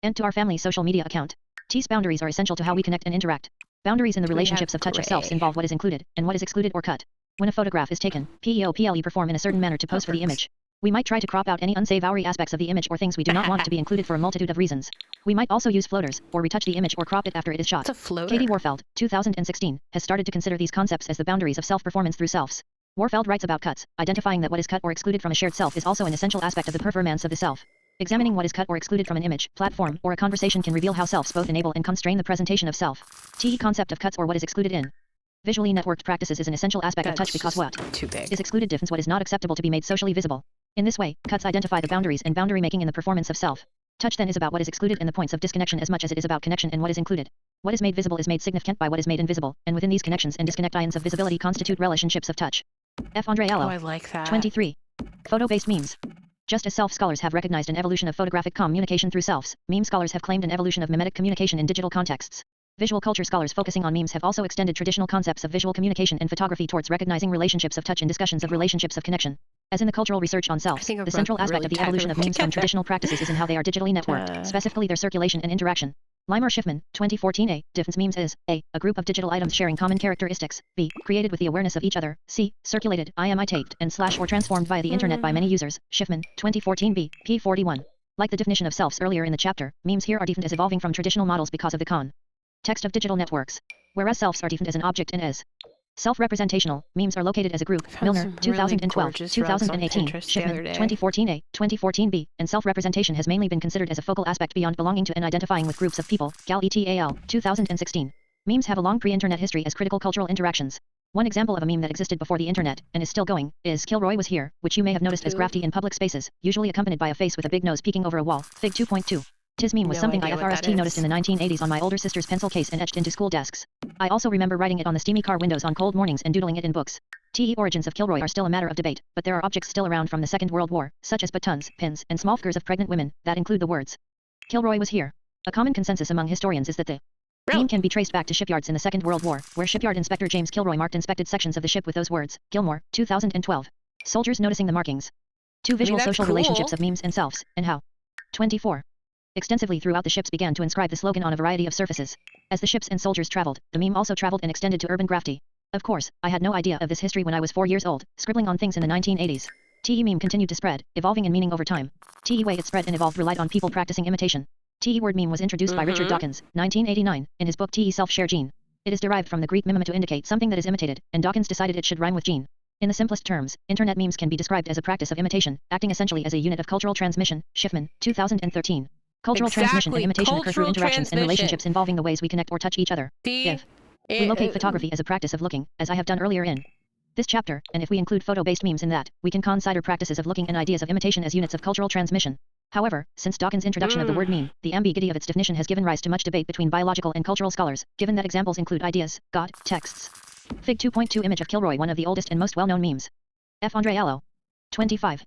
and to our family social media account. These boundaries are essential to how we connect and interact. Boundaries in the We have relationships of touch of selves gray. involve what is included and what is excluded or cut. When a photograph is taken, PEOPLE perform in a certain manner to pose for the works. image. We might try to crop out any unsavory aspects of the image or things we do not want to be included for a multitude of reasons. We might also use floaters, or retouch the image or crop it after it is shot. It's a floater. Katie Warfeld, 2016, has started to consider these concepts as the boundaries of self-performance through selves. Warfeld writes about cuts, identifying that what is cut or excluded from a shared self is also an essential aspect of the performance of the self. Examining what is cut or excluded from an image, platform, or a conversation can reveal how selves both enable and constrain the presentation of self. The concept of cuts or what is excluded in visually networked practices is an essential aspect of touch because what too big. is excluded defines what is not acceptable to be made socially visible. In this way, cuts identify the boundaries and boundary making in the performance of self. Touch then is about what is excluded and the points of disconnection as much as it is about connection and what is included. What is made visible is made significant by what is made invisible, and within these connections and disconnections of visibility constitute relationships of touch. F. Andreello. Oh, I like that. 23. Photo-based memes. Just as self scholars have recognized an evolution of photographic communication through selves, meme scholars have claimed an evolution of mimetic communication in digital contexts. Visual culture scholars focusing on memes have also extended traditional concepts of visual communication and photography towards recognizing relationships of touch and discussions of relationships of connection. As in the cultural research on selves, think the central we're aspect really of the evolution of tagging memes from together. traditional practices is in how they are digitally networked, specifically their circulation and interaction. Leimer Schiffman, 2014. A. Defines memes as a group of digital items sharing common characteristics. B. Created with the awareness of each other. C. Circulated, imitate, and / or transformed via the internet by many users. Schiffman, 2014. B. P41. Like the definition of selves earlier in the chapter, memes here are defined as evolving from traditional models because of the context of digital networks. Whereas selves are defined as an object and as self-representational, memes are located as a group. Found Milner, some really 2012, gorgeous rugs on 2018, Pinterest the Schiffman, other day. 2014a, 2014b, and self-representation has mainly been considered as a focal aspect beyond belonging to and identifying with groups of people. Gal et al., 2016. Memes have a long pre-internet history as critical cultural interactions. One example of a meme that existed before the internet, and is still going, is Kilroy was here, which you may have noticed as graffiti in public spaces, usually accompanied by a face with a big nose peeking over a wall. Fig 2.2. Tis meme was No something I idea what that FRST noticed is. in the 1980s on my older sister's pencil case and etched into school desks. I also remember writing it on the steamy car windows on cold mornings and doodling it in books. The origins of Kilroy are still a matter of debate, but there are objects still around from the Second World War, such as batons, pins, and small figures of pregnant women, that include the words, Kilroy was here. A common consensus among historians is that the meme can be traced back to shipyards in the Second World War, where shipyard inspector James Kilroy marked inspected sections of the ship with those words. Gilmore, 2012. Soldiers noticing the markings. 2 Visual that's social cool. relationships of memes and selves, and how. 24. Extensively throughout the ships began to inscribe the slogan on a variety of surfaces. As the ships and soldiers traveled, the meme also traveled and extended to urban graffiti. Of course, I had no idea of this history when I was 4 years old, scribbling on things in the 1980s. The meme continued to spread, evolving in meaning over time. The way it spread and evolved relied on people practicing imitation. The word meme was introduced by Richard Dawkins, 1989, in his book The Self-Share Gene. It is derived from the Greek mimema to indicate something that is imitated, and Dawkins decided it should rhyme with gene. In the simplest terms, internet memes can be described as a practice of imitation, acting essentially as a unit of cultural transmission. Schiffman, 2013. Cultural transmission and imitation occur through interactions and relationships involving the ways we connect or touch each other. If we locate photography as a practice of looking, as I have done earlier in this chapter, and if we include photo-based memes in that, we can consider practices of looking and ideas of imitation as units of cultural transmission. However, since Dawkins' introduction of the word meme, the ambiguity of its definition has given rise to much debate between biological and cultural scholars, given that examples include ideas, God, texts. Fig 2.2 Image of Kilroy, one of the oldest and most well-known memes. F. Andre Allo. 25.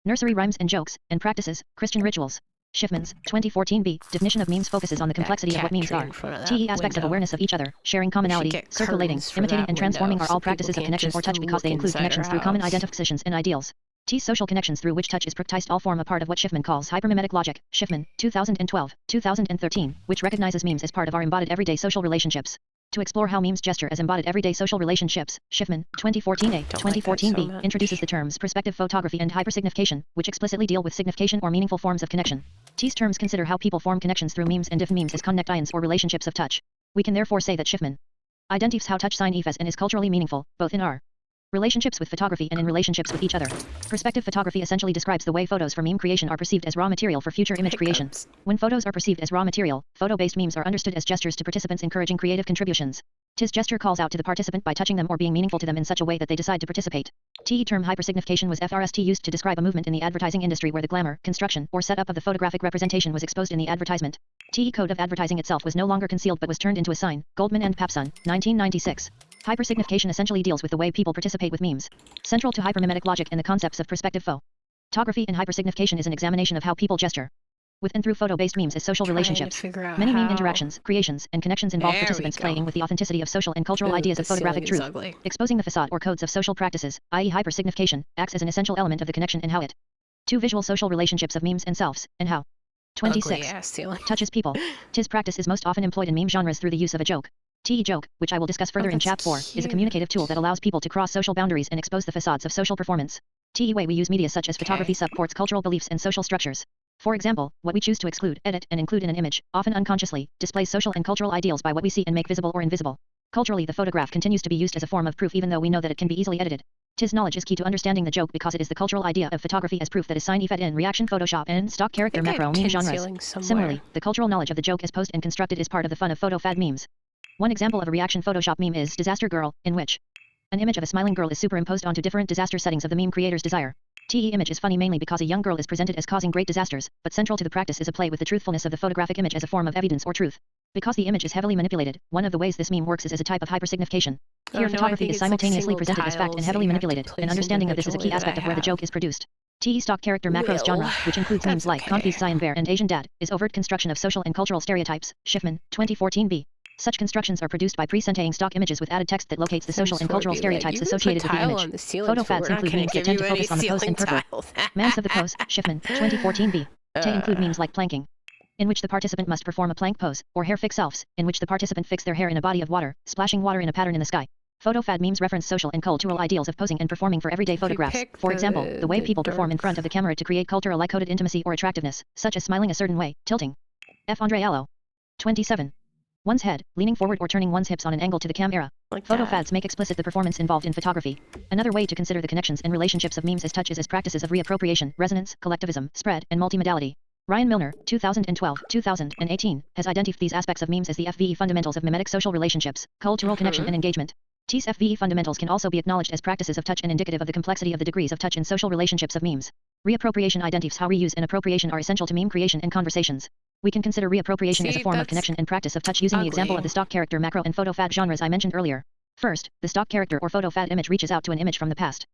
Nursery rhymes and jokes, and practices, Christian rituals. Schiffman's 2014b definition of memes focuses on the complexity of what memes are. TE aspects of awareness of each other, sharing commonality, circulating, imitating and transforming are all practices of connection or touch because they include connections through common identifications and ideals. T's social connections through which touch is practiced all form a part of what Schiffman calls hypermimetic logic. Schiffman, 2012, 2013, which recognizes memes as part of our embodied everyday social relationships. To explore how memes gesture as embodied everyday social relationships, Schiffman, 2014a, 2014b, introduces the terms perspective photography and hypersignification, which explicitly deal with signification or meaningful forms of connection. These terms consider how people form connections through memes and define memes as connections or relationships of touch. We can therefore say that Schiffman identifies how touch signifies and is culturally meaningful, both in our relationships with photography and in relationships with each other. Perspective photography essentially describes the way photos for meme creation are perceived as raw material for future image creation. When photos are perceived as raw material, photo-based memes are understood as gestures to participants encouraging creative contributions. Tis gesture calls out to the participant by touching them or being meaningful to them in such a way that they decide to participate. TE term hypersignification was FRST used to describe a movement in the advertising industry where the glamour, construction, or setup of the photographic representation was exposed in the advertisement. TE code of advertising itself was no longer concealed but was turned into a sign. Goldman and Papson, 1996. Hypersignification essentially deals with the way people participate with memes. Central to hypermimetic logic and the concepts of perspective photography and hypersignification is an examination of how people gesture with and through photo-based memes as social relationships. Many meme interactions, creations, and connections involve participants playing with the authenticity of social and cultural ideas of photographic truth. Exposing the facade or codes of social practices, i.e. hypersignification, acts as an essential element of the connection and how it. 2 Visual social relationships of memes and selves, and how. 26. Touches people. Tis practice is most often employed in meme genres through the use of a joke. TE joke, which I will discuss further in Chap 4, is a communicative tool that allows people to cross social boundaries and expose the facades of social performance. TE way we use media such as photography supports cultural beliefs and social structures. For example, what we choose to exclude, edit, and include in an image, often unconsciously, displays social and cultural ideals by what we see and make visible or invisible. Culturally, the photograph continues to be used as a form of proof even though we know that it can be easily edited. Tis knowledge is key to understanding the joke because it is the cultural idea of photography as proof that is signified in reaction Photoshop and stock character macro meme genres. Similarly, the cultural knowledge of the joke as posed and constructed is part of the fun of photo fad memes. One example of a reaction Photoshop meme is Disaster Girl, in which an image of a smiling girl is superimposed onto different disaster settings of the meme creator's desire. TE image is funny mainly because a young girl is presented as causing great disasters, but central to the practice is a play with the truthfulness of the photographic image as a form of evidence or truth. Because the image is heavily manipulated, one of the ways this meme works is as a type of hypersignification. Here photography is simultaneously presented as fact and heavily manipulated, and understanding of this is a key aspect of where the joke is produced. TE stock character macros genre, which includes memes like Confused Cyan Bear and Asian Dad, is overt construction of social and cultural stereotypes. Schiffman, 2014b. Such constructions are produced by presenting stock images with added text that locates the social and cultural stereotypes associated with the image. Photo fads include memes that tend to focus on the pose and purpose. Mass of the pose, Schiffman, 2014b. To include memes like planking, in which the participant must perform a plank pose, or hair fix selves, in which the participant fix their hair in a body of water, splashing water in a pattern in the sky. Photo fad memes reference social and cultural ideals of posing and performing for everyday photographs. For example, the way people perform in front of the camera to create cultural coded intimacy or attractiveness, such as smiling a certain way, tilting. F. Andre Allo. 27. One's head, leaning forward or turning one's hips on an angle to the camera. Photo fads make explicit the performance involved in photography. Another way to consider the connections and relationships of memes as touch is as practices of reappropriation, resonance, collectivism, spread, and multimodality. Ryan Milner, 2012-2018, has identified these aspects of memes as the FVE fundamentals of mimetic social relationships, cultural connection and engagement. These FVE fundamentals can also be acknowledged as practices of touch and indicative of the complexity of the degrees of touch in social relationships of memes. Reappropriation identifies how reuse and appropriation are essential to meme creation and conversations. We can consider reappropriation as a form of connection and practice of touch using the example of the stock character macro and photo fad genres I mentioned earlier. First, the stock character or photo fad image reaches out to an image from the past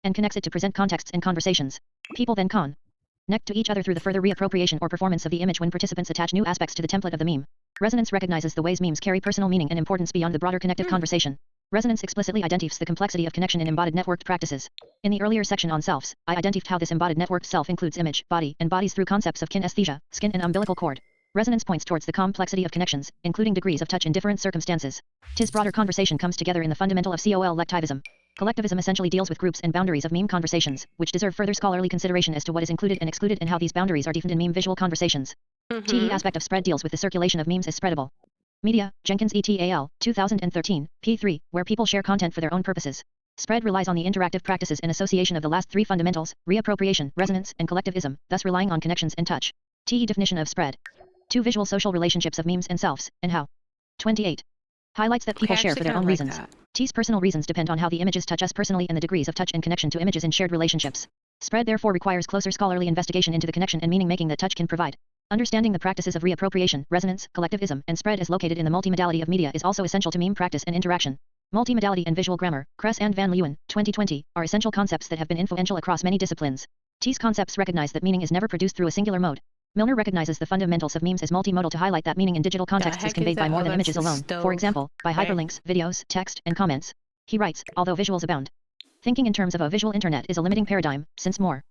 and connects it to present contexts and conversations. People then connect to each other through the further reappropriation or performance of the image when participants attach new aspects to the template of the meme. Resonance recognizes the ways memes carry personal meaning and importance beyond the broader connective conversation. Resonance explicitly identifies the complexity of connection in embodied networked practices. In the earlier section on selves, I identified how this embodied networked self includes image, body, and bodies through concepts of kinesthesia, skin and umbilical cord. Resonance points towards the complexity of connections, including degrees of touch in different circumstances. Tis broader conversation comes together in the fundamental of collectivism. Collectivism essentially deals with groups and boundaries of meme conversations, which deserve further scholarly consideration as to what is included and excluded and how these boundaries are defined in meme visual conversations. TE aspect of spread deals with the circulation of memes as spreadable media, Jenkins et al., 2013, p3, where people share content for their own purposes. Spread relies on the interactive practices and association of the last 3 fundamentals, reappropriation, resonance, and collectivism, thus relying on connections and touch. TE definition of spread. 2 Visual social relationships of memes and selves, and how. 28. Highlights that people share for their own reasons. T's personal reasons depend on how the images touch us personally and the degrees of touch and connection to images in shared relationships. Spread therefore requires closer scholarly investigation into the connection and meaning making that touch can provide. Understanding the practices of reappropriation, resonance, collectivism, and spread as located in the multimodality of media is also essential to meme practice and interaction. Multimodality and visual grammar, Kress and Van Leeuwen, 2020, are essential concepts that have been influential across many disciplines. These concepts recognize that meaning is never produced through a singular mode. Milner recognizes the fundamentals of memes as multimodal to highlight that meaning in digital contexts is conveyed by more than images alone, for example, by hyperlinks, videos, text, and comments. He writes, although visuals abound, thinking in terms of a visual internet is a limiting paradigm, since more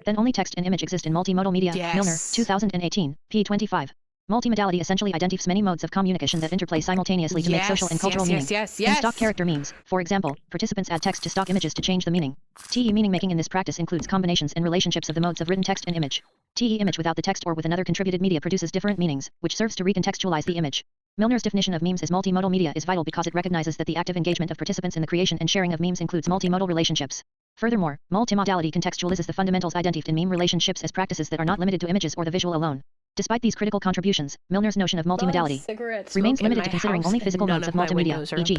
than only text and image exist in multimodal media. Yes. Milner, 2018, p. 25. Multimodality essentially identifies many modes of communication that interplay simultaneously to make social and cultural meaning. In stock character memes, for example, participants add text to stock images to change the meaning. TE meaning making in this practice includes combinations and relationships of the modes of written text and image. TE image without the text or with another contributed media produces different meanings, which serves to recontextualize the image. Milner's definition of memes as multimodal media is vital because it recognizes that the active engagement of participants in the creation and sharing of memes includes multimodal relationships. Furthermore, multimodality contextualizes the fundamentals identified in meme relationships as practices that are not limited to images or the visual alone. Despite these critical contributions, Milner's notion of multimodality remains limited to considering only physical modes of multimedia, e.g.,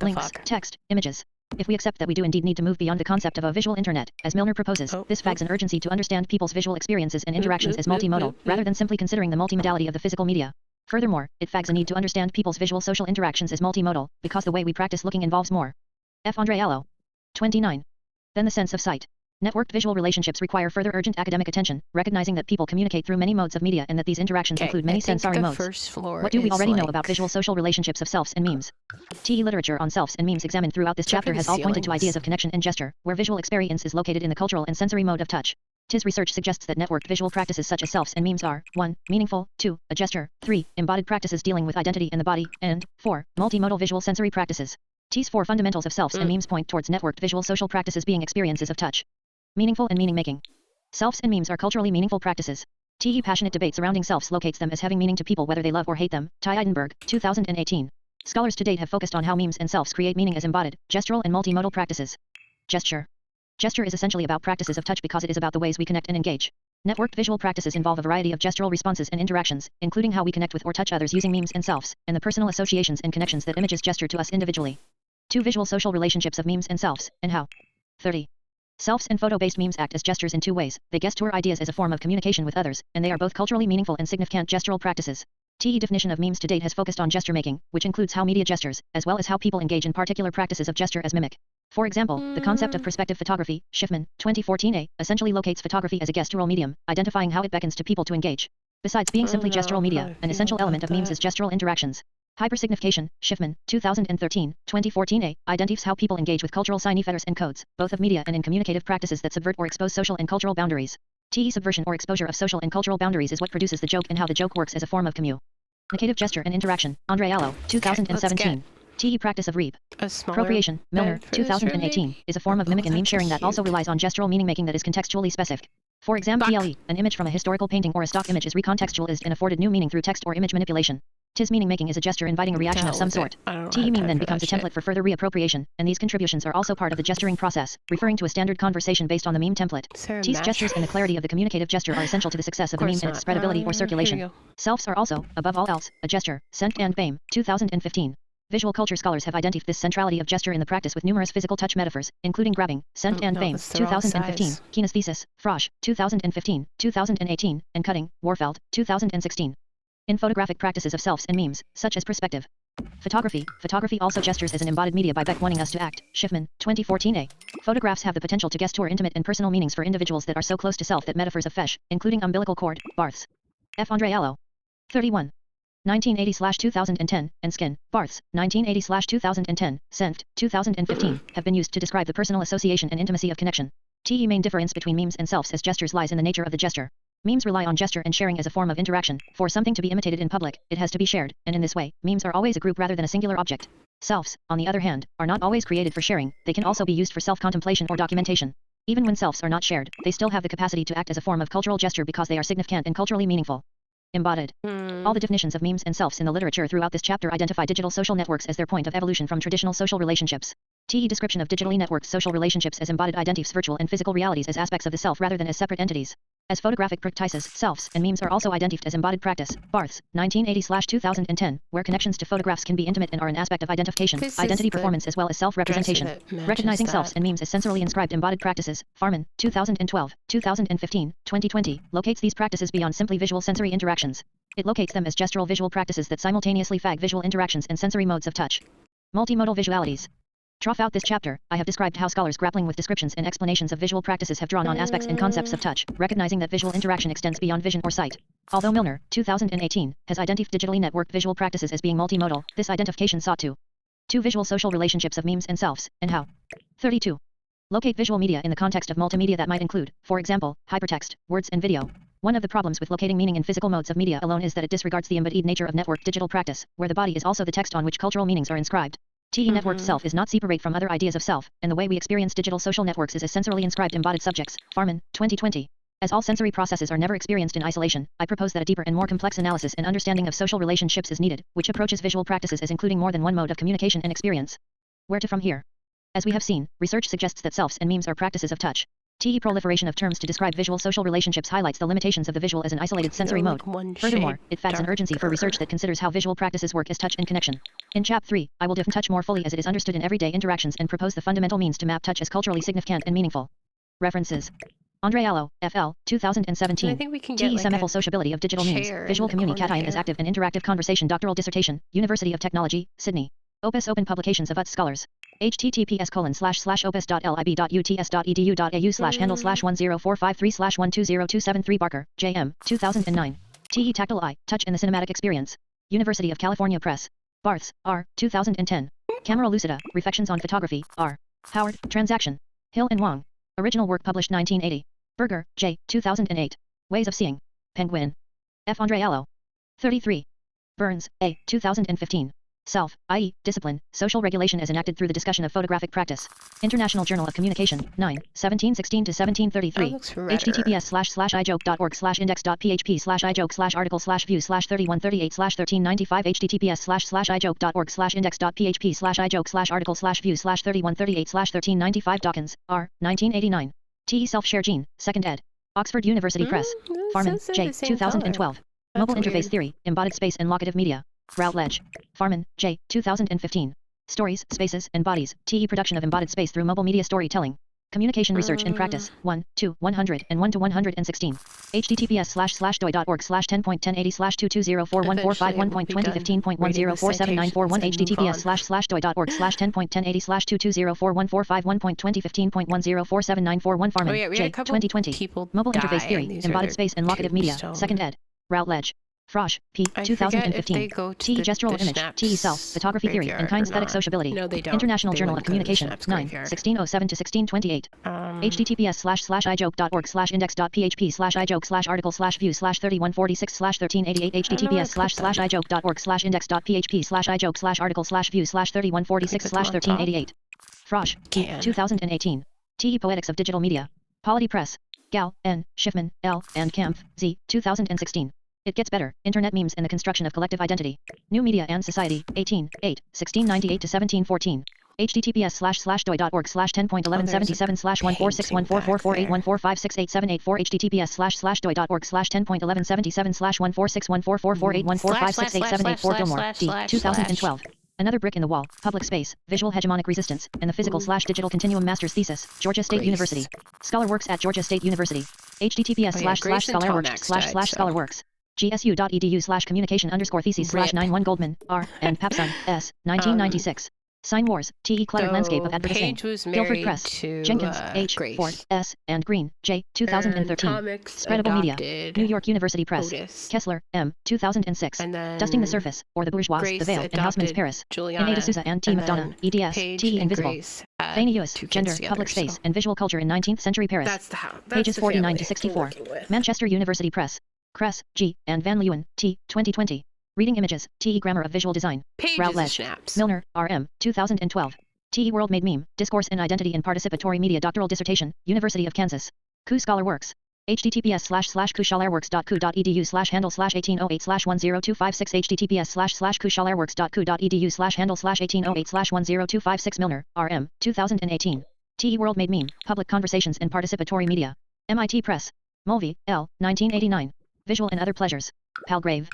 links, text, images. If we accept that we do indeed need to move beyond the concept of a visual internet, as Milner proposes, this flags an urgency to understand people's visual experiences and interactions as multimodal, rather than simply considering the multimodality of the physical media. Furthermore, it flags a need to understand people's visual social interactions as multimodal, because the way we practice looking involves more. F. Andre Allo. 29. Than the sense of sight. Networked visual relationships require further urgent academic attention, recognizing that people communicate through many modes of media and that these interactions include many sensory modes. What do we already know about visual social relationships of selves and memes? TE literature on selves and memes examined throughout this chapter has all pointed to ideas of connection and gesture, where visual experience is located in the cultural and sensory mode of touch. TIS research suggests that networked visual practices such as selves and memes are 1. Meaningful, 2. A gesture, 3. Embodied practices dealing with identity and the body, and 4. Multimodal visual sensory practices. TIS 4 fundamentals of selves and memes point towards networked visual social practices being experiences of touch. Meaningful and meaning making. Selves and memes are culturally meaningful practices. TE passionate debate surrounding selves locates them as having meaning to people whether they love or hate them. Ty Eidenberg, 2018. Scholars to date have focused on how memes and selves create meaning as embodied, gestural and multimodal practices. Gesture. Gesture is essentially about practices of touch because it is about the ways we connect and engage. Networked visual practices involve a variety of gestural responses and interactions, including how we connect with or touch others using memes and selves, and the personal associations and connections that images gesture to us individually. 2. Visual social relationships of memes and selves, and how. 30. Selves and photo-based memes act as gestures in two ways. They gesture ideas as a form of communication with others, and they are both culturally meaningful and significant gestural practices. TE definition of memes to date has focused on gesture making, which includes how media gestures, as well as how people engage in particular practices of gesture as mimic. For example, the concept of perspective photography, Schiffman, 2014a, essentially locates photography as a gestural medium, identifying how it beckons to people to engage. Besides being simply gestural media, an essential element of memes is gestural interactions. Hypersignification, Schiffman, 2013, 2014a, identifies how people engage with cultural signifiers and codes, both of media and in communicative practices that subvert or expose social and cultural boundaries. TE subversion or exposure of social and cultural boundaries is what produces the joke and how the joke works as a form of communicative gesture and interaction. Andre Allo, 2017. TE practice of reappropriation, Milner, 2018, is a form of mimic and meme sharing that also relies on gestural meaning making that is contextually specific. For example, PLE, an image from a historical painting or a stock image is recontextualized and afforded new meaning through text or image manipulation. TIS meaning making is a gesture inviting a reaction of some sort. TE meme then becomes a template for further reappropriation, and these contributions are also part of the gesturing process, referring to a standard conversation based on the meme template. TE's gestures and the clarity of the communicative gesture are essential to the success of the meme and its spreadability or circulation. Selves are also, above all else, a gesture. Sent and Bame, 2015. Visual culture scholars have identified this centrality of gesture in the practice with numerous physical touch metaphors, including grabbing, Sent and Bame, 2015, kinesthesis, Frosch, 2015, 2018, and cutting, Warfeld, 2016. In photographic practices of selves and memes, such as perspective photography also gestures as an embodied media by Beck wanting us to act. Schiffman, 2014a. Photographs have the potential to gesture intimate and personal meanings for individuals that are so close to self that metaphors of fesh, including umbilical cord, Barths. F. Andre Allo. 31. 1980/2010, and Skin, Barths, 1980/2010, Senft, 2015, have been used to describe the personal association and intimacy of connection. TE main difference between memes and selves as gestures lies in the nature of the gesture. Memes rely on gesture and sharing as a form of interaction. For something to be imitated in public, it has to be shared, and in this way, memes are always a group rather than a singular object. Selves, on the other hand, are not always created for sharing, they can also be used for self-contemplation or documentation. Even when selves are not shared, they still have the capacity to act as a form of cultural gesture because they are significant and culturally meaningful. Embodied. All the definitions of memes and selves in the literature throughout this chapter identify digital social networks as their point of evolution from traditional social relationships. TE description of digitally networked social relationships as embodied identities, virtual and physical realities as aspects of the self rather than as separate entities. As photographic practices, selves, and memes are also identified as embodied practice. Barths, 1980/2010, where connections to photographs can be intimate and are an aspect of identification, identity performance as well as self-representation. Recognizing selves and memes as sensorily inscribed embodied practices. Farman, 2012, 2015, 2020, locates these practices beyond simply visual sensory interactions. It locates them as gestural visual practices that simultaneously fag visual interactions and sensory modes of touch. Multimodal visualities. Throughout this chapter, I have described how scholars grappling with descriptions and explanations of visual practices have drawn on aspects and concepts of touch, recognizing that visual interaction extends beyond vision or sight. Although Milner, 2018, has identified digitally networked visual practices as being multimodal, this identification sought to 2 visual social relationships of memes and selves, and how 32. Locate visual media in the context of multimedia that might include, for example, hypertext, words and video. One of the problems with locating meaning in physical modes of media alone is that it disregards the embodied nature of networked digital practice, where the body is also the text on which cultural meanings are inscribed. TE networked self is not separate from other ideas of self, and the way we experience digital social networks is as sensorily inscribed embodied subjects. Farman, 2020. As all sensory processes are never experienced in isolation, I propose that a deeper and more complex analysis and understanding of social relationships is needed, which approaches visual practices as including more than one mode of communication and experience. Where to from here? As we have seen, research suggests that selves and memes are practices of touch. TE proliferation of terms to describe visual social relationships highlights the limitations of the visual as an isolated sensory mode. Furthermore, it fags an urgency for research that considers how visual practices work as touch and connection. In Chap 3, I will define touch more fully as it is understood in everyday interactions and propose the fundamental means to map touch as culturally significant and meaningful. References. Andre Allo, FL, 2017. I think we can TE get semifull sociability of digital memes, visual communication as active and interactive conversation doctoral dissertation, University of Technology, Sydney. Opus Open Publications of UTS Scholars. https://opus.lib.uts.edu.au/handle/10453/12027 Barker, J.M., 2009. TE Tactile Eye, Touch in the Cinematic Experience. University of California Press. Barths, R., 2010. Camera Lucida, Reflections on Photography, R. Howard, Transaction. Hill and Wang. Original work published 1980. Berger, J., 2008. Ways of Seeing. Penguin. F. Andre Allo. 33. Burns, A., 2015. Self, i.e., discipline, social regulation as enacted through the discussion of photographic practice. International Journal of Communication, 9, 1716-1733. https://ijoke.org/index.php/article/view/3138/1395 https://ijoke.org/index.php/article/view/3138/1395 Dawkins, R. 1989. TE Self-Share Gene, 2nd ed. Oxford University Press. Farman, J. 2012. Mobile Interface Theory, Embodied Space and Locative Media. Routledge. Farman, J. 2015. Stories, Spaces, and Bodies, TE Production of Embodied Space through Mobile Media Storytelling. Communication Research and Practice, 1, 2, 100, and 1 to 116. https://doi.org/10.1080/2204145.1.2015.10479441 https://doi.org/10.1080/2204145.1.2015.10479441 Farman, J. 2020. Mobile Interface Theory, Embodied Space and Locative Media, 2nd ed. Routledge. Frosch, P. 2015. TE Gestural Image, TE Self, Photography Theory, and Kinesthetic Sociability. No, they don't. International They Journal wouldn't of go to the Communication, Synapse 9, Graveyard. 1607-1628. https://ijoke.org/index.php/article/view/3146/1388 https://ijoke.org/index.php/article/view/3146/1388. Frosch, P. 2018. TE Poetics of Digital Media. Polity Press. Gal, N., Schiffman, L., and Kampf, Z. 2016. It Gets Better, Internet Memes and the Construction of Collective Identity. New Media and Society, 18, 8, 1698-1714. https://doi.org/10.1177/14614448145687884 https://doi.org/10.1177/14614448145687884 Gilmore, D. 2012. Another Brick in the Wall, Public Space, Visual Hegemonic Resistance, and the Physical/Digital Continuum Master's Thesis, Georgia State University. Scholar works at Georgia State University. https://scholarworks//scholarworks. gsu.edu/communication_thesis/91 Goldman, R., and Papson, S. 1996. Sign Wars, TE Cluttered Landscape of Advertising. Guilford Press. Jenkins, H. Grace. Ford, S. and Green, J. 2013. Spreadable Media. New York University Press. Otis. Kessler, M. 2006. And then Dusting the Surface, or the Bourgeois, Grace the Veil, and Houseman's adopted Paris. Juliana, N.A. D'Souza and T. and McDonough, then EDS, Paige TE and Invisible. Grace had Fanny Ewis, 2 kids Gender, together, Public Space, so and Visual Culture in 19th Century Paris. That's Pages the 49 family to we're 64. working with. Manchester University Press. Kress, G. and Van Leeuwen, T. 2020. Reading Images, TE Grammar of Visual Design. Pages Routledge. of snaps. Milner, R.M., 2012. TE World Made Meme, Discourse and Identity in Participatory Media Doctoral Dissertation, University of Kansas. Koo Scholar Works. https://kushalarworks.ku.edu/handle/1808/10256 https://kushalarworks.ku.edu/handle/1808/10256 Milner, R.M., 2018. TE World Made Meme, Public Conversations and Participatory Media. MIT Press. Mulvey, L., 1989. Visual and Other Pleasures. Palgrave.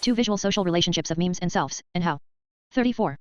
2 Visual Social Relationships of Memes and Selves, and How. 34.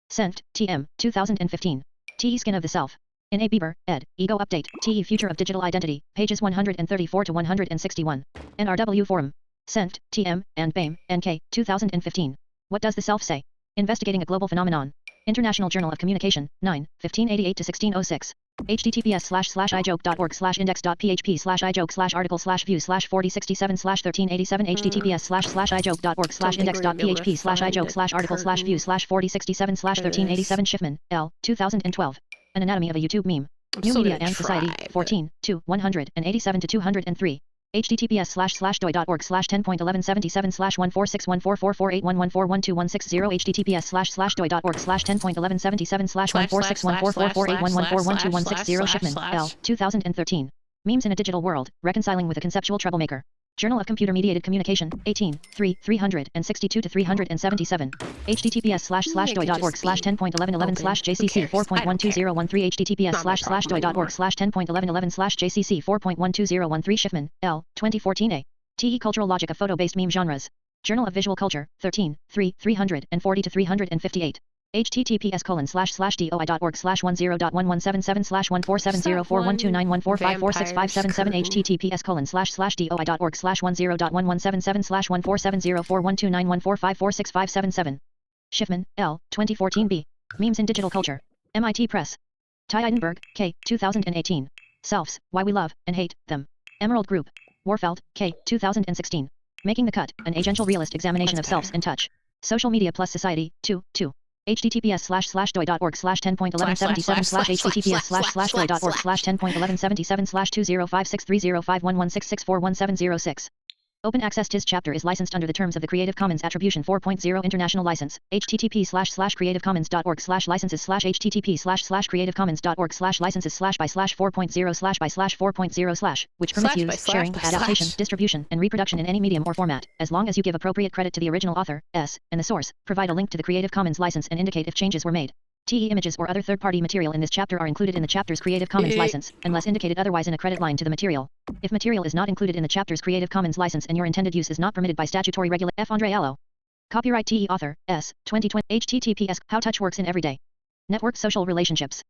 Sent, T.M., 2015. TE Skin of the Self. In A. Bieber, ed., Ego Update, TE Future of Digital Identity, pages 134 to 161. NRW Forum. Sent, T.M., and BAME, N.K., 2015. What Does the Self Say? Investigating a Global Phenomenon. International Journal of Communication, 9, 1588 to 1606. https://ijoke.org/index.php/article/view/4067/1387 https://ijoke.org/index.php/article/view/4067/1387 Schiffman, L. 2012. An Anatomy of a YouTube Meme. New Media and Society, 14, 2, 187 to 203. https://doi.org/10.1177/14614444811412160 https://doi.org/10.1177/14614444811412160 Schiffman, L. 2013. Memes in a Digital World, Reconciling with a Conceptual Troublemaker. Journal of Computer Mediated Communication, 18, 3, 362 to 377. https://doi.org/10.1111/JCC 4.12013 https://doi.org/10.1111/JCC 4.12013 Schiffman, L. 2014a. TE Cultural Logic of Photo-Based Meme Genres. Journal of Visual Culture, 13, 3, 340 to 358. https://doi.org/10.1177/14704129145465777 https://doi.org/10.1177/14704129145465777 Schiffman, L. 2014b. Memes in Digital Culture. MIT Press. Ty Eidenberg, K. 2018. Selves, Why We Love and Hate Them. Emerald Group. Warfeld, K. 2016. Making the Cut, An Agential Realist Examination of Selves and Touch. Social Media plus Society, 2, 2. https://doi.org/10.1177/ https://doi.org/10.1177/2056305116641706. Open Access TIS chapter is licensed under the terms of the Creative Commons Attribution 4.0 International License. http://creativecommons.org/licenses/http://creativecommons.org/licenses/by/4.0/by/4.0/ which permits use, sharing, adaptation, distribution, and reproduction in any medium or format, as long as you give appropriate credit to the original author, S, and the source. Provide a link to the Creative Commons license and indicate if changes were made. TE images or other third-party material in this chapter are included in the chapter's Creative Commons license, unless indicated otherwise in a credit line to the material. If material is not included in the chapter's Creative Commons license and your intended use is not permitted by statutory regulation, F. Andre Allo. Copyright TE author, S, 2020. https: How Touch Works in Everyday Network Social Relationships.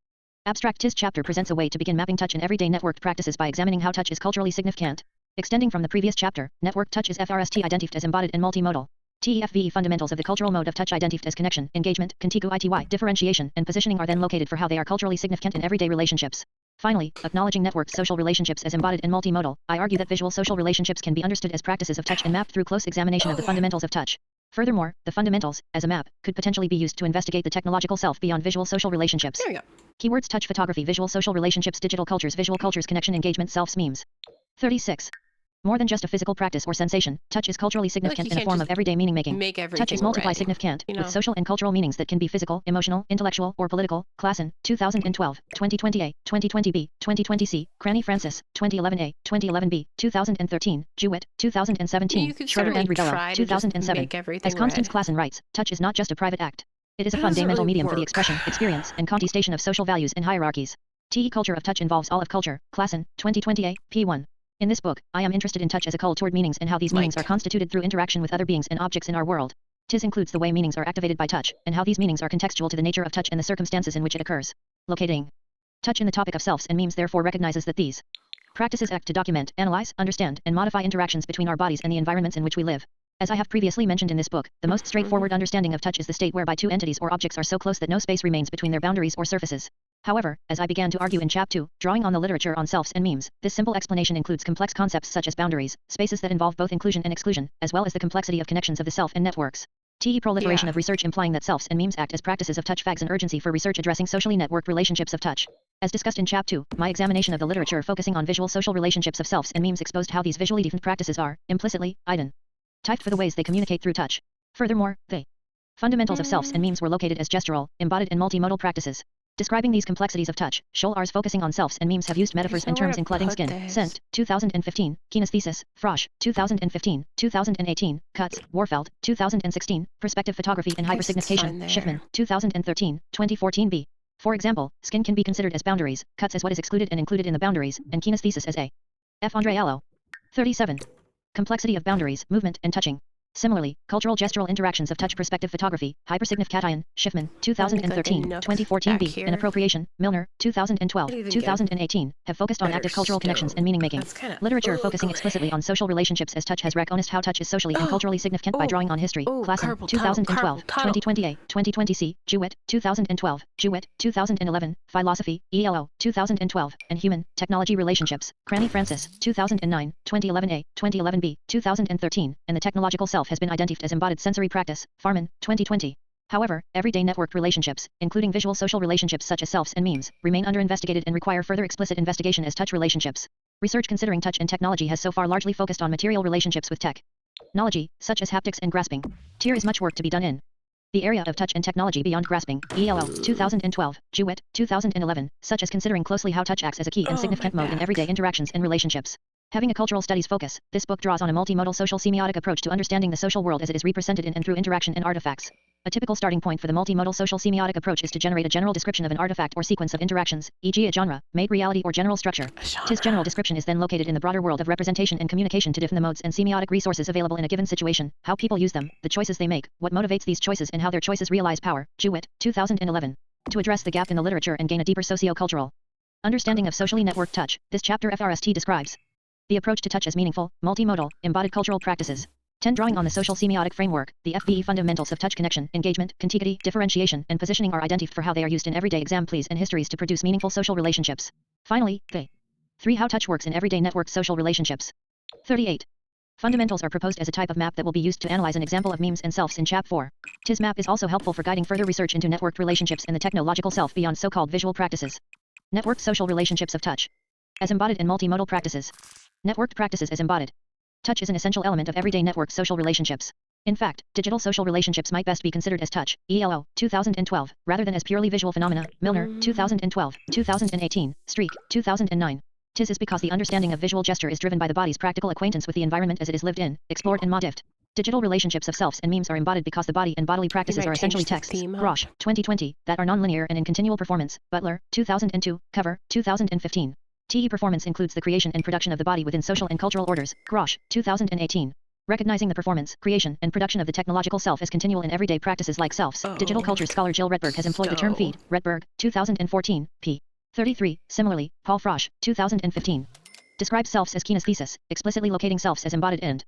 Abstract TIS chapter presents a way to begin mapping touch in everyday networked practices by examining how touch is culturally significant. Extending from the previous chapter, network touch is FRST identified as embodied and multimodal. TEFVE fundamentals of the cultural mode of touch identified as connection, engagement, contiguity, differentiation, and positioning are then located for how they are culturally significant in everyday relationships. Finally, acknowledging networked social relationships as embodied and multimodal, I argue that visual social relationships can be understood as practices of touch and mapped through close examination of the fundamentals of touch. Furthermore, the fundamentals, as a map, could potentially be used to investigate the technological self beyond visual social relationships. There we go. Keywords: touch, photography, visual social relationships, visual cultures, connection, engagement, selves, memes. 36. More than just a physical practice or sensation, touch is culturally significant in a form of everyday meaning making. Touch is multiply significant, with social and cultural meanings that can be physical, emotional, intellectual, or political. Klassen, 2012, 2020a, 2020b, 2020c, Cranny Francis, 2011a, 2011b, 2013, Jewett, 2017, Schroeder and Ribello, 2007. As Constance Klassen writes, touch is not just a private act. It is a fundamental medium for the expression, experience, and contestation of social values and hierarchies. TE Culture of Touch involves all of culture. Klassen, 2020a, p1. In this book, I am interested in touch as a call toward meanings and how these meanings are constituted through interaction with other beings and objects in our world. TIS includes the way meanings are activated by touch, and how these meanings are contextual to the nature of touch and the circumstances in which it occurs. Locating touch in the topic of selves and memes therefore recognizes that these practices act to document, analyze, understand, and modify interactions between our bodies and the environments in which we live. As I have previously mentioned in this book, the most straightforward understanding of touch is the state whereby two entities or objects are so close that no space remains between their boundaries or surfaces. However, as I began to argue in Chap 2, drawing on the literature on selves and memes, this simple explanation includes complex concepts such as boundaries, spaces that involve both inclusion and exclusion, as well as the complexity of connections of the self and networks. TE proliferation of research implying that selves and memes act as practices of touch fags an urgency for research addressing socially networked relationships of touch. As discussed in Chap 2, my examination of the literature focusing on visual social relationships of selves and memes exposed how these visually defined practices are, implicitly, typed for the ways they communicate through touch. Furthermore, the fundamentals of selves and memes were located as gestural, embodied and multimodal practices. Describing these complexities of touch, Scholl focusing on selves and memes have used metaphors and terms including skin, scent, 2015, kinesthesis, Frosch, 2015, 2018, Cuts, Warfeld, 2016, perspective photography and hypersignification, Schiffman, 2013, 2014b. For example, skin can be considered as boundaries, cuts as what is excluded and included in the boundaries, and kinesthesis as a. F. Andre Allo. 37. Complexity of boundaries, movement, and touching. Similarly, cultural gestural interactions of touch perspective photography, hypersignification, Schiffman, 2013, 2014b, and appropriation, Milner, 2012, 2018, have focused on active cultural connections and meaning making. Literature focusing explicitly on social relationships as touch has recognized how touch is socially and culturally significant by drawing on history. Klassen, 2012, 2020a, 2020c, Jewett, 2012, Jewett, 2011, Philosophy, ELO, 2012, and Human, Technology Relationships, Cranny Francis, 2009, 2011a, 2011b, 2013, and the technological self has been identified as embodied sensory practice, Farman, 2020. However, everyday networked relationships, including visual social relationships such as selves and memes, remain under-investigated and require further explicit investigation as touch relationships. Research considering touch and technology has so far largely focused on material relationships with technology, such as haptics and grasping. Here is much work to be done in the area of touch and technology beyond grasping, ELO, 2012, Jewett, 2011, such as considering closely how touch acts as a key and significant mode in everyday interactions and relationships. Having a cultural studies focus, this book draws on a multimodal social semiotic approach to understanding the social world as it is represented in and through interaction and artifacts. A typical starting point for the multimodal social semiotic approach is to generate a general description of an artifact or sequence of interactions, e.g. a genre, made reality or general structure. This general description is then located in the broader world of representation and communication to define the modes and semiotic resources available in a given situation, how people use them, the choices they make, what motivates these choices and how their choices realize power. Jewett, 2011. To address the gap in the literature and gain a deeper socio-cultural understanding of socially networked touch, this chapter FRST describes the approach to touch as meaningful, multimodal, embodied cultural practices. 10. Drawing on the social semiotic framework, the FBE fundamentals of touch connection, engagement, contiguity, differentiation, and positioning are identified for how they are used in everyday examples and histories to produce meaningful social relationships. Finally, the 3. How touch works in everyday networked social relationships. 38. Fundamentals are proposed as a type of map that will be used to analyze an example of memes and selves in Chap 4. TIS map is also helpful for guiding further research into networked relationships and the technological self beyond so-called visual practices. Networked social relationships of touch. As embodied in multimodal practices. Networked practices as embodied. Touch is an essential element of everyday networked social relationships. In fact, digital social relationships might best be considered as touch, ELO, 2012, rather than as purely visual phenomena, Milner, 2012, 2018, Streak, 2009. TIS is because the understanding of visual gesture is driven by the body's practical acquaintance with the environment as it is lived in, explored and modified. Digital relationships of selves and memes are embodied because the body and bodily practices are essentially texts, Grosh, 2020, that are non-linear and in continual performance, Butler, 2002, Cover, 2015. TE performance includes the creation and production of the body within social and cultural orders, Grosh, 2018. Recognizing the performance, creation, and production of the technological self as continual in everyday practices like selves, digital culture scholar Jill Redberg has employed the term feed, Redberg, 2014, p. 33, similarly, Paul Frosch, 2015. Describes selves as kinesthesis, explicitly locating selves as embodied and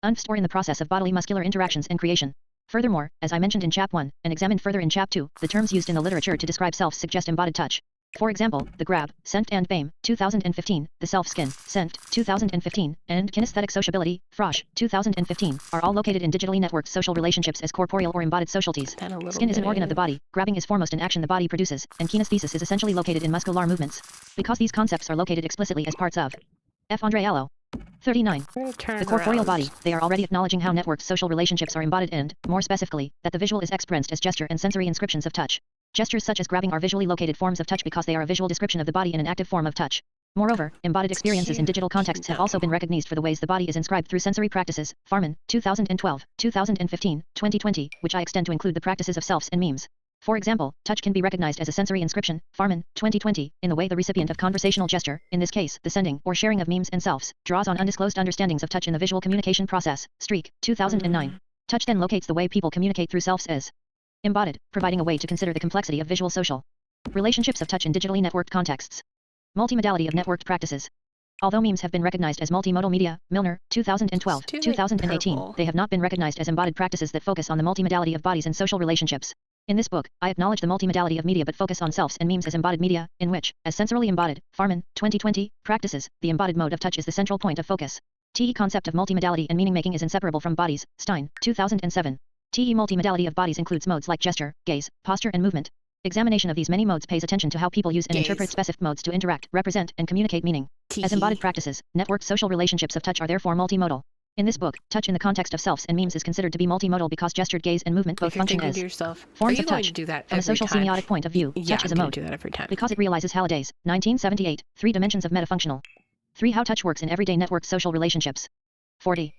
unfst or in the process of bodily muscular interactions and creation. Furthermore, as I mentioned in Chap 1, and examined further in Chap 2, the terms used in the literature to describe selves suggest embodied touch. For example, the grab, scent and BAME, 2015, the self-skin, scent, 2015, and kinesthetic sociability, Frosch, 2015, are all located in digitally networked social relationships as corporeal or embodied socialties. Skin is an organ of the body, grabbing is foremost an action the body produces, and kinesthesis is essentially located in muscular movements. Because these concepts are located explicitly as parts of F. Andre Allo. 39. The corporeal body, they are already acknowledging how networked social relationships are embodied and, more specifically, that the visual is experienced as gesture and sensory inscriptions of touch. Gestures such as grabbing are visually located forms of touch because they are a visual description of the body in an active form of touch. Moreover, embodied experiences in digital contexts have also been recognized for the ways the body is inscribed through sensory practices, Farman, 2012, 2015, 2020, which I extend to include the practices of selves and memes. For example, touch can be recognized as a sensory inscription, Farman, 2020, in the way the recipient of conversational gesture, in this case, the sending or sharing of memes and selves, draws on undisclosed understandings of touch in the visual communication process, Streak, 2009. Touch then locates the way people communicate through selves as embodied, providing a way to consider the complexity of visual social relationships of touch in digitally networked contexts. Multimodality of networked practices. Although memes have been recognized as multimodal media, Milner, 2012, 2018, they have not been recognized as embodied practices that focus on the multimodality of bodies and social relationships. In this book, I acknowledge the multimodality of media but focus on selves and memes as embodied media, in which, as sensorily embodied, Farman, 2020, practices, the embodied mode of touch is the central point of focus. TE concept of multimodality and meaning making is inseparable from bodies, Stein, 2007. TE multimodality of bodies includes modes like gesture, gaze, posture and movement. Examination of these many modes pays attention to how people use and interpret specific modes to interact, represent, and communicate meaning. As embodied practices, networked social relationships of touch are therefore multimodal. In this book, touch in the context of selves and memes is considered to be multimodal because gestured gaze and movement both If you're function thinking as to yourself, forms are you of going touch. to do that From a every social time? semiotic point of view, Yeah, touch is I'm a gonna mode. do that every time. Because it realizes Halliday's 1978 three dimensions of metafunctional. 3. How touch works in everyday network social relationships. 40.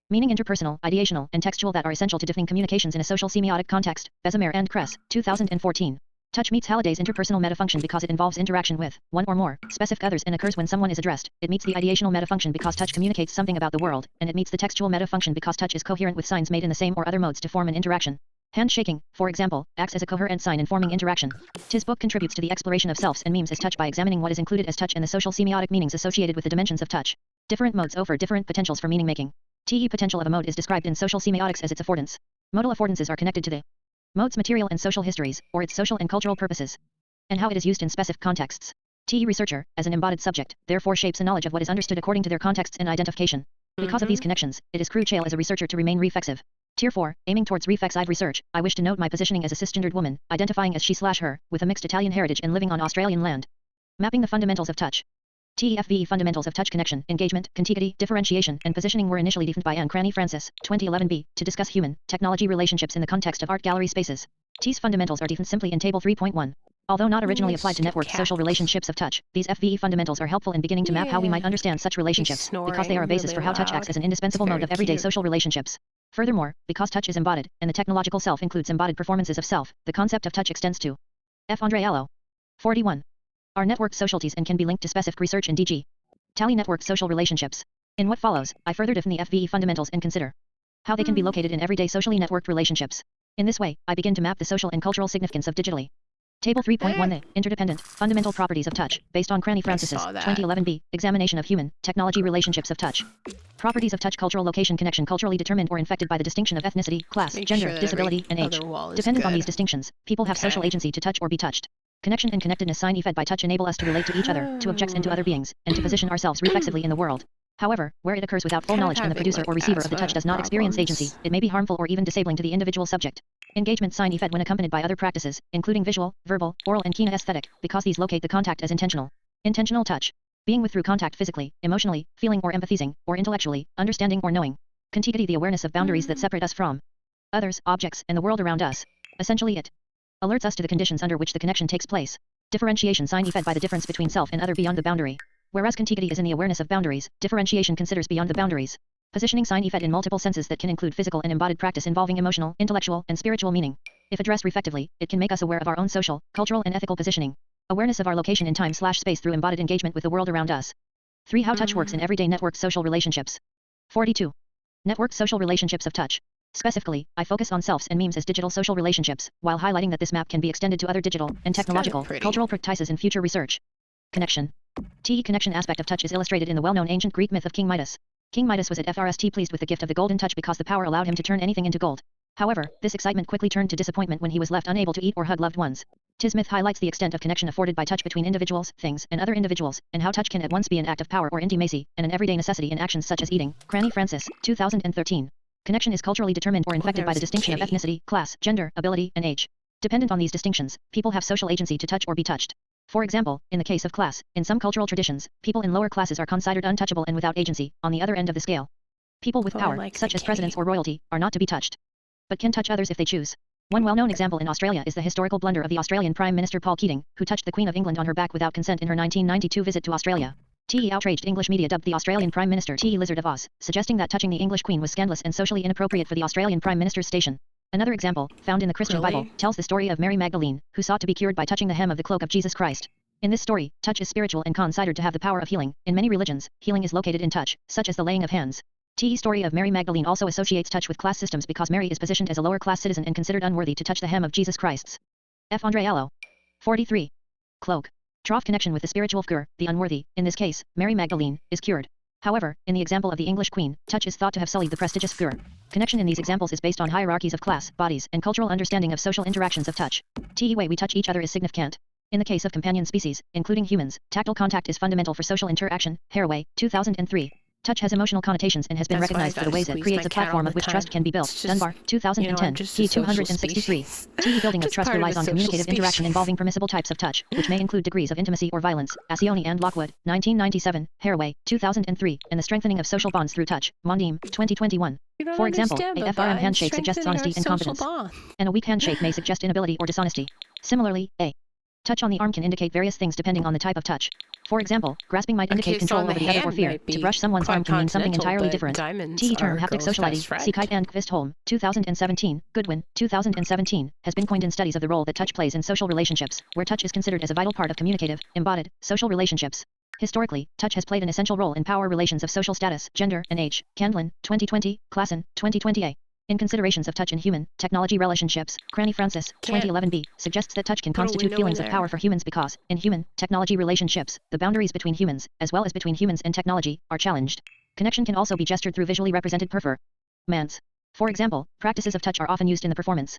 Meaning interpersonal, ideational, and textual that are essential to defining communications in a social semiotic context. Bessemer and Kress, 2014. Touch meets Halliday's interpersonal metafunction because it involves interaction with one or more specific others and occurs when someone is addressed. It meets the ideational metafunction because touch communicates something about the world, and it meets the textual metafunction because touch is coherent with signs made in the same or other modes to form an interaction. Handshaking, for example, acts as a coherent sign in forming interaction. This book contributes to the exploration of selves and memes as touch by examining what is included as touch and the social semiotic meanings associated with the dimensions of touch. Different modes offer different potentials for meaning making. The potential of a mode is described in social semiotics as its affordance. Modal affordances are connected to the mode's material and social histories, or its social and cultural purposes, and how it is used in specific contexts. Researcher, as an embodied subject, therefore shapes a knowledge of what is understood according to their contexts and identification. Because of these connections, it is crucial as a researcher to remain reflexive. Tier 4, aiming towards reflexive research, I wish to note my positioning as a cisgendered woman, identifying as she/her, with a mixed Italian heritage and living on Australian land. Mapping the fundamentals of touch. TEFVE fundamentals of touch connection, engagement, contiguity, differentiation, and positioning were initially defined by Anne Cranny Francis, 2011b, to discuss human, technology relationships in the context of art gallery spaces. These fundamentals are defined simply in Table 3.1. Although not originally applied to network social relationships of touch, these FVE fundamentals are helpful in beginning to map how we might understand such relationships, because they are a basis for how touch acts as an indispensable mode of everyday social relationships. Furthermore, because touch is embodied, and the technological self includes embodied performances of self, the concept of touch extends to F. Andre Allo. 41. Are network socialities and can be linked to specific research in DG. Tally network social relationships. In what follows, I further define the FVE fundamentals and consider how they can be located in everyday socially networked relationships. In this way, I begin to map the social and cultural significance of digitally. Table 3.1 The interdependent, fundamental properties of touch, based on Cranny Francis's 2011b, examination of human, technology relationships of touch. Properties of touch cultural location connection culturally determined or infected by the distinction of ethnicity, class, gender, disability, and age. Dependent on these distinctions, people have social agency to touch or be touched. Connection and connectedness sign fed by touch enable us to relate to each other, to objects and to other beings, and to position ourselves reflexively in the world. However, where it occurs without full knowledge and the producer or receiver of the touch does not experience agency, it may be harmful or even disabling to the individual subject. Engagement sign fed when accompanied by other practices, including visual, verbal, oral and kinesthetic, because these locate the contact as intentional. Intentional touch. Being with through contact physically, emotionally, feeling or empathizing, or intellectually, understanding or knowing. Contiguity the awareness of boundaries that separate us from others, objects, and the world around us. Essentially it alerts us to the conditions under which the connection takes place. Differentiation sign fed by the difference between self and other beyond the boundary. Whereas contiguity is in the awareness of boundaries, differentiation considers beyond the boundaries. Positioning sign fed in multiple senses that can include physical and embodied practice involving emotional, intellectual, and spiritual meaning. If addressed effectively, it can make us aware of our own social, cultural, and ethical positioning. Awareness of our location in time/space through embodied engagement with the world around us. 3. How touch works in everyday network social relationships. 42. Network social relationships of touch. Specifically, I focus on selves and memes as digital social relationships, while highlighting that this map can be extended to other digital and technological, cultural practices in future research. Connection. Connection aspect of touch is illustrated in the well-known ancient Greek myth of King Midas. King Midas was at first pleased with the gift of the golden touch because the power allowed him to turn anything into gold. However, this excitement quickly turned to disappointment when he was left unable to eat or hug loved ones. This myth highlights the extent of connection afforded by touch between individuals, things, and other individuals, and how touch can at once be an act of power or intimacy, and an everyday necessity in actions such as eating. Cranny Francis, 2013. Connection is culturally determined or infected by the distinction of ethnicity, class, gender, ability, and age. Dependent on these distinctions, people have social agency to touch or be touched. For example, in the case of class, in some cultural traditions, people in lower classes are considered untouchable and without agency. On the other end of the scale, people with power, such as presidents or royalty, are not to be touched, but can touch others if they choose. One well-known example in Australia is the historical blunder of the Australian Prime Minister Paul Keating, who touched the Queen of England on her back without consent in her 1992 visit to Australia. Outraged English media dubbed the Australian Prime Minister Lizard of Oz, suggesting that touching the English Queen was scandalous and socially inappropriate for the Australian Prime Minister's station. Another example, found in the Christian Bible, tells the story of Mary Magdalene, who sought to be cured by touching the hem of the cloak of Jesus Christ. In this story, touch is spiritual and considered to have the power of healing. In many religions, healing is located in touch, such as the laying of hands. Story of Mary Magdalene also associates touch with class systems because Mary is positioned as a lower class citizen and considered unworthy to touch the hem of Jesus Christ's. F. Andre Allo. 43. Cloak. Trough connection with the spiritual figure, the unworthy, in this case, Mary Magdalene, is cured. However, in the example of the English Queen, touch is thought to have sullied the prestigious figure. Connection in these examples is based on hierarchies of class, bodies, and cultural understanding of social interactions of touch. The way we touch each other is significant. In the case of companion species, including humans, tactile contact is fundamental for social interaction. Haraway, 2003. Touch has emotional connotations and has been That's why I recognized for the gotta ways it squeeze creates my a cat all platform the of which time. trust can be built. It's just, Dunbar, I'm 2010, just p. a social 263. species. TE building of Just trust part of relies the on social communicative interaction species. involving permissible types of touch, which may include degrees of intimacy or violence. Asioni and Lockwood, 1997, Haraway, 2003, and the strengthening of social bonds through touch. Mondim, 2021. You don't For example, understand, a but FRM I'm handshake suggests strengthening honesty our and social confidence, bond. and a weak handshake may suggest inability or dishonesty. Similarly, a touch on the arm can indicate various things depending on the type of touch. For example, grasping might indicate Okay, so control on the over the other or hand fear. might To be brush someone's arm quite can mean something continental, entirely but different. diamonds TE are term a haptic girl's sociality, best friend. Seekite and Kvistholm, 2017, Goodwin, 2017, has been coined in studies of the role that touch plays in social relationships, where touch is considered as a vital part of communicative, embodied, social relationships. Historically, touch has played an essential role in power relations of social status, gender, and age. Candlin, 2020, Klassen, 2020a. In considerations of touch in human, technology relationships, Cranny Francis, 2011b, suggests that touch can Put a constitute window feelings in of there. power for humans because, in human, technology relationships, the boundaries between humans, as well as between humans and technology, are challenged. Connection can also be gestured through visually represented performance. For example, practices of touch are often used in the performance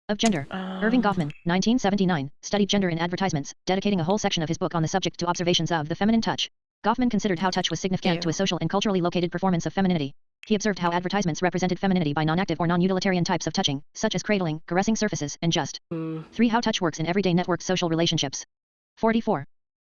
of gender. Irving Goffman, 1979, studied gender in advertisements, dedicating a whole section of his book on the subject to observations of the feminine touch. Goffman considered how touch was significant to a social and culturally located performance of femininity. He observed how advertisements represented femininity by non-active or non-utilitarian types of touching, such as cradling, caressing surfaces, and just. 3. How touch works in everyday network social relationships. 44.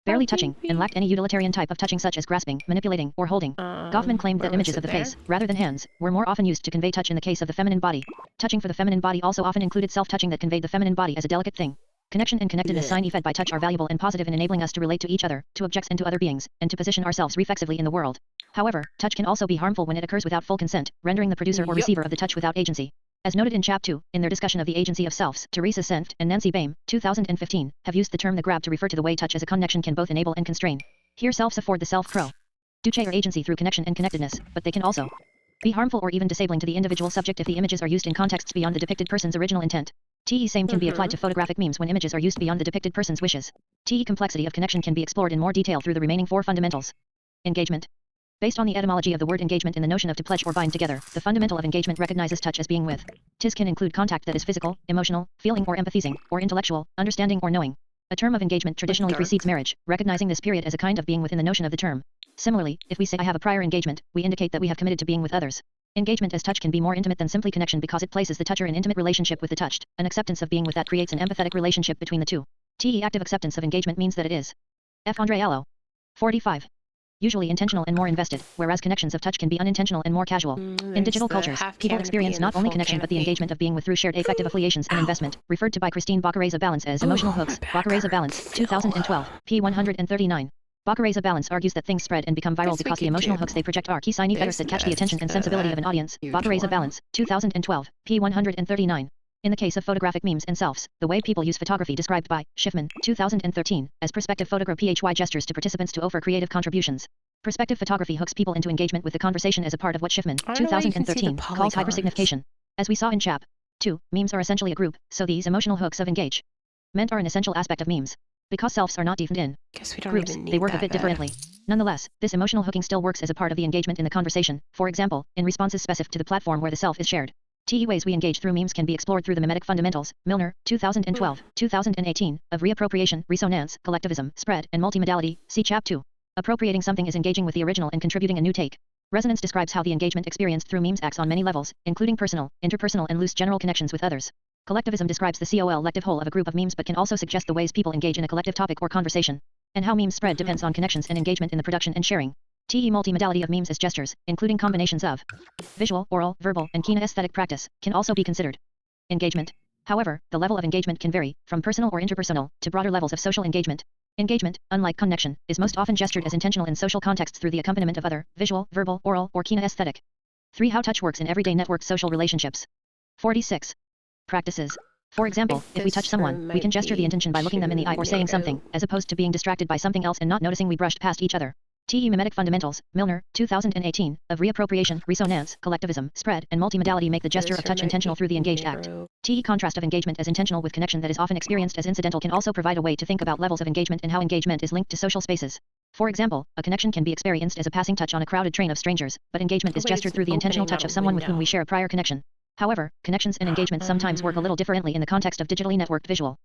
Barely touching, and lacked any utilitarian type of touching such as grasping, manipulating, or holding. Goffman claimed that images of the face, rather than hands, were more often used to convey touch in the case of the feminine body. Touching for the feminine body also often included self-touching that conveyed the feminine body as a delicate thing. Connection and connectedness sign fed by touch are valuable and positive in enabling us to relate to each other, to objects and to other beings, and to position ourselves reflexively in the world. However, touch can also be harmful when it occurs without full consent, rendering the producer or receiver of the touch without agency. As noted in Chap 2, in their discussion of the agency of selves, Teresa Senft and Nancy Baim, 2015, have used the term the grab to refer to the way touch as a connection can both enable and constrain. Here selves afford the self-pro duce or agency through connection and connectedness, but they can also be harmful or even disabling to the individual subject if the images are used in contexts beyond the depicted person's original intent. TE same can be applied to photographic memes when images are used beyond the depicted person's wishes. TE complexity of connection can be explored in more detail through the remaining 4 fundamentals. Engagement. Based on the etymology of the word engagement in the notion of to pledge or bind together, the fundamental of engagement recognizes touch as being with. Tis can include contact that is physical, emotional, feeling or empathizing, or intellectual, understanding or knowing. A term of engagement traditionally precedes marriage, recognizing this period as a kind of being within the notion of the term. Similarly, if we say I have a prior engagement, we indicate that we have committed to being with others. Engagement as touch can be more intimate than simply connection because it places the toucher in intimate relationship with the touched. An acceptance of being with that creates an empathetic relationship between the two. TE active acceptance of engagement means that it is. F. Andre Allo. 45. Usually intentional and more invested, whereas connections of touch can be unintentional and more casual. In digital cultures, people experience not only connection but the engagement of being with through shared affective affiliations and investment, referred to by Christine Boccareza Balance as emotional hooks. Boccareza Balance, 2012, p. 139. Boccareza Balance argues that things spread and become viral because the emotional hooks they project are key signy feathers that catch the attention and sensibility of an audience. Boccareza Balance, 2012, p. 139. In the case of photographic memes and selves, the way people use photography described by Schiffman, 2013, as perspective photography gestures to participants to offer creative contributions. Perspective photography hooks people into engagement with the conversation as a part of what Schiffman, 2013, calls hypersignification. As we saw in Chap 2, memes are essentially a group, so these emotional hooks of engagement are an essential aspect of memes. Because selves are not defined in Guess we don't groups, even need they work a that bit bad. differently. Nonetheless, this emotional hooking still works as a part of the engagement in the conversation, for example, in responses specific to the platform where the self is shared. TE ways we engage through memes can be explored through the mimetic fundamentals, Milner, 2012, 2018, of reappropriation, resonance, collectivism, spread, and multimodality, see Chap 2. Appropriating something is engaging with the original and contributing a new take. Resonance describes how the engagement experienced through memes acts on many levels, including personal, interpersonal and loose general connections with others. Collectivism describes the collective whole of a group of memes but can also suggest the ways people engage in a collective topic or conversation. And how memes spread depends on connections and engagement in the production and sharing. TE multimodality of memes as gestures, including combinations of visual, oral, verbal, and kinesthetic practice, can also be considered engagement. However, the level of engagement can vary, from personal or interpersonal, to broader levels of social engagement. Engagement, unlike connection, is most often gestured as intentional in social contexts through the accompaniment of other, visual, verbal, oral, or kinesthetic. 3. How touch works in everyday network social relationships. 46. Practices. For example, if we touch someone, we can gesture the intention by looking them in the eye or saying something, as opposed to being distracted by something else and not noticing we brushed past each other. TE Mimetic Fundamentals, Milner, 2018, of reappropriation, resonance, collectivism, spread, and multimodality make the gesture of touch intentional through the engaged act. TE contrast of engagement as intentional with connection that is often experienced as incidental can also provide a way to think about levels of engagement and how engagement is linked to social spaces. For example, a connection can be experienced as a passing touch on a crowded train of strangers, but engagement is gestured through the intentional touch of someone with whom we share a prior connection. However, connections and engagements sometimes work a little differently in the context of digitally networked visual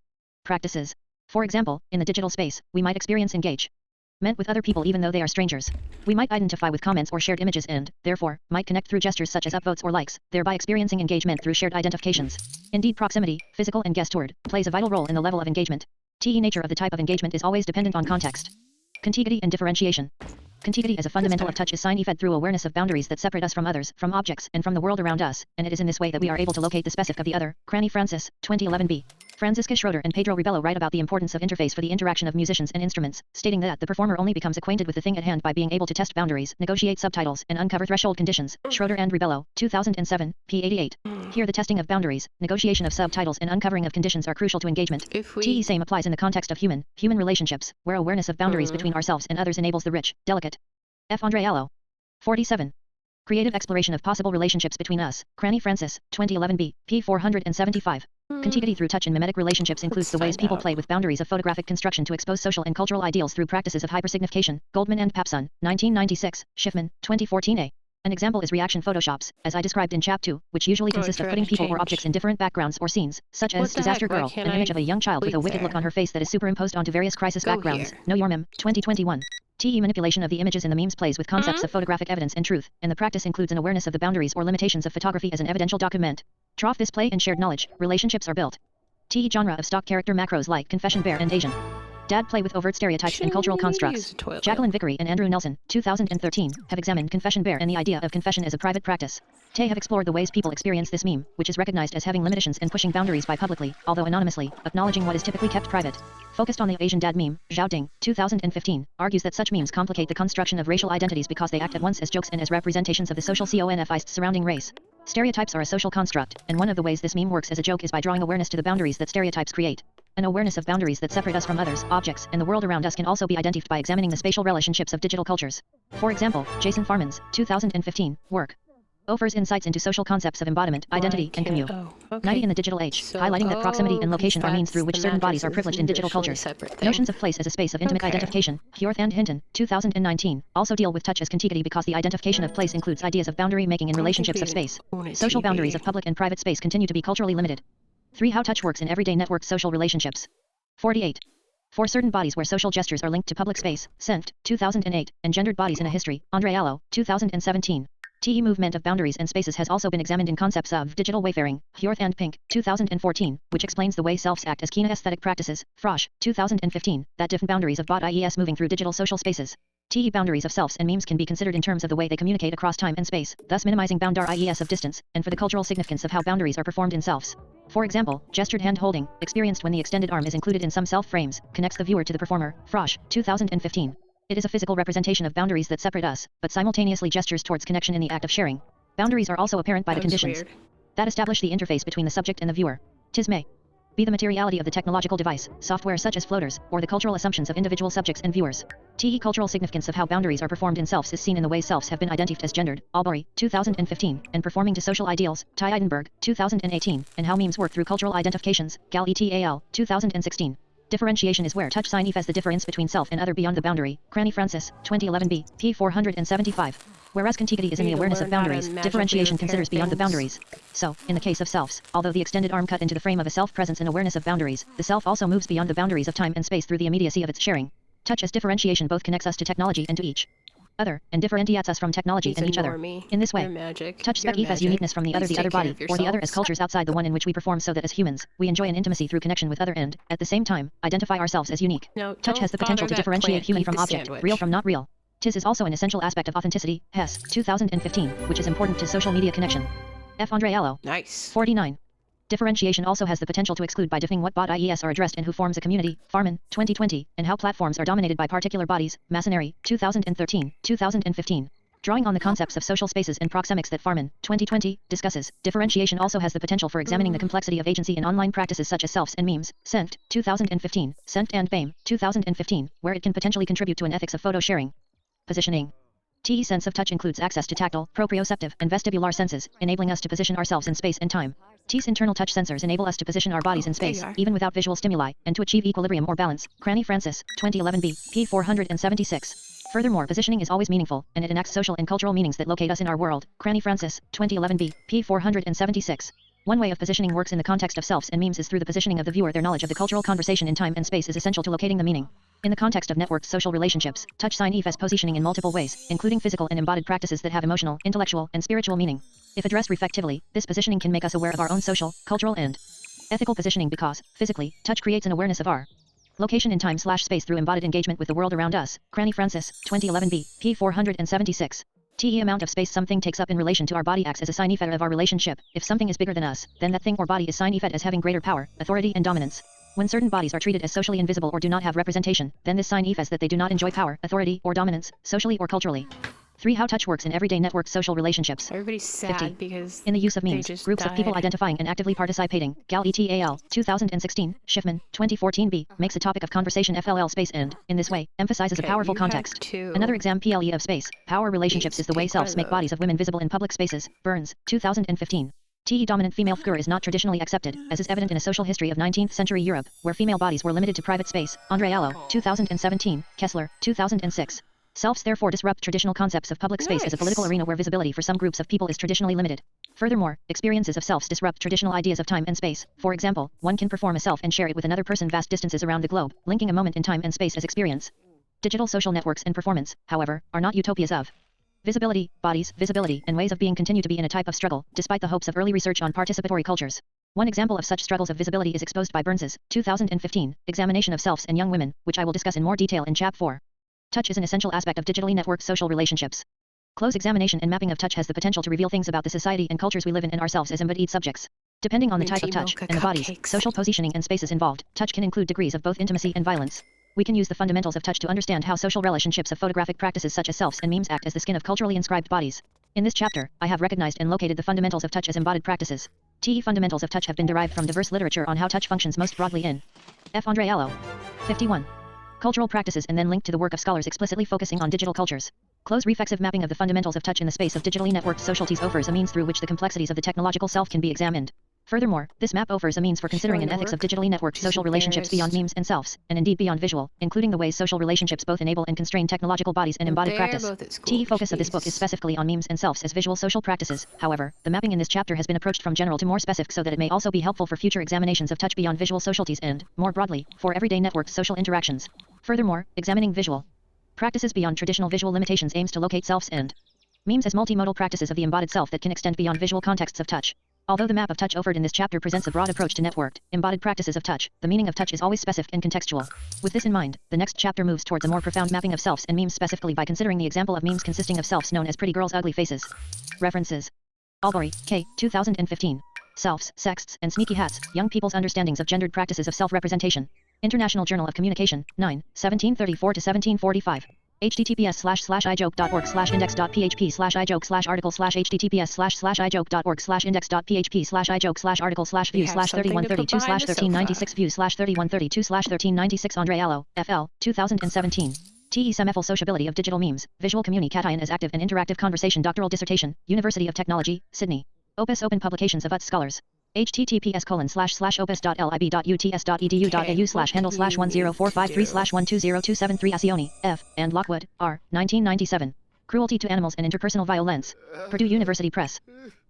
practices. For example, in the digital space, we might experience engagement Meant with other people even though they are strangers. We might identify with comments or shared images and, therefore, might connect through gestures such as upvotes or likes, thereby experiencing engagement through shared identifications. Indeed, proximity, physical and guest word, plays a vital role in the level of engagement. The nature of the type of engagement is always dependent on context. Contiguity and differentiation. Contiguity as a fundamental of touch is sign-fed through awareness of boundaries that separate us from others, from objects, and from the world around us, and it is in this way that we are able to locate the specific of the other. Cranny Francis, 2011b. Franziska Schroeder and Pedro Rebello write about the importance of interface for the interaction of musicians and instruments, stating that the performer only becomes acquainted with the thing at hand by being able to test boundaries, negotiate subtitles, and uncover threshold conditions. Schroeder and Rebello, 2007, p. 88. Here the testing of boundaries, negotiation of subtitles and uncovering of conditions are crucial to engagement. TE same applies in the context of human relationships, where awareness of boundaries between ourselves and others enables the rich, delicate. F. Andre Allo. 47. Creative exploration of possible relationships between us. Cranny Francis, 2011b, p. 475. Contiguity through touch in mimetic relationships includes the ways people play with boundaries of photographic construction to expose social and cultural ideals through practices of hypersignification. Goldman and Papson, 1996, Schiffman, 2014a. An example is reaction photoshops, as I described in Chap 2, which usually consist of putting people or objects in different backgrounds or scenes, such as Disaster Girl, an image of a young child with a wicked look on her face that is superimposed onto various crisis backgrounds. Know Your Meme, 2021. TE manipulation of the images in the memes plays with concepts of photographic evidence and truth, and the practice includes an awareness of the boundaries or limitations of photography as an evidential document. Trough this play and shared knowledge, relationships are built. TE genre of stock character macros like Confession Bear and Asian Dad play with overt stereotypes and cultural constructs. Jacqueline Vickery and Andrew Nelson, 2013, have examined Confession Bear and the idea of confession as a private practice. They have explored the ways people experience this meme, which is recognized as having limitations and pushing boundaries by publicly, although anonymously, acknowledging what is typically kept private. Focused on the Asian Dad meme, Zhao Ding, 2015, argues that such memes complicate the construction of racial identities because they act at once as jokes and as representations of the social confists surrounding race. Stereotypes are a social construct, and one of the ways this meme works as a joke is by drawing awareness to the boundaries that stereotypes create. An awareness of boundaries that separate us from others, objects, and the world around us can also be identified by examining the spatial relationships of digital cultures. For example, Jason Farman's 2015 work offers insights into social concepts of embodiment, identity, and commune. 90 in the digital age, highlighting that proximity and location are means through which certain bodies are privileged in digital cultures. Notions of place as a space of intimate identification. Hjorth and Hinton, 2019, also deal with touch as contiguity because the identification of place includes ideas of boundary making in relationships of space. Social boundaries of public and private space continue to be culturally limited. 3. How touch works in everyday networked social relationships. 48. For certain bodies where social gestures are linked to public space, Senft, 2008, and gendered bodies in a history, Andre Allo, 2017. TE movement of boundaries and spaces has also been examined in concepts of digital wayfaring, Hjorth and Pink, 2014, which explains the way selves act as kinesthetic practices, Frosch, 2015, that different boundaries of bot IES moving through digital social spaces. TE boundaries of selves and memes can be considered in terms of the way they communicate across time and space, thus minimizing boundar IES of distance, and for the cultural significance of how boundaries are performed in selves. For example, gestured hand holding, experienced when the extended arm is included in some self frames, connects the viewer to the performer, Frosch, 2015. It is a physical representation of boundaries that separate us, but simultaneously gestures towards connection in the act of sharing. Boundaries are also apparent by the conditions that establish the interface between the subject and the viewer. Tis may be the materiality of the technological device, software such as floaters, or the cultural assumptions of individual subjects and viewers. TE cultural significance of how boundaries are performed in selves is seen in the way selves have been identified as gendered, Albury, 2015, and performing to social ideals, Ty Eidenberg, 2018, and how memes work through cultural identifications, Gal ETAL, 2016. Differentiation is where touch sign as the difference between self and other beyond the boundary, Cranny Francis, 2011b, p. 475. Whereas contiguity is in the awareness of boundaries, differentiation considers beyond the boundaries. So, in the case of selves, although the extended arm cut into the frame of a self-presence and awareness of boundaries, the self also moves beyond the boundaries of time and space through the immediacy of its sharing. Touch as differentiation both connects us to technology and to each other, and differentiates us from technology and each other. In this way, touch spec as uniqueness from the other body, or the other as cultures outside the one in which we perform so that as humans, we enjoy an intimacy through connection with other and, at the same time, identify ourselves as unique. Touch has the potential to differentiate human from object, real from not real. TIS is also an essential aspect of authenticity, Hess, 2015, which is important to social media connection. F. Andre Allo. Nice. 49. Differentiation also has the potential to exclude by defining what bot IES are addressed and who forms a community, Farman, 2020, and how platforms are dominated by particular bodies, Masonary, 2013, 2015. Drawing on the concepts of social spaces and proxemics that Farman, 2020, discusses, differentiation also has the potential for examining the complexity of agency in online practices such as selves and memes, Senft, 2015, Senft and BAME, 2015, where it can potentially contribute to an ethics of photo sharing. Positioning. TE sense of touch includes access to tactile, proprioceptive, and vestibular senses, enabling us to position ourselves in space and time. TE's internal touch sensors enable us to position our bodies in space, even without visual stimuli, and to achieve equilibrium or balance. Cranny Francis, 2011b, p. 476. Furthermore, positioning is always meaningful, and it enacts social and cultural meanings that locate us in our world. Cranny Francis, 2011b, p. 476. One way of positioning works in the context of selves and memes is through the positioning of the viewer. Their knowledge of the cultural conversation in time and space is essential to locating the meaning. In the context of networked social relationships, touch sign EF as positioning in multiple ways, including physical and embodied practices that have emotional, intellectual, and spiritual meaning. If addressed reflectively, this positioning can make us aware of our own social, cultural, and ethical positioning because, physically, touch creates an awareness of our location in time/space through embodied engagement with the world around us. Cranny Francis, 2011b, p. 476. The amount of space something takes up in relation to our body acts as a sign effect of our relationship. If something is bigger than us, then that thing or body is sign effect as having greater power, authority, and dominance. When certain bodies are treated as socially invisible or do not have representation, then this sign effects that they do not enjoy power, authority, or dominance, socially or culturally. 3. How touch works in everyday networked social relationships. Everybody's sad 50. because In the use of they memes, just groups of people died. identifying and actively participating, Gal ETAL, 2016, Schiffman, 2014b, makes a topic of conversation FLL space and, in this way, emphasizes a Okay, powerful you have context. two. Another example PLE of space, power relationships Please is the way take one selves of make bodies of women visible in public spaces, Burns, 2015. Dominant female figure is not traditionally accepted, as is evident in a social history of 19th century Europe, where female bodies were limited to private space, Andre Allo, 2017, Kessler, 2006. Selves therefore disrupt traditional concepts of public space as a political Nice. arena where visibility for some groups of people is traditionally limited. Furthermore, experiences of selves disrupt traditional ideas of time and space. For example, one can perform a self and share it with another person vast distances around the globe, linking a moment in time and space as experience. Digital social networks and performance, however, are not utopias of visibility, bodies, visibility, and ways of being continue to be in a type of struggle, despite the hopes of early research on participatory cultures. One example of such struggles of visibility is exposed by Burns's 2015 examination of selves and young women, which I will discuss in more detail in Chap 4. Touch is an essential aspect of digitally networked social relationships. Close examination and mapping of touch has the potential to reveal things about the society and cultures we live in and ourselves as embodied subjects. Depending on the type of touch Mocha and the bodies, cupcakes. social positioning and spaces involved, touch can include degrees of both intimacy and violence. We can use the fundamentals of touch to understand how social relationships of photographic practices such as selves and memes act as the skin of culturally inscribed bodies. In this chapter, I have recognized and located the fundamentals of touch as embodied practices. Fundamentals of touch have been derived from diverse literature on how touch functions most broadly in F. Andre Allo. 51. Cultural practices and then linked to the work of scholars explicitly focusing on digital cultures. Close reflexive mapping of the fundamentals of touch in the space of digitally networked societies offers a means through which the complexities of the technological self can be examined. Furthermore, this map offers a means for considering an ethics of digitally networked social relationships beyond memes and selves, and indeed beyond visual, including the ways social relationships both enable and constrain technological bodies and embodied practice. The focus of this book is specifically on memes and selves as visual social practices. However, the mapping in this chapter has been approached from general to more specific so that it may also be helpful for future examinations of touch beyond visual socialities and, more broadly, for everyday networked social interactions. Furthermore, examining visual practices beyond traditional visual limitations aims to locate selves and memes as multimodal practices of the embodied self that can extend beyond visual contexts of touch. Although the map of touch offered in this chapter presents a broad approach to networked, embodied practices of touch, the meaning of touch is always specific and contextual. With this in mind, the next chapter moves towards a more profound mapping of selves and memes specifically by considering the example of memes consisting of selves known as pretty girls' ugly faces. References. Albury, K. 2015. Selves, Sexts, and Sneaky Hats, Young People's Understandings of Gendered Practices of Self-Representation. International Journal of Communication, 9, 1734-1745. https://ijoke.org/index.php/ijoke/article/https://ijoke.org/index.php/ijoke/article/view/3132/1396 view/3132/1396 Andre Allo, FL, 2017. SEMFL Sociability of Digital Memes, Visual Communication as Active and Interactive Conversation Doctoral Dissertation, University of Technology, Sydney. Opus Open Publications of UTS Scholars. https://opus.lib.uts.edu.au/handle/10453/120273 Asioni, F., and Lockwood, R., 1997. Cruelty to Animals and Interpersonal Violence. Purdue University Press.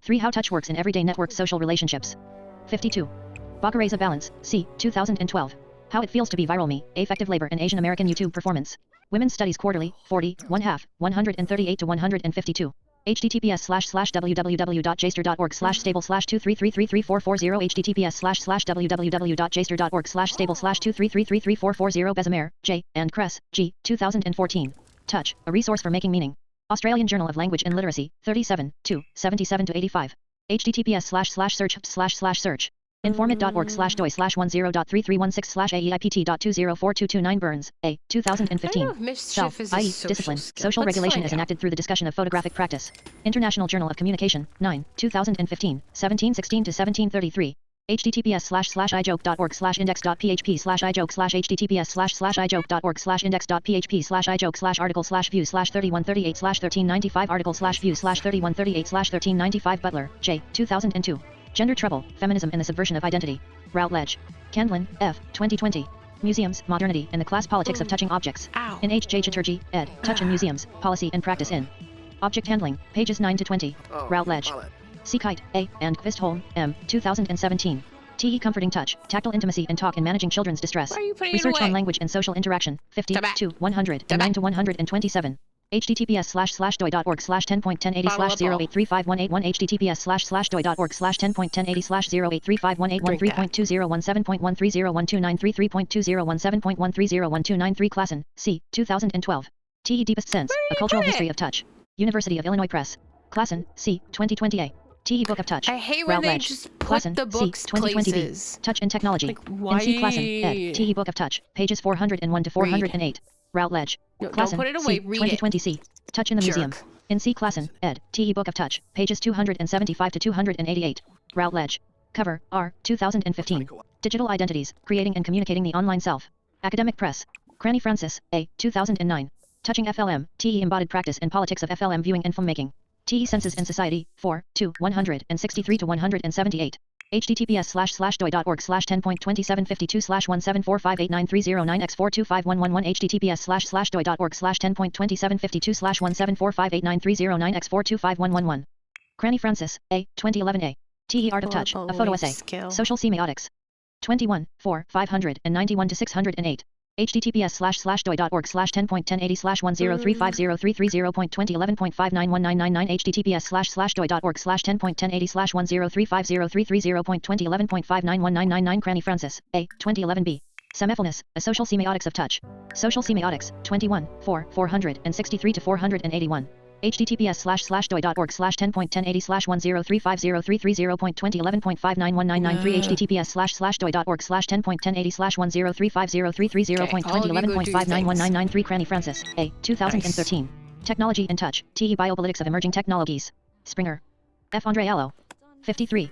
3. How Touch Works in Everyday Networked Social Relationships. 52. Bacareza Balance, C. 2012. How It Feels to Be Viral Me, Affective Labor in Asian American YouTube Performance. Women's Studies Quarterly, 40, 1/2, 138-152. https://www.jster.org/stable/233334440 https://www.jster.org/stable/233334440 Bezimer, J., and Kress, G., 2014. Touch, a resource for making meaning. Australian Journal of Language and Literacy, 37, 2, 77-85. https://search. Informit.org/doi/10.3316/AEIPT.204229 Burns, A. 2015. Self, i.e., discipline, social regulation is enacted through the discussion of photographic practice. International Journal of Communication, 9, 2015, 1716-1733. https://ijoke.org/index.php/ijoke/https://ijoke/article/view/3138/1395 article/view/3138/1395 Butler, J. 2002. Gender Trouble, Feminism and the Subversion of Identity. Routledge. Candlin, F. 2020. Museums, Modernity, and the Class Politics of Touching Objects. Ow. In H. J. Chatterjee, ed. Touch in Museums, Policy and Practice in Object Handling, pages 9-20. Routledge. C. Kite, A. and Kvistholm, M. 2017. TE comforting touch, tactile intimacy and talk in managing children's distress. Why are you putting Research it away? on language and social interaction. 50 Come back. to 109 Come back. to 127. https://doi.org/10.1080/0835181 https://doi.org/10.1080/083518113.2017.1301293.2017.1301293 Klassen, C. 2012. TE Deepest Sense, Where A did you Cultural put History it? of Touch. University of Illinois Press. Klassen, C. 2020a. TE Book of Touch. I hate when they Routledge. just put Klassen, the books C. 2020b. places. Touch and Technology. Like, why? NC Klassen, ed. TE Book of Touch. Pages 401 to 408. Routledge. No, don't Klassen, put it away. C. Read it. 2020c. Touch in the Museum. Jerk. NC Klassen, ed. TE Book of Touch. Pages 275 to 288. Routledge. Cover, R. 2015. Digital Identities, Creating and Communicating the Online Self. Academic Press. Cranny Francis, A. 2009. Touching FLM, TE Embodied Practice and Politics of FLM Viewing and Filmmaking. TE Senses and Society, 4, 2, 163 to 178. https://doi.org/10.2752/174589309x425111 https://doi.org/10.2752/174589309x425111 Cranny Francis, A. 2011a. TE Art of Touch, a photo essay. Social semiotics. 21, 4, 591 to 608. https://doi.org/10.1080/103503330.2011.591999 https://doi.org/10.1080/103503330.2011.591999 Cranny Francis, A. 2011b. Semifulness, A Social Semiotics of Touch. Social Semiotics, 21, 4, 463 to 481. https://doi.org/10.1080/103503330.2011.591993 https://doi.org/10.1080/103503330.2011.591993 Cranny Francis, A. 2013. Technology and Touch, TE Biopolitics of Emerging Technologies. Springer. F. Andre Allo. 53.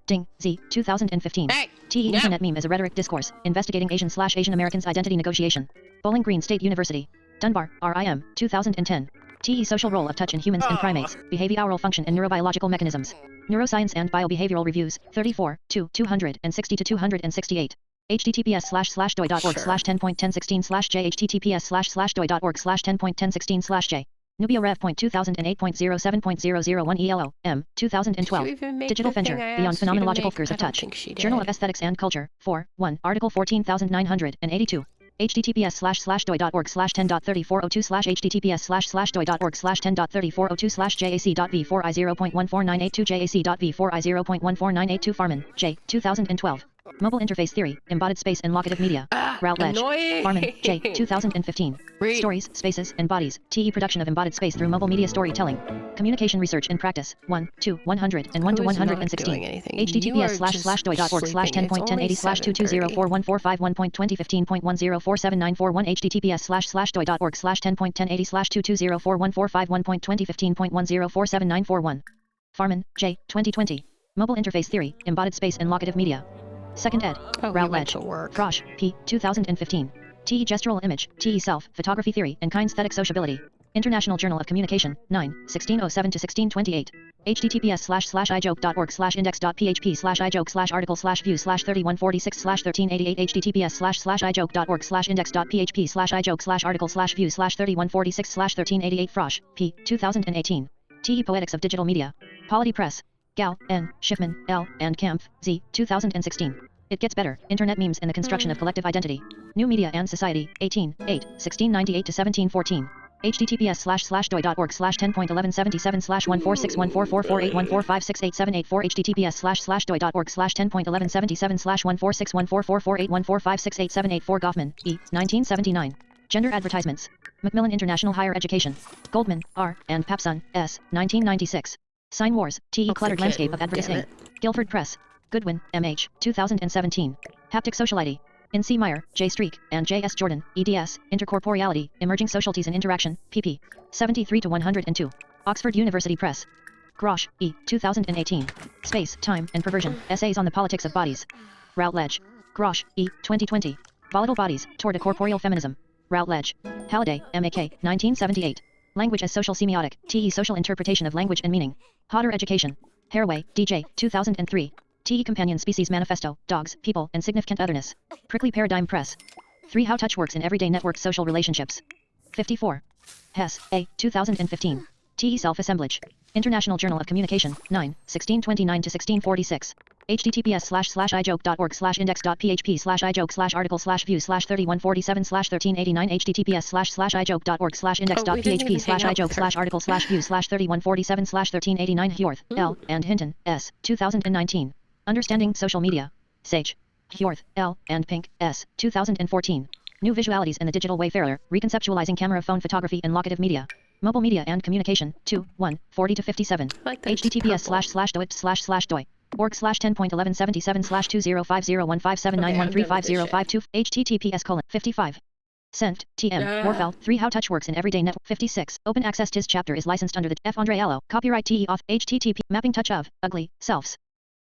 Ding, Z. 2015. Hey, TE no. Internet Meme as a Rhetoric Discourse, Investigating Asian/Asian Americans' Identity Negotiation. Bowling Green State University. Dunbar, RIM, 2010. TE Social Role of Touch in Humans and Primates, Behavioral Function and Neurobiological Mechanisms. Neuroscience and Biobehavioral Reviews, 34, 2, 260 to 268. https://doi.org/10.1016/j https://doi.org/10.1016/j Nubia Rev.2008.07.001 ELO, M, 2012. Digital Venture, Beyond Phenomenological Figures of Touch. Journal of Aesthetics and Culture, 4, 1, Article 14982. https://doi.org/10.3402 https://doi.org/10.3402/jac.v4i0.14982 jac.v4i0.14982 Farman, J. 2012. Mobile Interface Theory, Embodied Space and Locative Media. Routledge. Farman, J. 2015. Read. Stories, Spaces, and Bodies, TE Production of Embodied Space through Mobile Media Storytelling. Communication Research and Practice, 1, 2, 100, and 1 to 116. https://doi.org/10.1080/22041451.2015.10479441 https://doi.org/10.1080/22041451.2015.10479441 Farman, J. 2020. Mobile Interface Theory, Embodied Space and Locative Media. Second ed. Routledge. Grosh, P. 2015. TE Gestural Image, TE Self, Photography Theory, and Kinesthetic Sociability. International Journal of Communication, 9, 1607 to 1628. https://ijoke.org/index.php/article/view/3146/1388 https://ijoke.org/index.php/article/view/3146/1388 Frosch, P. 2018. TE Poetics of Digital Media. Polity Press. Gal, N, Schiffman, L, and Kampf, Z. 2016. It Gets Better, Internet Memes and the Construction of Collective Identity. New Media and Society, 18, 8, 1698 to 1714. https://doi.org/10.1177/14614448145687884 https://doi.org/10.1177/14614448145687884 Goffman, E. 1979. Gender Advertisements. Macmillan International Higher Education. Goldman, R., and Papson, S. 1996. Sign Wars, TE Cluttered Landscape of Advertising. Guilford Press. Goodwin, M.H., 2017. Haptic Sociality. N.C. Meyer, J. Streak, and J.S. Jordan, eds. Intercorporeality, Emerging Socialties and Interaction, pp. 73 to 102. Oxford University Press. Grosh, E. 2018. Space, Time, and Perversion, Essays on the Politics of Bodies. Routledge. Grosh, E. 2020. Volatile Bodies, Toward a Corporeal Feminism. Routledge. Halliday, M.A.K., 1978. Language as Social Semiotic, TE Social Interpretation of Language and Meaning. Hodder Education. Haraway, D.J., 2003. TE Companion Species Manifesto, Dogs, People, and Significant Otherness. Prickly Paradigm Press. 3 How Touch Works in Everyday Network Social Relationships. 54. Hess, A. 2015. TE Self-Assemblage. International Journal of Communication, 9, 1629 to 1646. https://ijoke.org/index.php/article/views/3147/1389 https://ijoke.org/index.php/article/views/3147/1389 Hjorth, L. and Hinton, S. 2019. Understanding Social Media. Sage. Hjorth, L. and Pink, S. 2014. New Visualities in the Digital Wayfarer, Reconceptualizing Camera Phone Photography and Locative Media. Mobile Media and Communication, 2, 1, 40-57. Like that it's https://doit/doi. org/10.1177/20501571350552 https://55. Sent, TM, Morfeld, 3 How Touch Works in Everyday Net. 56. Open Access TIS chapter is licensed under the F. Andre Allo, copyright TE off, http, mapping touch of, ugly, selves,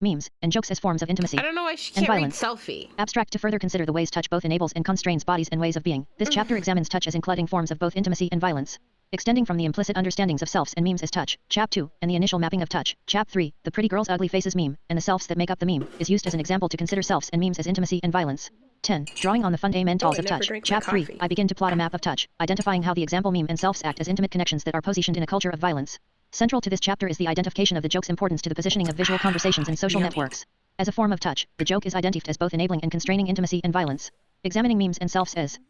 memes, and jokes as forms of intimacy I don't know why she and can't read violence. selfie. Abstract to further consider the ways touch both enables and constrains bodies and ways of being. This chapter examines touch as including forms of both intimacy and violence. Extending from the implicit understandings of selves and memes as touch, Chap 2, and the initial mapping of touch, Chap 3, the pretty girl's ugly faces meme, and the selves that make up the meme, is used as an example to consider selves and memes as intimacy and violence. 10. Drawing on the fundamentals of touch, Chap 3, I begin to plot a map of touch, identifying how the example meme and selves act as intimate connections that are positioned in a culture of violence. Central to this chapter is the identification of the joke's importance to the positioning of visual conversations in social networks. As a form of touch, the joke is identified as both enabling and constraining intimacy and violence. Examining memes and selves as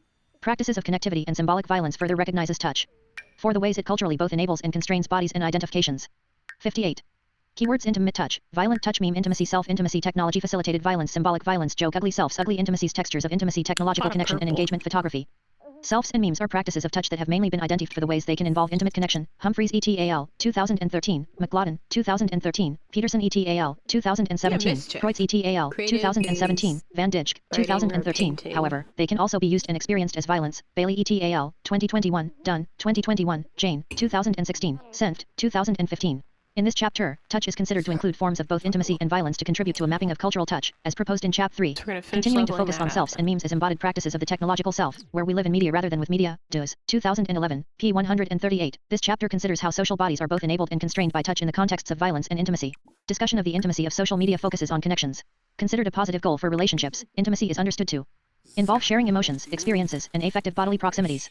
practices of connectivity and symbolic violence further recognizes touch. For the ways it culturally both enables and constrains bodies and identifications. 58. Keywords: intimate touch, violent touch, meme intimacy, self-intimacy, technology facilitated violence, symbolic violence, joke, ugly selves, ugly intimacies, textures of intimacy, technological connection and engagement, photography. Selves and memes are practices of touch that have mainly been identified for the ways they can involve intimate connection. Humphreys et al. 2013, McLaughlin 2013, Peterson et al. 2017, Kreutz et al. 2017, Van Dijck 2013. However, they can also be used and experienced as violence. Bailey et al. 2021, Dunn 2021, Jane 2016, Senft 2015. In this chapter, touch is considered to include forms of both intimacy and violence to contribute to a mapping of cultural touch, as proposed in Chap 3, continuing to focus on selves and memes as embodied practices of the technological self, where we live in media rather than with media. Does 2011, p. 138. This chapter considers how social bodies are both enabled and constrained by touch in the contexts of violence and intimacy. Discussion of the intimacy of social media focuses on connections. Considered a positive goal for relationships, intimacy is understood to involve sharing emotions, experiences, and affective bodily proximities.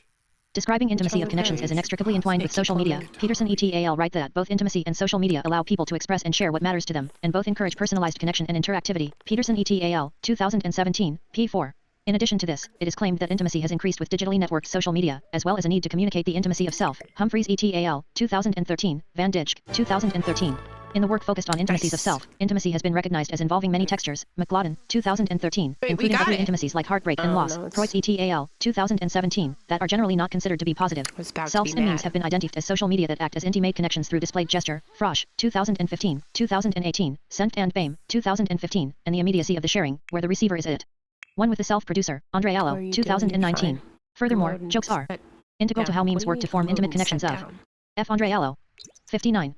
Describing intimacy of connections as inextricably entwined with social media, Peterson et al. Write that both intimacy and social media allow people to express and share what matters to them, and both encourage personalized connection and interactivity. Peterson et al. 2017, p. 4. In addition to this, it is claimed that intimacy has increased with digitally networked social media, as well as a need to communicate the intimacy of self. Humphreys et al. 2013, Van Dijck 2013. In the work focused on intimacies of self, intimacy has been recognized as involving many textures. McLaughlin 2013, including ugly intimacies like heartbreak and loss. Kreutz et al. 2017, that are generally not considered to be positive. Selves and memes have been identified as social media that act as intimate connections through displayed gesture. Frosch 2015, 2018, Senft and Baim 2015, and the immediacy of the sharing, where the receiver is it. One with the self-producer, Andre Allo 2019. Furthermore, jokes are integral to how memes work to form intimate connections of F. Andre Allo 59.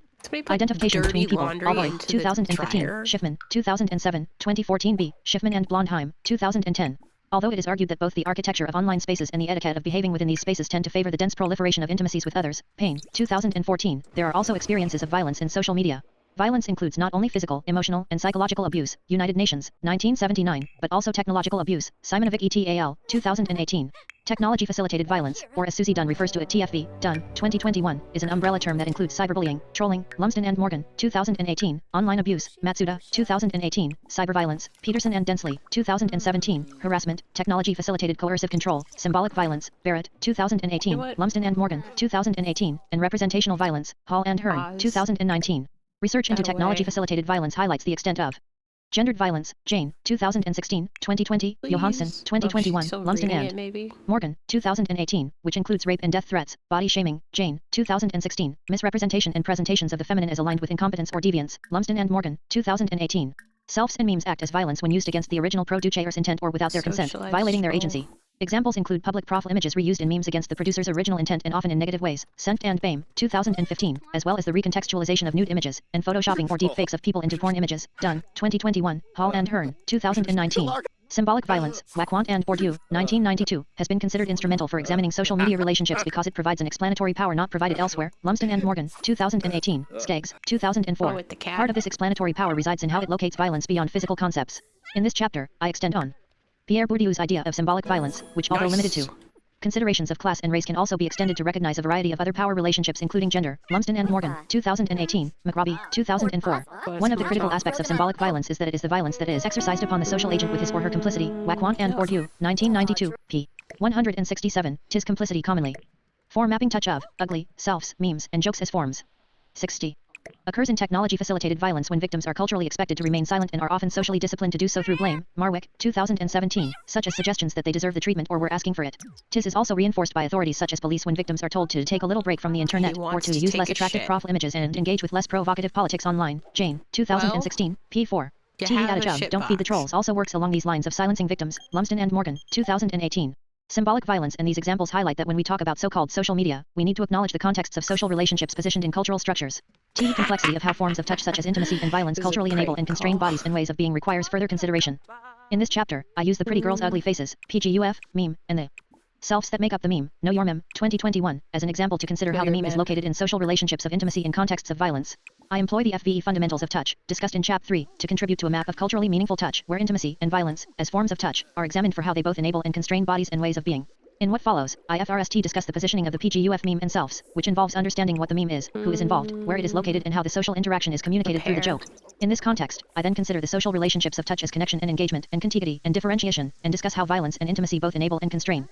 Identification between people, Albury, 2015, Schiffman, 2007, 2014 B, Schiffman and Blondheim, 2010. Although it is argued that both the architecture of online spaces and the etiquette of behaving within these spaces tend to favor the dense proliferation of intimacies with others, Payne, 2014, there are also experiences of violence in social media. Violence includes not only physical, emotional, and psychological abuse, United Nations, 1979, but also technological abuse, Simonovic et al., 2018. Technology-facilitated violence, or as Susie Dunn refers to it, TFV, Dunn, 2021, is an umbrella term that includes cyberbullying, trolling, Lumsden and Morgan, 2018, online abuse, Matsuda, 2018, cyberviolence, Peterson and Densley, 2017, harassment, technology-facilitated coercive control, symbolic violence, Barrett, 2018, Lumsden and Morgan, 2018, and representational violence, Hall and Hearn, 2019. Research into technology-facilitated violence highlights the extent of gendered violence. Jane, 2016, 2020, Johansson, 2021, Lumsden and Morgan, 2018, which includes rape and death threats, body shaming. Jane, 2016, misrepresentation and presentations of the feminine as aligned with incompetence or deviance. Lumsden and Morgan, 2018. Selves and memes act as violence when used against the original producer's intent or without their consent, violating their agency. Examples include public profile images reused in memes against the producer's original intent and often in negative ways, Senft and Baim, 2015, as well as the recontextualization of nude images, and photoshopping or deepfakes of people into porn images, Dunn, 2021, Hall and Hearn, 2019. Symbolic violence, Laquant and Bourdieu, 1992, has been considered instrumental for examining social media relationships because it provides an explanatory power not provided elsewhere, Lumsden and Morgan, 2018, Skeggs, 2004. Part of this explanatory power resides in how it locates violence beyond physical concepts. In this chapter, I extend on Pierre Bourdieu's idea of symbolic violence, which although limited to Considerations of class and race can also be extended to recognize a variety of other power relationships including gender. Lumsden and Morgan, 2018, McRobbie, 2004. One of the critical aspects of symbolic violence is that it is the violence that is exercised upon the social agent with his or her complicity. Wacquant and Bourdieu, 1992, p. 167, tis complicity commonly. 4. Mapping touch of, ugly, selves, memes, and jokes as forms. 60. Occurs in technology-facilitated violence when victims are culturally expected to remain silent and are often socially disciplined to do so through blame. Marwick, 2017, such as suggestions that they deserve the treatment or were asking for it. Tis is also reinforced by authorities such as police when victims are told to take a little break from the internet or to use less attractive profile images and engage with less provocative politics online. Jane, 2016, p4. TE adage of don't feed the trolls also works along these lines of silencing victims. Lumsden and Morgan, 2018. Symbolic violence and these examples highlight that when we talk about so-called social media, we need to acknowledge the contexts of social relationships positioned in cultural structures. TE complexity of how forms of touch such as intimacy and violence culturally enable and constrain bodies and ways of being requires further consideration. In this chapter, I use the pretty girls' ugly faces, PGUF, meme, and the selves that make up the meme, Know Your Meme, 2021, as an example to consider how the meme is located in social relationships of intimacy in contexts of violence. I employ the FVE fundamentals of touch, discussed in Chap 3, to contribute to a map of culturally meaningful touch, where intimacy and violence, as forms of touch, are examined for how they both enable and constrain bodies and ways of being. In what follows, IFRST discuss the positioning of the PGUF meme and selves, which involves understanding what the meme is, who is involved, where it is located and how the social interaction is communicated through the joke. In this context, I then consider the social relationships of touch as connection and engagement, and contiguity and differentiation, and discuss how violence and intimacy both enable and constrain.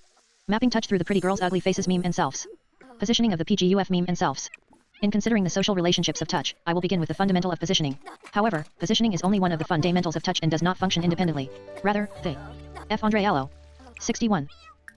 Mapping touch through the pretty girls' ugly faces meme and selves. Positioning of the PGUF meme and selves. In considering the social relationships of touch, I will begin with the fundamental of positioning. However, positioning is only one of the fundamentals of touch and does not function independently. Rather, they. F. Andre Allo. 61.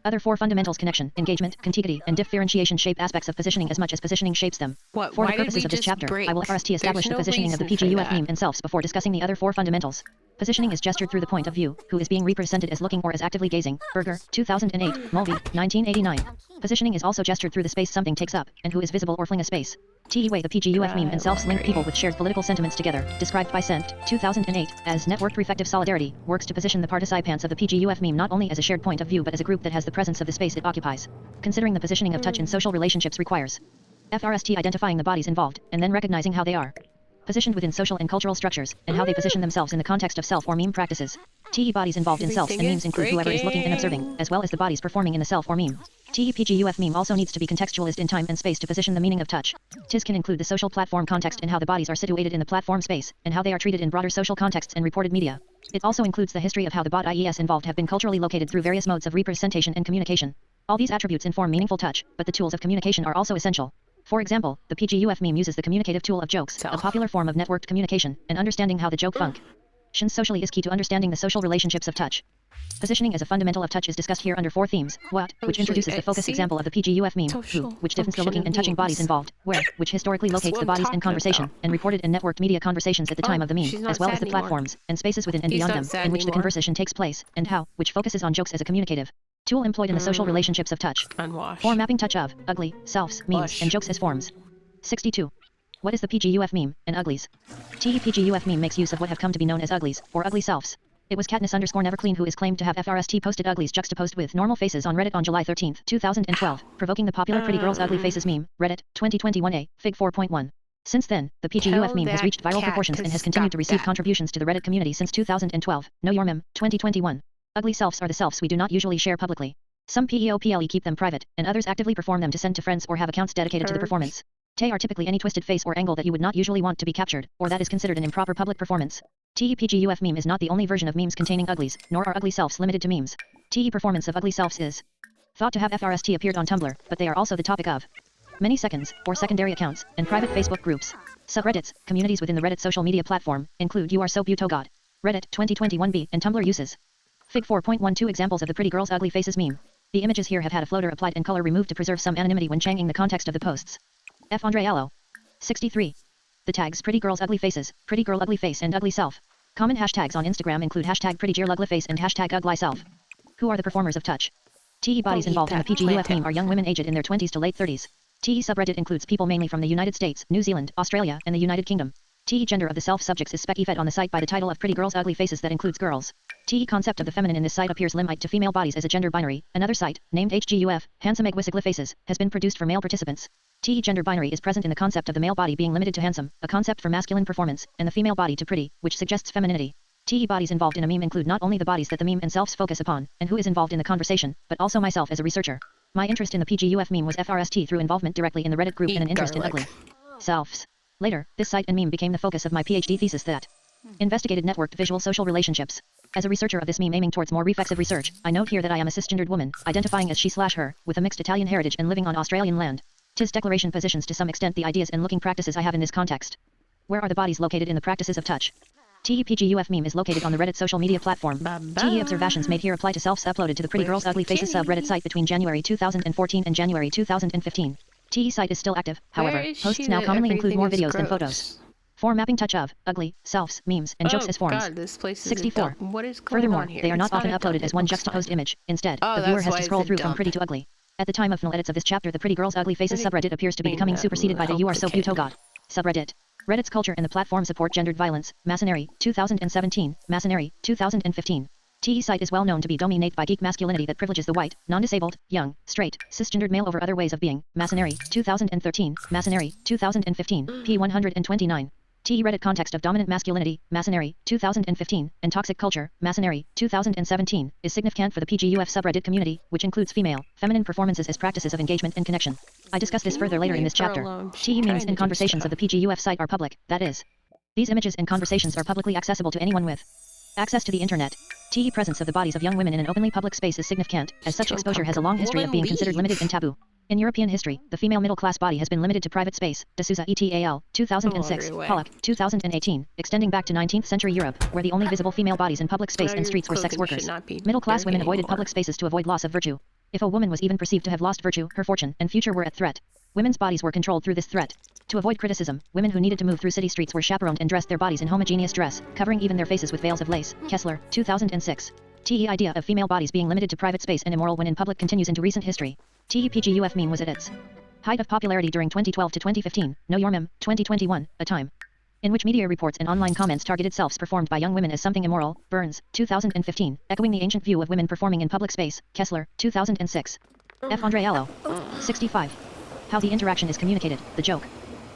Other 4 fundamentals: connection, engagement, contiguity, and differentiation shape aspects of positioning as much as positioning shapes them. For the purposes of this chapter, I will FRST establish the positioning of the PGUF meme and selves before discussing the other 4 fundamentals. Positioning is gestured through the point of view, who is being represented as looking or as actively gazing. Berger, 2008, Mulvey, 1989. Positioning is also gestured through the space something takes up, and who is visible or filling a space. TE way the PGUF meme and selves link people with shared political sentiments together, described by Sent, 2008, as networked reflective solidarity, works to position the participants of the PGUF meme not only as a shared point of view but as a group that has the presence of the space it occupies. Considering the positioning of touch in social relationships requires FRST identifying the bodies involved, and then recognizing how they are positioned within social and cultural structures, and how they position themselves in the context of self or meme practices. TE bodies involved in selves and memes include whoever is looking and observing, as well as the bodies performing in the self or meme. TE PGUF meme also needs to be contextualized in time and space to position the meaning of touch. TIS can include the social platform context and how the bodies are situated in the platform space, and how they are treated in broader social contexts and reported media. It also includes the history of how the bot IES involved have been culturally located through various modes of representation and communication. All these attributes inform meaningful touch, but the tools of communication are also essential. For example, the PGUF meme uses the communicative tool of jokes, a popular form of networked communication, and understanding how the joke functions socially is key to understanding the social relationships of touch. Positioning as a fundamental of touch is discussed here under 4 themes. What, which introduces the focus example of the PGUF meme. Who, which defines the looking and touching bodies involved. Where, which historically locates the bodies in conversation, and reported and networked media conversations at the time of the meme, as well as the platforms, and spaces within and beyond them, in which the conversation takes place, and how, which focuses on jokes as a communicative tool employed in the social relationships of touch. 4 mapping touch of, ugly, selves, memes, and jokes as forms. 62. What is the PGUF meme, and uglies? TE PGUF meme makes use of what have come to be known as uglies, or ugly selves. It was Katniss_Neverclean who is claimed to have FRST posted uglies juxtaposed with normal faces on Reddit on July 13, 2012, provoking the popular Pretty Girls Ugly Faces meme, Reddit, 2021a, Fig 4.1. Since then, the PGUF meme has reached viral proportions and has continued to receive contributions to the Reddit community since 2012. Know Your Meme, 2021. Ugly selves are the selves we do not usually share publicly. Some PEOPLE keep them private, and others actively perform them to send to friends or have accounts dedicated to the performance. Te are typically any twisted face or angle that you would not usually want to be captured, or that is considered an improper public performance. TE PGUF meme is not the only version of memes containing uglies, nor are ugly selves limited to memes. TE performance of ugly selves is thought to have FRST appeared on Tumblr, but they are also the topic of many seconds, or secondary accounts, and private Facebook groups. Subreddits, communities within the Reddit social media platform, include You Are So Beautogod, Reddit, 2021b, and Tumblr uses. Fig 4.12 examples of the Pretty Girls Ugly Faces meme. The images here have had a floater applied and color removed to preserve some anonymity when changing the context of the posts. F. Andre Allo. 63. The tags Pretty Girls Ugly Faces, Pretty Girl Ugly Face and Ugly Self. Common hashtags on Instagram include hashtag Pretty Girl Ugly Face and hashtag Ugly Self. Who are the performers of touch? TE bodies involved in the PGUF meme are young women aged in their 20s to late 30s. TE subreddit includes people mainly from the United States, New Zealand, Australia, and the United Kingdom. TE gender of the self subjects is specified on the site by the title of Pretty Girls Ugly Faces that includes girls. TE concept of the feminine in this site appears limite to female bodies as a gender binary. Another site, named HGUF, Handsome Egwisigly Faces, has been produced for male participants. TE gender binary is present in the concept of the male body being limited to handsome, a concept for masculine performance, and the female body to pretty, which suggests femininity. TE bodies involved in a meme include not only the bodies that the meme and selves focus upon, and who is involved in the conversation, but also myself as a researcher. My interest in the PGUF meme was FRST through involvement directly in the Reddit group Eat and an interest garlic. in ugly selves. Later, this site and meme became the focus of my PhD thesis that investigated networked visual social relationships. As a researcher of this meme aiming towards more reflexive research, I note here that I am a cisgendered woman, identifying as she/her, with a mixed Italian heritage and living on Australian land. TIS declaration positions to some extent the ideas and looking practices I have in this context. Where are the bodies located in the practices of touch? TEPGUF meme is located on the Reddit social media platform. TE observations made here apply to selves uploaded to the Pretty Girls Ugly Faces subreddit site between January 2014 and January 2015. TE site is still active, however, posts now commonly include more videos than photos. Form mapping touch of, ugly, selves, memes, and jokes as forms. God, this place is 64. What is going Furthermore, on here? they are not It's often a uploaded dump, as it one looks juxtaposed fine. image. Instead, Oh, the viewer that's has why to it's scroll a through from dump. pretty to ugly. At the time of final edits of this chapter, the Pretty Girls Ugly Faces Pretty subreddit appears to be clean becoming that superseded by the will You Are So help the Cute Oh God subreddit. Reddit's culture and the platform support gendered violence. Masonary, 2017. Masonary, 2015. TE site is well known to be dominated by geek masculinity that privileges the white, non-disabled, young, straight, cisgendered male over other ways of being. Masonary, 2013. Masonary, 2015. P 129. TE Reddit context of dominant masculinity, Masonary, 2015, and toxic culture, Masonary, 2017, is significant for the PGUF subreddit community, which includes female, feminine performances as practices of engagement and connection. I discuss this further later in this chapter. TE memes and conversations of the PGUF site are public, that is. These images and conversations are publicly accessible to anyone with access to the internet. TE presence of the bodies of young women in an openly public space is significant, as such exposure has a long history of being considered limited and taboo. In European history, the female middle-class body has been limited to private space. D'Souza et al., 2006, Pollock, 2018, extending back to 19th century Europe, where the only visible female bodies in public space and streets were sex workers. Middle-class women avoided public spaces to avoid loss of virtue. If a woman was even perceived to have lost virtue, her fortune and future were at threat. Women's bodies were controlled through this threat. To avoid criticism, women who needed to move through city streets were chaperoned and dressed their bodies in homogeneous dress, covering even their faces with veils of lace. Kessler, 2006. TE idea of female bodies being limited to private space and immoral when in public continues into recent history. TEPGUF meme was at its height of popularity during 2012 to 2015, Know Your Meme, 2021, a time in which media reports and online comments targeted selves performed by young women as something immoral. Burns, 2015, echoing the ancient view of women performing in public space. Kessler, 2006. F. Andre Allo, 65. How the interaction is communicated, the joke.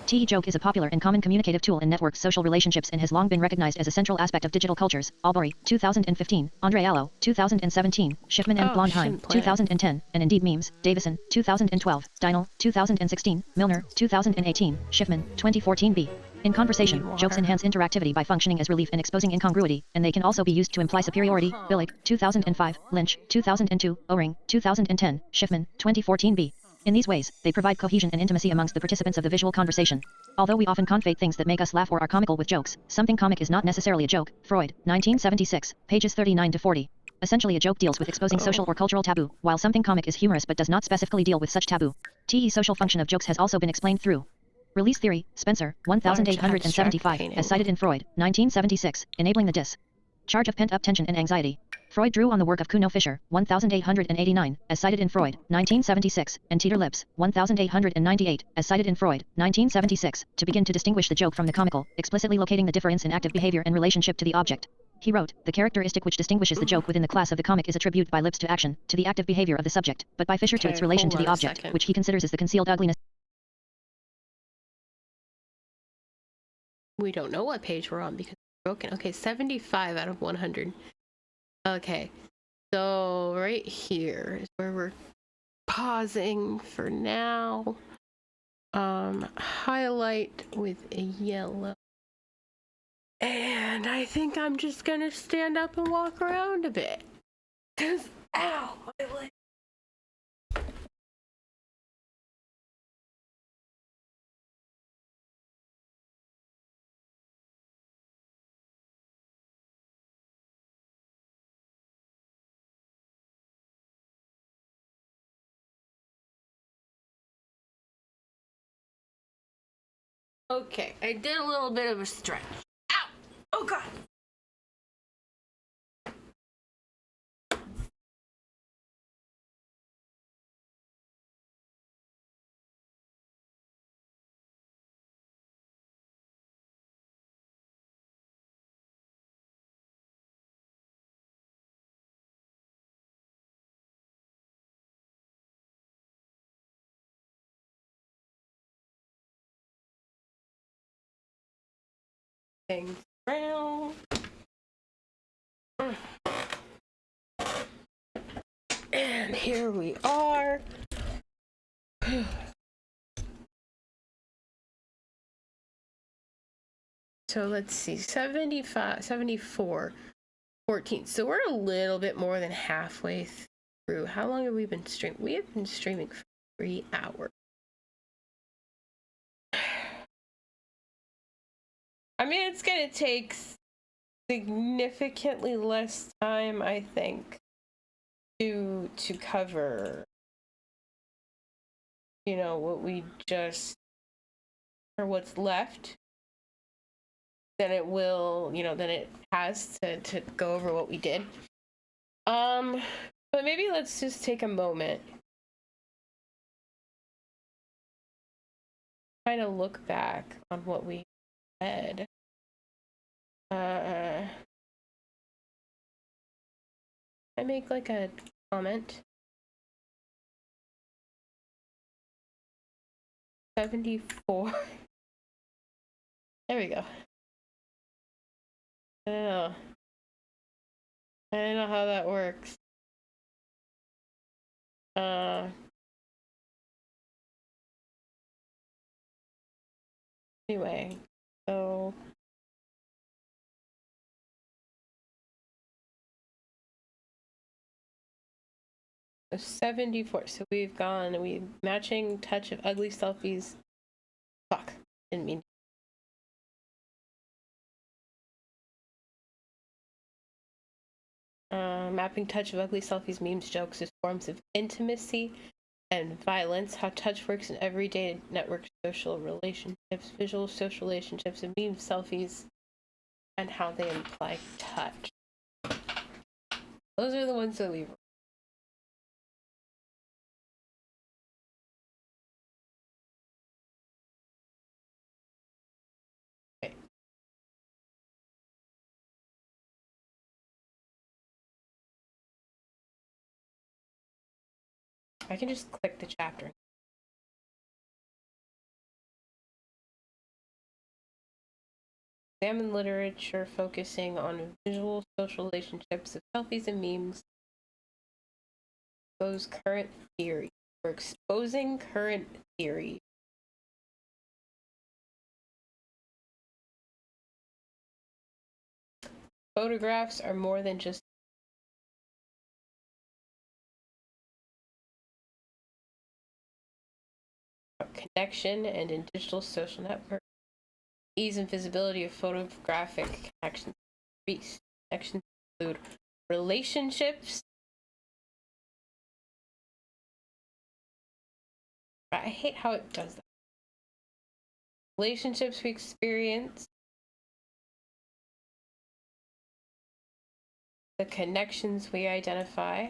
TE joke is a popular and common communicative tool in network social relationships and has long been recognized as a central aspect of digital cultures. Albury, 2015, Andre Allo, 2017, Schiffman and Blondheim, 2010, and Indeed Memes, Davison, 2012, Dynal, 2016, Milner, 2018, Schiffman, 2014b. In conversation, jokes enhance interactivity by functioning as relief and exposing incongruity, and they can also be used to imply superiority. Billig, 2005, Lynch, 2002, O-Ring, 2010, Schiffman, 2014b. In these ways, they provide cohesion and intimacy amongst the participants of the visual conversation. Although we often conflate things that make us laugh or are comical with jokes, something comic is not necessarily a joke. Freud, 1976, pages 39 to 40. Essentially a joke deals with exposing social or cultural taboo, while something comic is humorous but does not specifically deal with such taboo. TE social function of jokes has also been explained through release theory, Spencer, 1875, as cited in Freud, 1976, enabling the discharge of pent-up tension and anxiety. Freud drew on the work of Kuno Fischer, 1889, as cited in Freud, 1976, and Teeter Lips, 1898, as cited in Freud, 1976, to begin to distinguish the joke from the comical, explicitly locating the difference in active behavior in relationship to the object. He wrote, the characteristic which distinguishes the joke within the class of the comic is attributed by Lips to action, to the active behavior of the subject, but by Fischer to its relation to the object, which he considers as the concealed ugliness. We don't know what page we're on because it's broken. Okay, 75 out of 100. Okay, so right here is where we're pausing for now. Highlight with a yellow. And I think I'm just gonna stand up and walk around a bit. Cause, ow, my leg. Okay, I did a little bit of a stretch. Ow! Oh god! Things around. And here we are. So let's see, 75, 74, 14. So we're a little bit more than halfway through. How long have we been streaming? We have been streaming for 3 hours. I mean, it's gonna take significantly less time, I think, to cover, you know, what we just, or what's left, than it will, you know, than it has to go over what we did. But maybe let's just take a moment, kind of look back on what we read. I make like a comment. 74. There we go. I don't know. I don't know how that works. Anyway, so So 74. So we've gone, we matching touch of ugly selfies. Fuck. Didn't mean. Mapping touch of ugly selfies, memes, jokes as forms of intimacy and violence. How touch works in everyday network social relationships, visual social relationships, and meme selfies, and how they imply touch. Those are the ones that we. I can just click the chapter. Examine literature focusing on visual social relationships of selfies and memes. Expose current theory. We're exposing current theory. Photographs are more than just connection, and in digital social networks, ease and visibility of photographic connections increase. Connections include relationships. I hate how it does that. Relationships we experience, the connections we identify,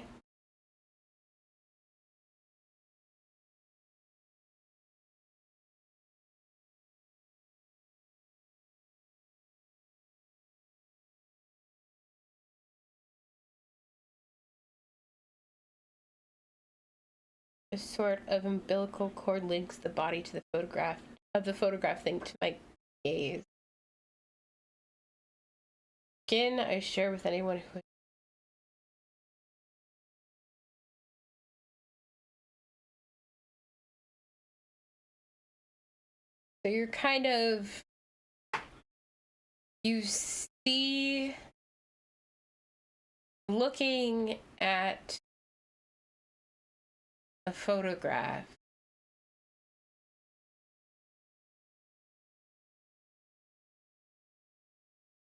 a sort of umbilical cord links the body to the photograph thing to my gaze. Skin I share with anyone who. So you're kind of, you see, looking at a photograph,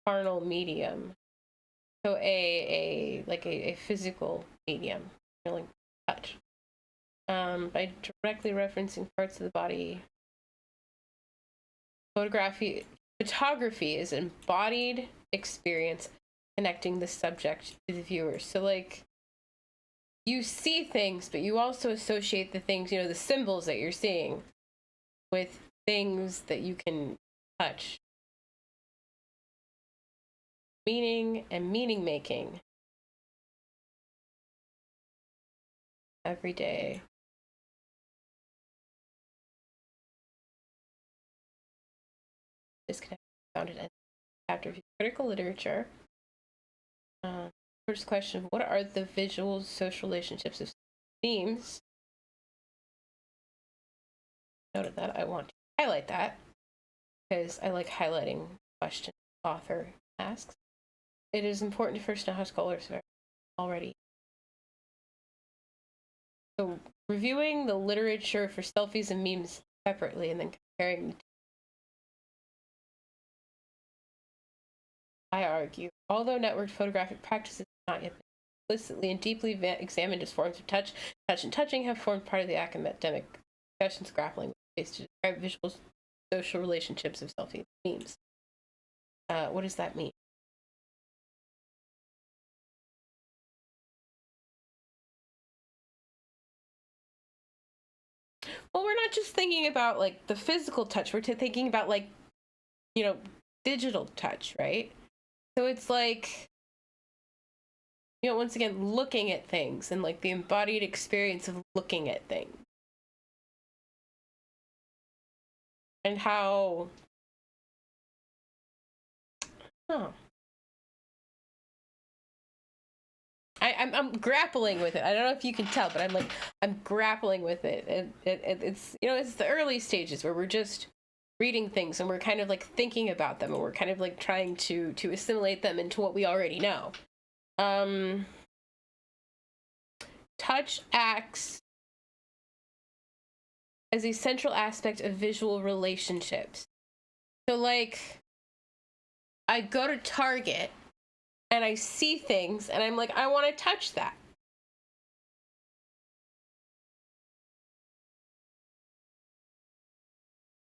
carnal medium, so a physical medium, feeling touch, by directly referencing parts of the body. Photography is embodied experience connecting the subject to the viewer. So like, you see things, but you also associate the things, you know, the symbols that you're seeing with things that you can touch. Meaning and meaning making every day. Disconnect found it in chapter of critical literature. First question: what are the visual social relationships of memes? noted that. I want to highlight that because I like highlighting questions the author asks. It is important to first know how scholars are already. So reviewing the literature for selfies and memes separately and then comparing. I argue, although networked photographic practices have not yet been explicitly and deeply examined as forms of touch and touching have formed part of the academic discussions grappling with ways to describe visual social relationships of selfie memes. What does that mean? Well, we're not just thinking about like the physical touch, we're thinking about like, digital touch, right? So it's like, once again, looking at things and like the embodied experience of looking at things. And how, I'm grappling with it. I don't know if you can tell, but I'm grappling with it. And it's it's the early stages where we're just reading things and we're kind of like thinking about them and we're kind of like trying to assimilate them into what we already know. Touch acts as a central aspect of visual relationships. So like, I go to Target and I see things and I'm like, I want to touch that.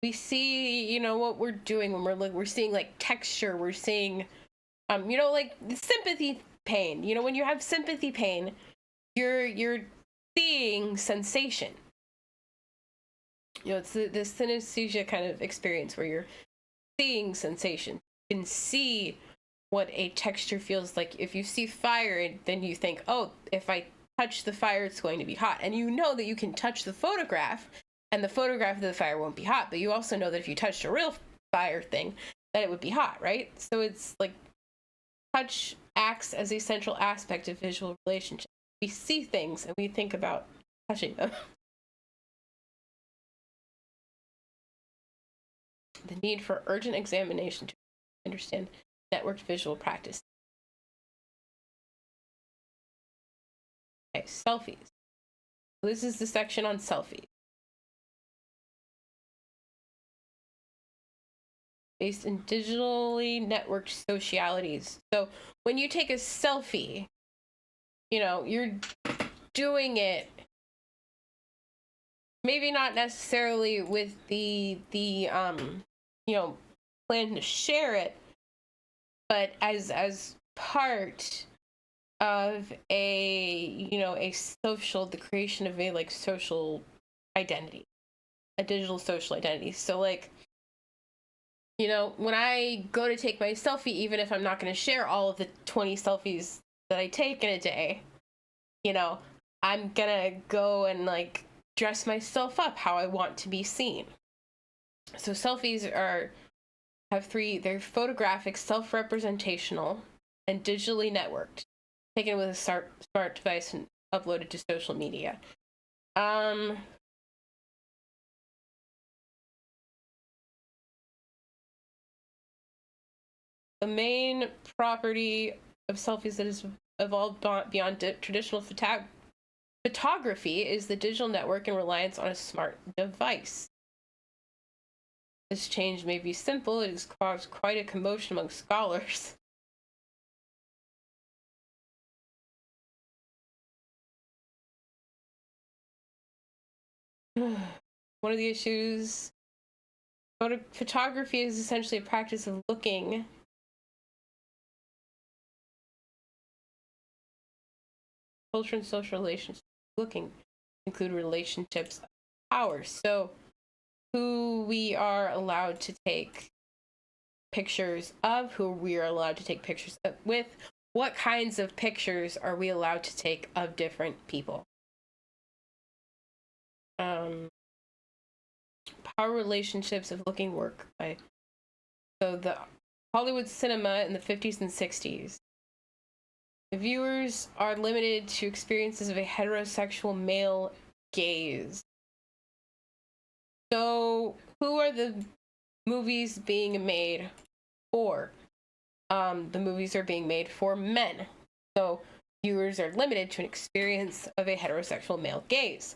We see, what we're doing when we're seeing like texture, we're seeing, like sympathy pain. When you have sympathy pain, you're seeing sensation. It's the synesthesia kind of experience where you're seeing sensation. You can see what a texture feels like. If you see fire, then you think, oh, if I touch the fire, it's going to be hot. And you know that you can touch the photograph and the photograph of the fire won't be hot. But you also know that if you touched a real fire thing, that it would be hot, right? So it's like touch acts as a central aspect of visual relationship. We see things and we think about touching them. The need for urgent examination to understand networked visual practice. Okay, selfies. This is the section on selfies. Based in digitally networked socialities. So when you take a selfie, you're doing it maybe not necessarily with the plan to share it, but as part of the creation of a like social identity, a digital social identity. So like, when I go to take my selfie, even if I'm not going to share all of the 20 selfies that I take in a day, I'm gonna go and like dress myself up how I want to be seen. So selfies they're photographic, self-representational, and digitally networked, taken with a smart device and uploaded to social media. The main property of selfies that has evolved beyond traditional photography is the digital network and reliance on a smart device. This change may be simple, it has caused quite a commotion among scholars. One of the issues, photography is essentially a practice of looking culture and social relations. Looking include relationships of power. So who we are allowed to take pictures of, who we are allowed to take pictures of with, what kinds of pictures are we allowed to take of different people. Power relationships of looking work by the Hollywood cinema in the 50s and 60s. The viewers are limited to experiences of a heterosexual male gaze. So So who are the movies being made for? The movies are being made for men. So viewers are limited to an experience of a heterosexual male gaze.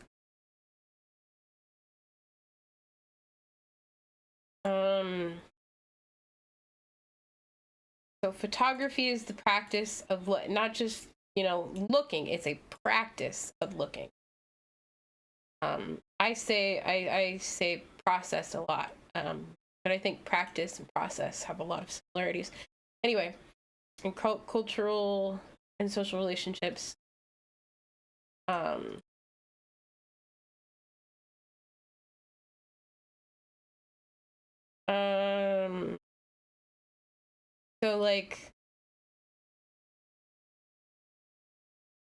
So photography is the practice of not just, looking, it's a practice of looking. I say process a lot, but I think practice and process have a lot of similarities. Anyway, in cultural and social relationships, so like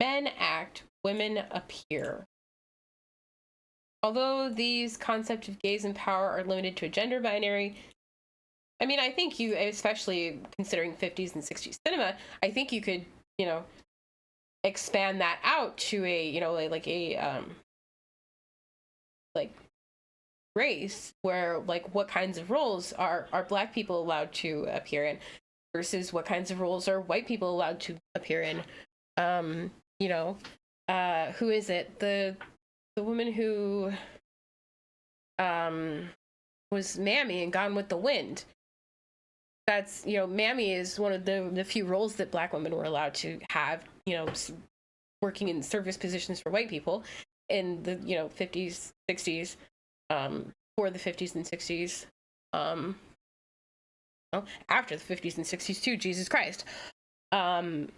men act, women appear. Although these concepts of gaze and power are limited to a gender binary, I mean, I think you, especially considering 50s and 60s cinema, I think you could, expand that out to a, like race where, like, what kinds of roles are Black people allowed to appear in versus what kinds of roles are white people allowed to appear in. Who is it? The woman who was Mammy in Gone with the Wind. That's, Mammy is one of the few roles that Black women were allowed to have, working in service positions for white people in the, 50s, 60s, for the 50s and 60s, after the 50s and 60s too, Jesus Christ. And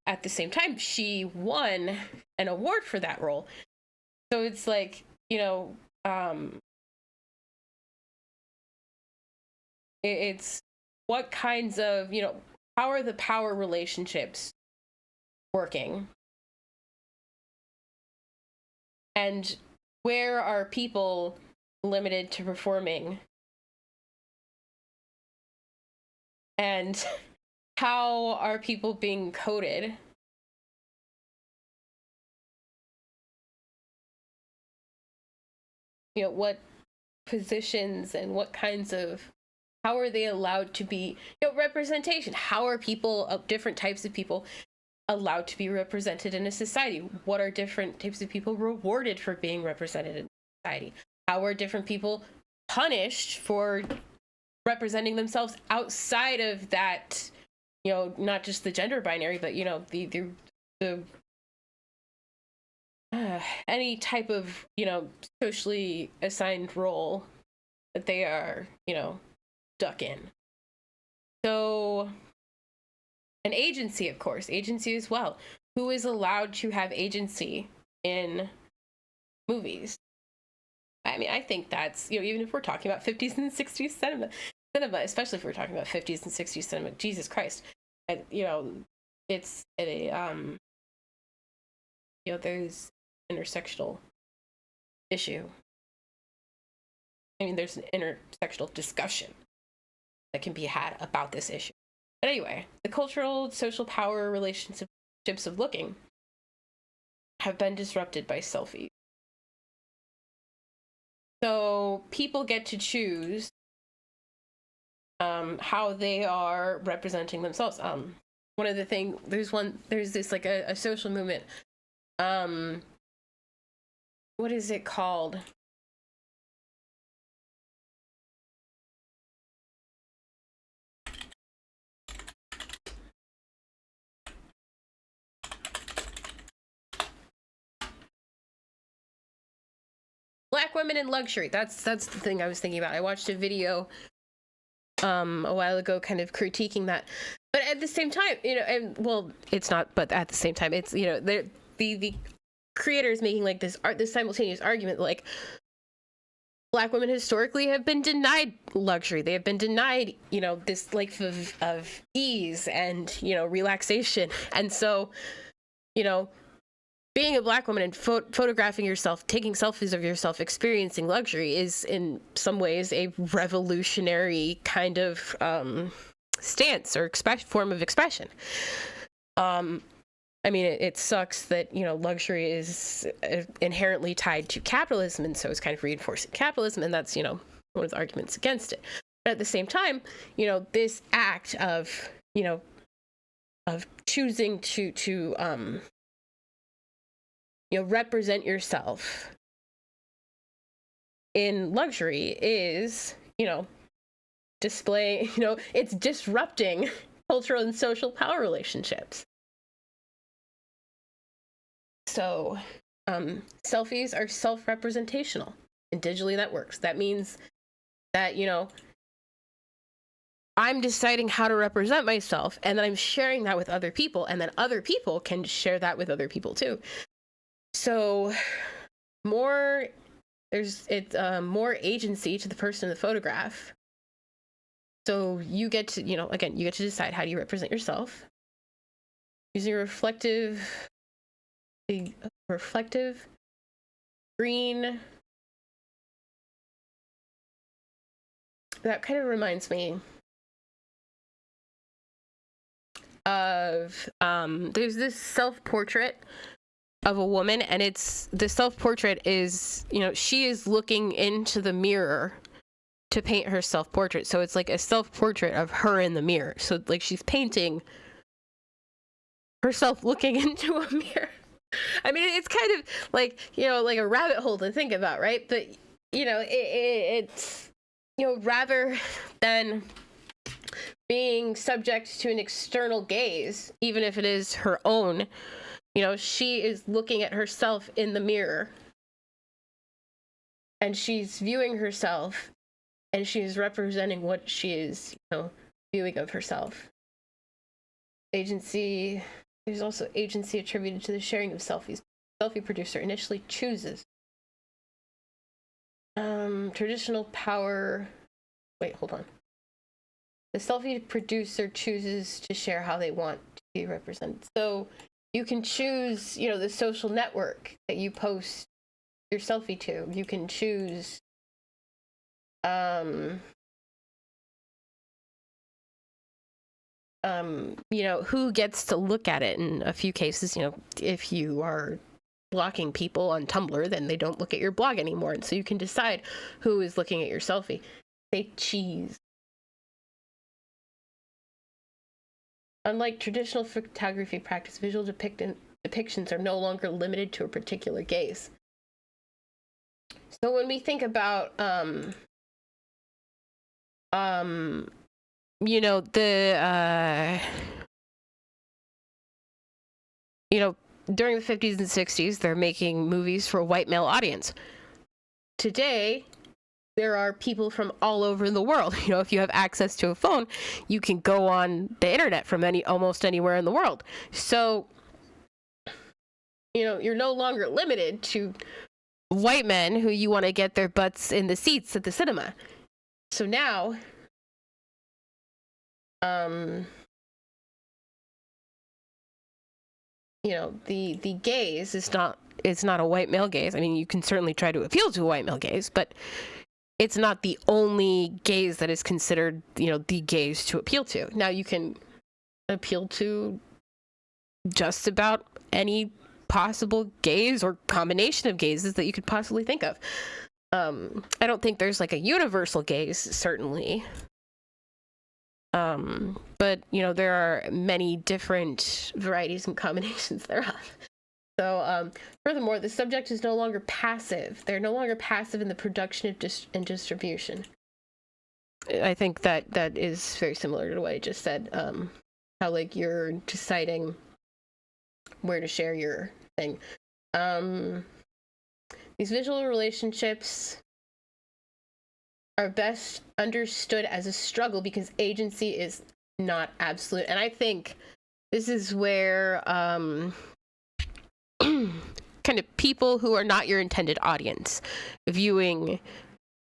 at the same time, she won an award for that role. So it's like, it's what kinds of, how are the power relationships working? And where are people limited to performing? And how are people being coded? What positions and what kinds of, how are they allowed to be, representation? How are people of different types of people allowed to be represented in a society? What are different types of people rewarded for being represented in society? How are different people punished for representing themselves outside of that, not just the gender binary, but, the any type of, socially assigned role that they are, stuck in. So, an agency, of course, agency as well. Who is allowed to have agency in movies? I mean, I think that's, even if we're talking about 50s and 60s cinema, especially if we're talking about 50s and 60s cinema, Jesus Christ, it's a, there's intersectional issue. I mean, there's an intersectional discussion that can be had about this issue. But anyway, the cultural, social power relationships of looking have been disrupted by selfies. So people get to choose how they are representing themselves. One of the things, there's this like a social movement. What is it called? Black women in luxury. That's the thing I was thinking about. I watched a video a while ago kind of critiquing that. But at the same time, and well, it's not, but at the same time, it's, the creators making like this simultaneous argument, like Black women historically have been denied luxury. They have been denied, this life of ease and, relaxation. And so, being a Black woman and photographing yourself, taking selfies of yourself, experiencing luxury is in some ways a revolutionary kind of stance or form of expression. I mean, it sucks that, luxury is inherently tied to capitalism, and so it's kind of reinforcing capitalism, and that's, one of the arguments against it. But at the same time, this act of, of choosing to represent yourself in luxury is, display, it's disrupting cultural and social power relationships. So, selfies are self-representational in digitally networks. That means that, I'm deciding how to represent myself, and then I'm sharing that with other people, and then other people can share that with other people too. So, there's more agency to the person in the photograph. So you get to, again, you get to decide how do you represent yourself using a reflective green. That kind of reminds me of there's this self-portrait of a woman, and the self-portrait is, she is looking into the mirror to paint her self-portrait. So it's like a self-portrait of her in the mirror. So like she's painting herself looking into a mirror. I mean, it's kind of like, like a rabbit hole to think about, right? But, it's, rather than being subject to an external gaze, even if it is her own, she is looking at herself in the mirror, and she's viewing herself, and she is representing what she is, viewing of herself. Agency. There's also agency attributed to the sharing of selfies. The selfie producer initially chooses. Traditional power. Wait, hold on. The selfie producer chooses to share how they want to be represented. So you can choose, the social network that you post your selfie to. You can choose, who gets to look at it. In a few cases, if you are blocking people on Tumblr, then they don't look at your blog anymore. And so you can decide who is looking at your selfie. Say cheese. Unlike traditional photography practice, visual depictions are no longer limited to a particular gaze. So when we think about, during the 50s and 60s, they're making movies for a white male audience. Today, there are people from all over the world. If you have access to a phone, you can go on the internet from almost anywhere in the world. So, you're no longer limited to white men who you want to get their butts in the seats at the cinema. So now, the gaze is not a white male gaze. I mean, you can certainly try to appeal to a white male gaze, but it's not the only gaze that is considered, the gaze to appeal to. Now you can appeal to just about any possible gaze or combination of gazes that you could possibly think of. I don't think there's like a universal gaze, certainly. But, there are many different varieties and combinations thereof. So, furthermore, the subject is no longer passive. They're no longer passive in the production and distribution. I think that is very similar to what I just said. How, like, you're deciding where to share your thing. These visual relationships are best understood as a struggle because agency is not absolute. And I think this is where kind of people who are not your intended audience viewing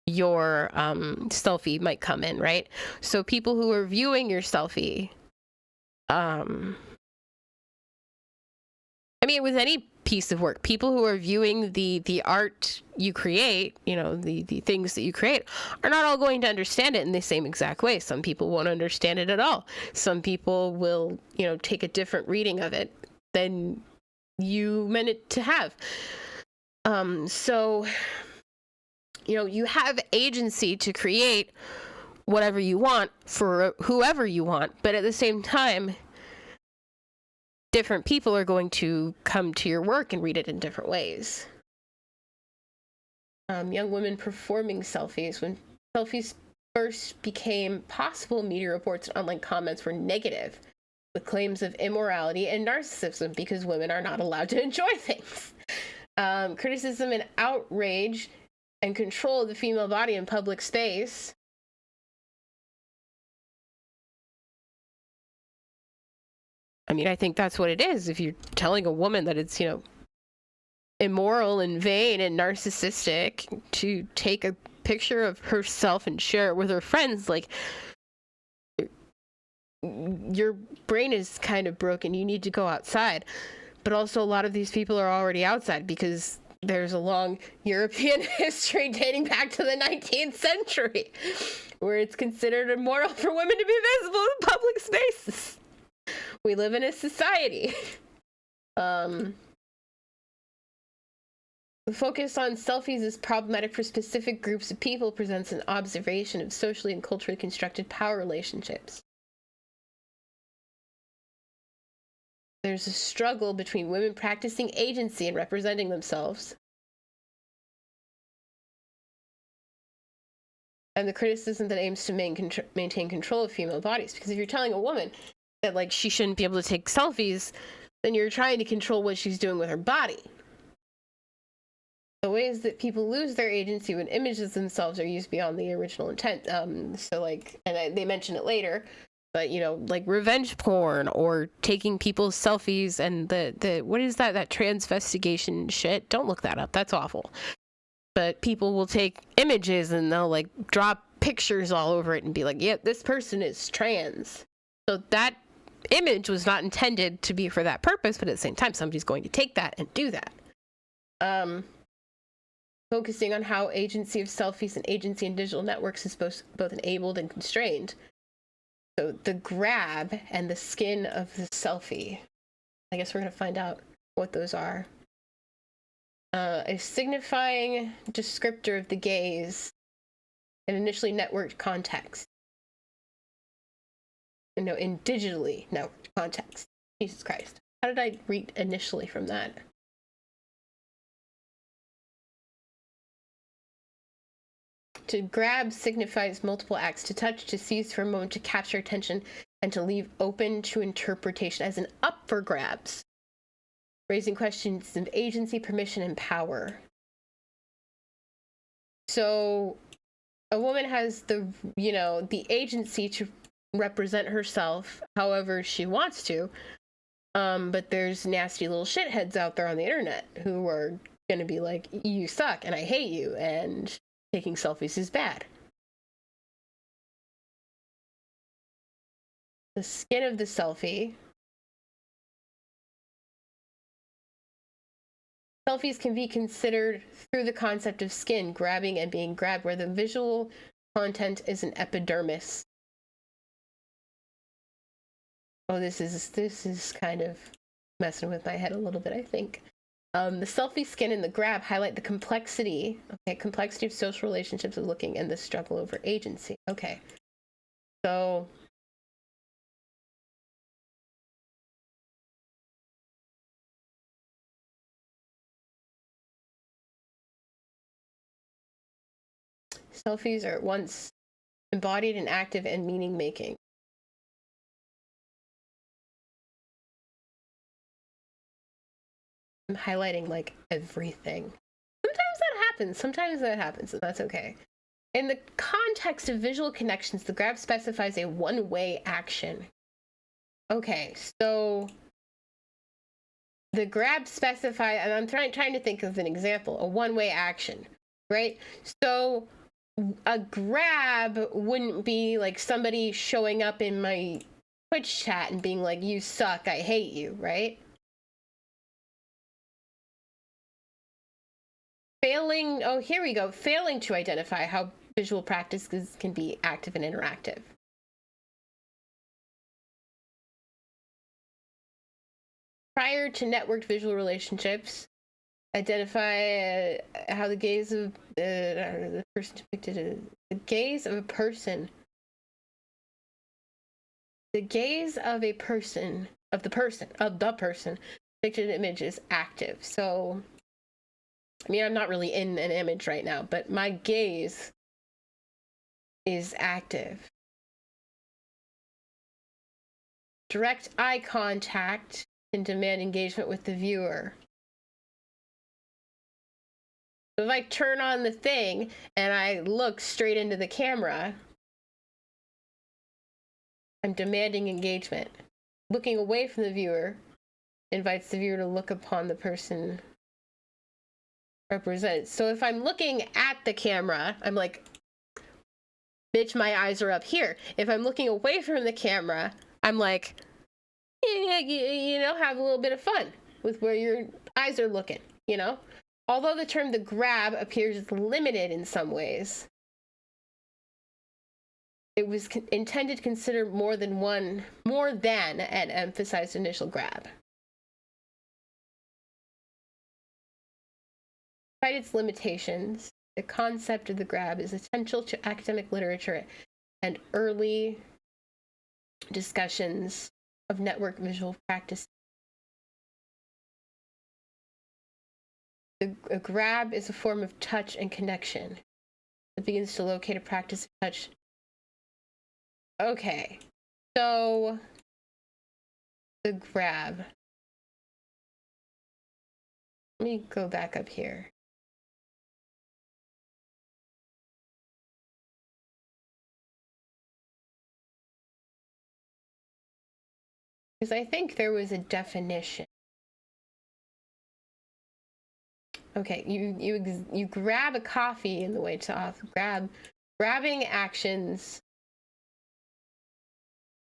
your selfie might come in, right? So people who are viewing your selfie, I mean, with any piece of work, people who are viewing the art you create, the things that you create, are not all going to understand it in the same exact way. Some people won't understand it at all. Some people will, take a different reading of it. than you meant it to have. So, you have agency to create whatever you want for whoever you want, but at the same time, different people are going to come to your work and read it in different ways. Young women performing selfies. When selfies first became possible, media reports and online comments were negative, with claims of immorality and narcissism because women are not allowed to enjoy things. Criticism and outrage and control of the female body in public space. I mean, I think that's what it is. If you're telling a woman that it's, immoral and vain and narcissistic to take a picture of herself and share it with her friends, like, your brain is kind of broken. You need to go outside. But also, a lot of these people are already outside because there's a long European history dating back to the 19th century where it's considered immoral for women to be visible in public spaces. We live in a society. The focus on selfies is problematic for specific groups of people, presents an observation of socially and culturally constructed power relationships. There's a struggle between women practicing agency and representing themselves, and the criticism that aims to maintain control of female bodies. Because if you're telling a woman that, like, she shouldn't be able to take selfies, then you're trying to control what she's doing with her body. The ways that people lose their agency when images themselves are used beyond the original intent. They mention it later, but, like revenge porn or taking people's selfies and the what is that transvestigation shit? Don't look that up. That's awful. But people will take images and they'll, like, drop pictures all over it and be like, yep, this person is trans. So that image was not intended to be for that purpose, but at the same time, somebody's going to take that and do that. Focusing on how agency of selfies and agency in digital networks is both enabled and constrained. So the grab and the skin of the selfie. I guess we're going to find out what those are. A signifying descriptor of the gaze in initially networked context. In digitally networked context. Jesus Christ. How did I read initially from that? To grab signifies multiple acts. To touch, to seize for a moment, to capture attention, and to leave open to interpretation as an up for grabs. Raising questions of agency, permission, and power. So a woman has the agency to represent herself however she wants to. But there's nasty little shitheads out there on the internet who are going to be like, you suck and I hate you and taking selfies is bad. The skin of the selfie. Selfies can be considered through the concept of skin, grabbing and being grabbed, where the visual content is an epidermis. Oh, this is kind of messing with my head a little bit, I think. The selfie skin and the grab highlight the complexity of social relationships of looking and the struggle over agency. Okay. So selfies are at once embodied and active and meaning making. I'm highlighting like everything. Sometimes that happens, and that's okay. In the context of visual connections, the grab specifies a one-way action. Okay, so the grab specifies, and I'm trying to think of an example, a one-way action, right? So a grab wouldn't be like somebody showing up in my Twitch chat and being like, you suck, I hate you, right? Failing to identify how visual practices can be active and interactive. prior to networked visual relationships, identify how the gaze of the person depicted is the gaze of a person. The gaze of a person, of the person depicted in an image is active. So, I mean, I'm not really in an image right now, but my gaze is active. Direct eye contact can demand engagement with the viewer. So if I turn on the thing and I look straight into the camera, I'm demanding engagement. Looking away from the viewer invites the viewer to look upon the person represented. So if I'm looking at the camera, I'm like, bitch, my eyes are up here. If I'm looking away from the camera, I'm like, yeah, you know, have a little bit of fun with where your eyes are looking, you know? Although the term the grab appears limited in some ways, it was intended to consider more than an emphasized initial grab. Despite its limitations, the concept of the grab is essential to academic literature and early discussions of network visual practice. A grab is a form of touch and connection that begins to locate a practice of touch. Okay, so the grab. Let me go back up here. Because I think there was a definition. Okay, you grab a coffee in the way to off. Grabbing actions.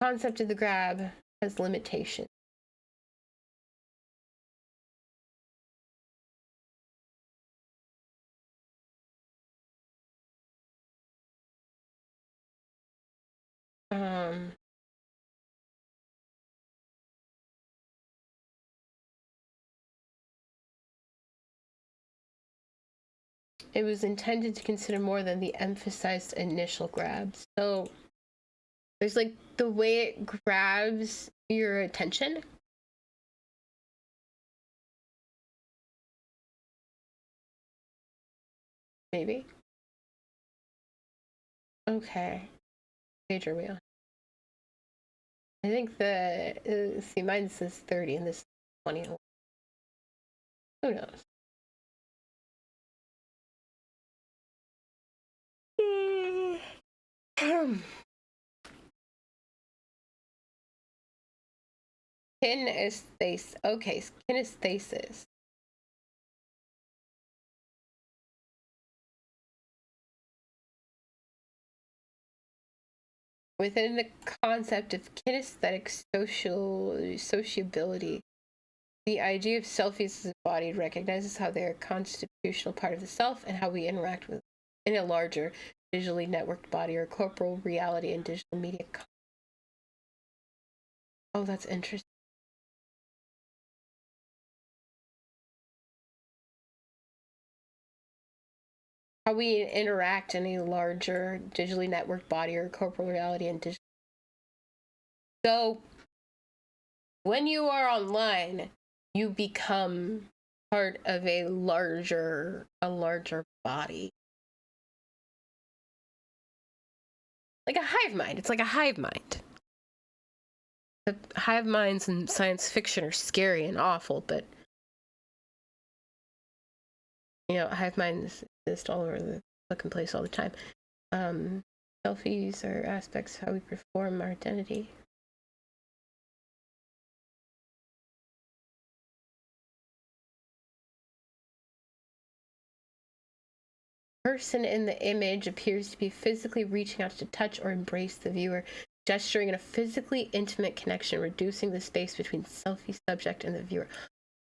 Concept of the grab has limitations. It was intended to consider more than the emphasized initial grabs. So there's like the way it grabs your attention. Maybe. Okay. Page are we on? I think see, mine says 30 and this is 20. Who knows? Kinesthesis. Okay, kinesthesis. Within the concept of kinesthetic sociability, the idea of selfies as embodied recognizes how they are a constitutional part of the self and how we interact with in a larger digitally networked body or corporal reality and digital media. Oh, that's interesting. How we interact in a larger digitally networked body or corporal reality and digital. So when you are online, you become part of a larger body. Like a hive mind. It's like a hive mind. The hive minds in science fiction are scary and awful, but you know, hive minds exist all over the fucking place all the time. Selfies are aspects of how we perform our identity. Person in the image appears to be physically reaching out to touch or embrace the viewer, gesturing in a physically intimate connection, reducing the space between selfie subject and the viewer.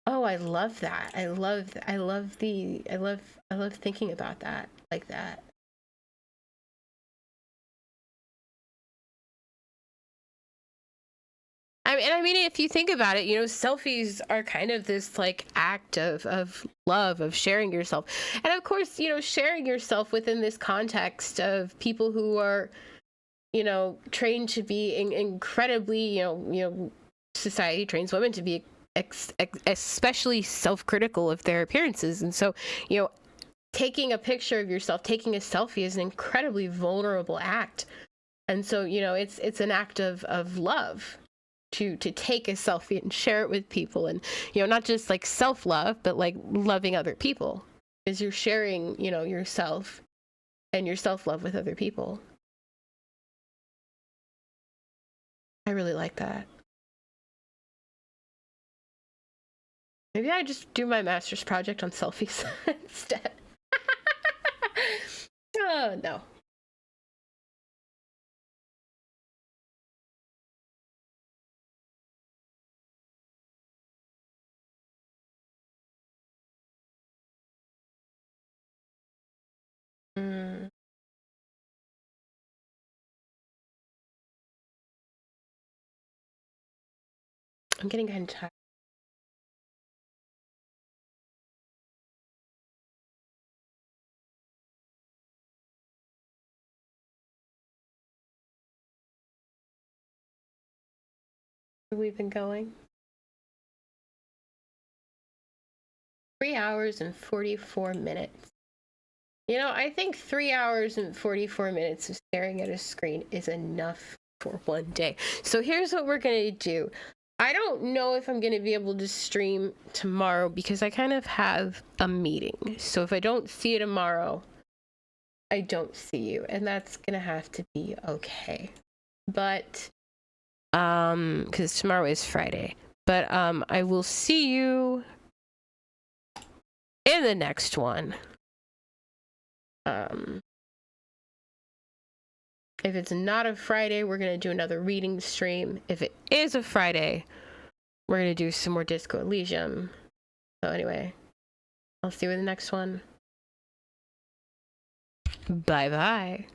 Oh, I love that. I love thinking about that like that. I I mean, if you think about it, selfies are kind of this like act of love, of sharing yourself. And of course, sharing yourself within this context of people who are, trained to be incredibly, society trains women to be especially self-critical of their appearances. And so, taking a picture of yourself, taking a selfie is an incredibly vulnerable act. And so, it's an act of love to take a selfie and share it with people. And, not just like self-love, but like loving other people, because you're sharing, yourself and your self-love with other people. I really like that. Maybe I just do my master's project on selfies instead. Oh, no. Mm. I'm getting kind of tired. We've been going 3 hours and 44 minutes. I think 3 hours and 44 minutes of staring at a screen is enough for one day. So here's what we're going to do. I don't know if I'm going to be able to stream tomorrow because I kind of have a meeting. So if I don't see you tomorrow, I don't see you. And that's going to have to be okay. But, because tomorrow is Friday. But I will see you in the next one. If it's not a Friday, we're going to do another reading stream. If it is a Friday, we're going to do some more Disco Elysium. So anyway, I'll see you in the next one. Bye-bye.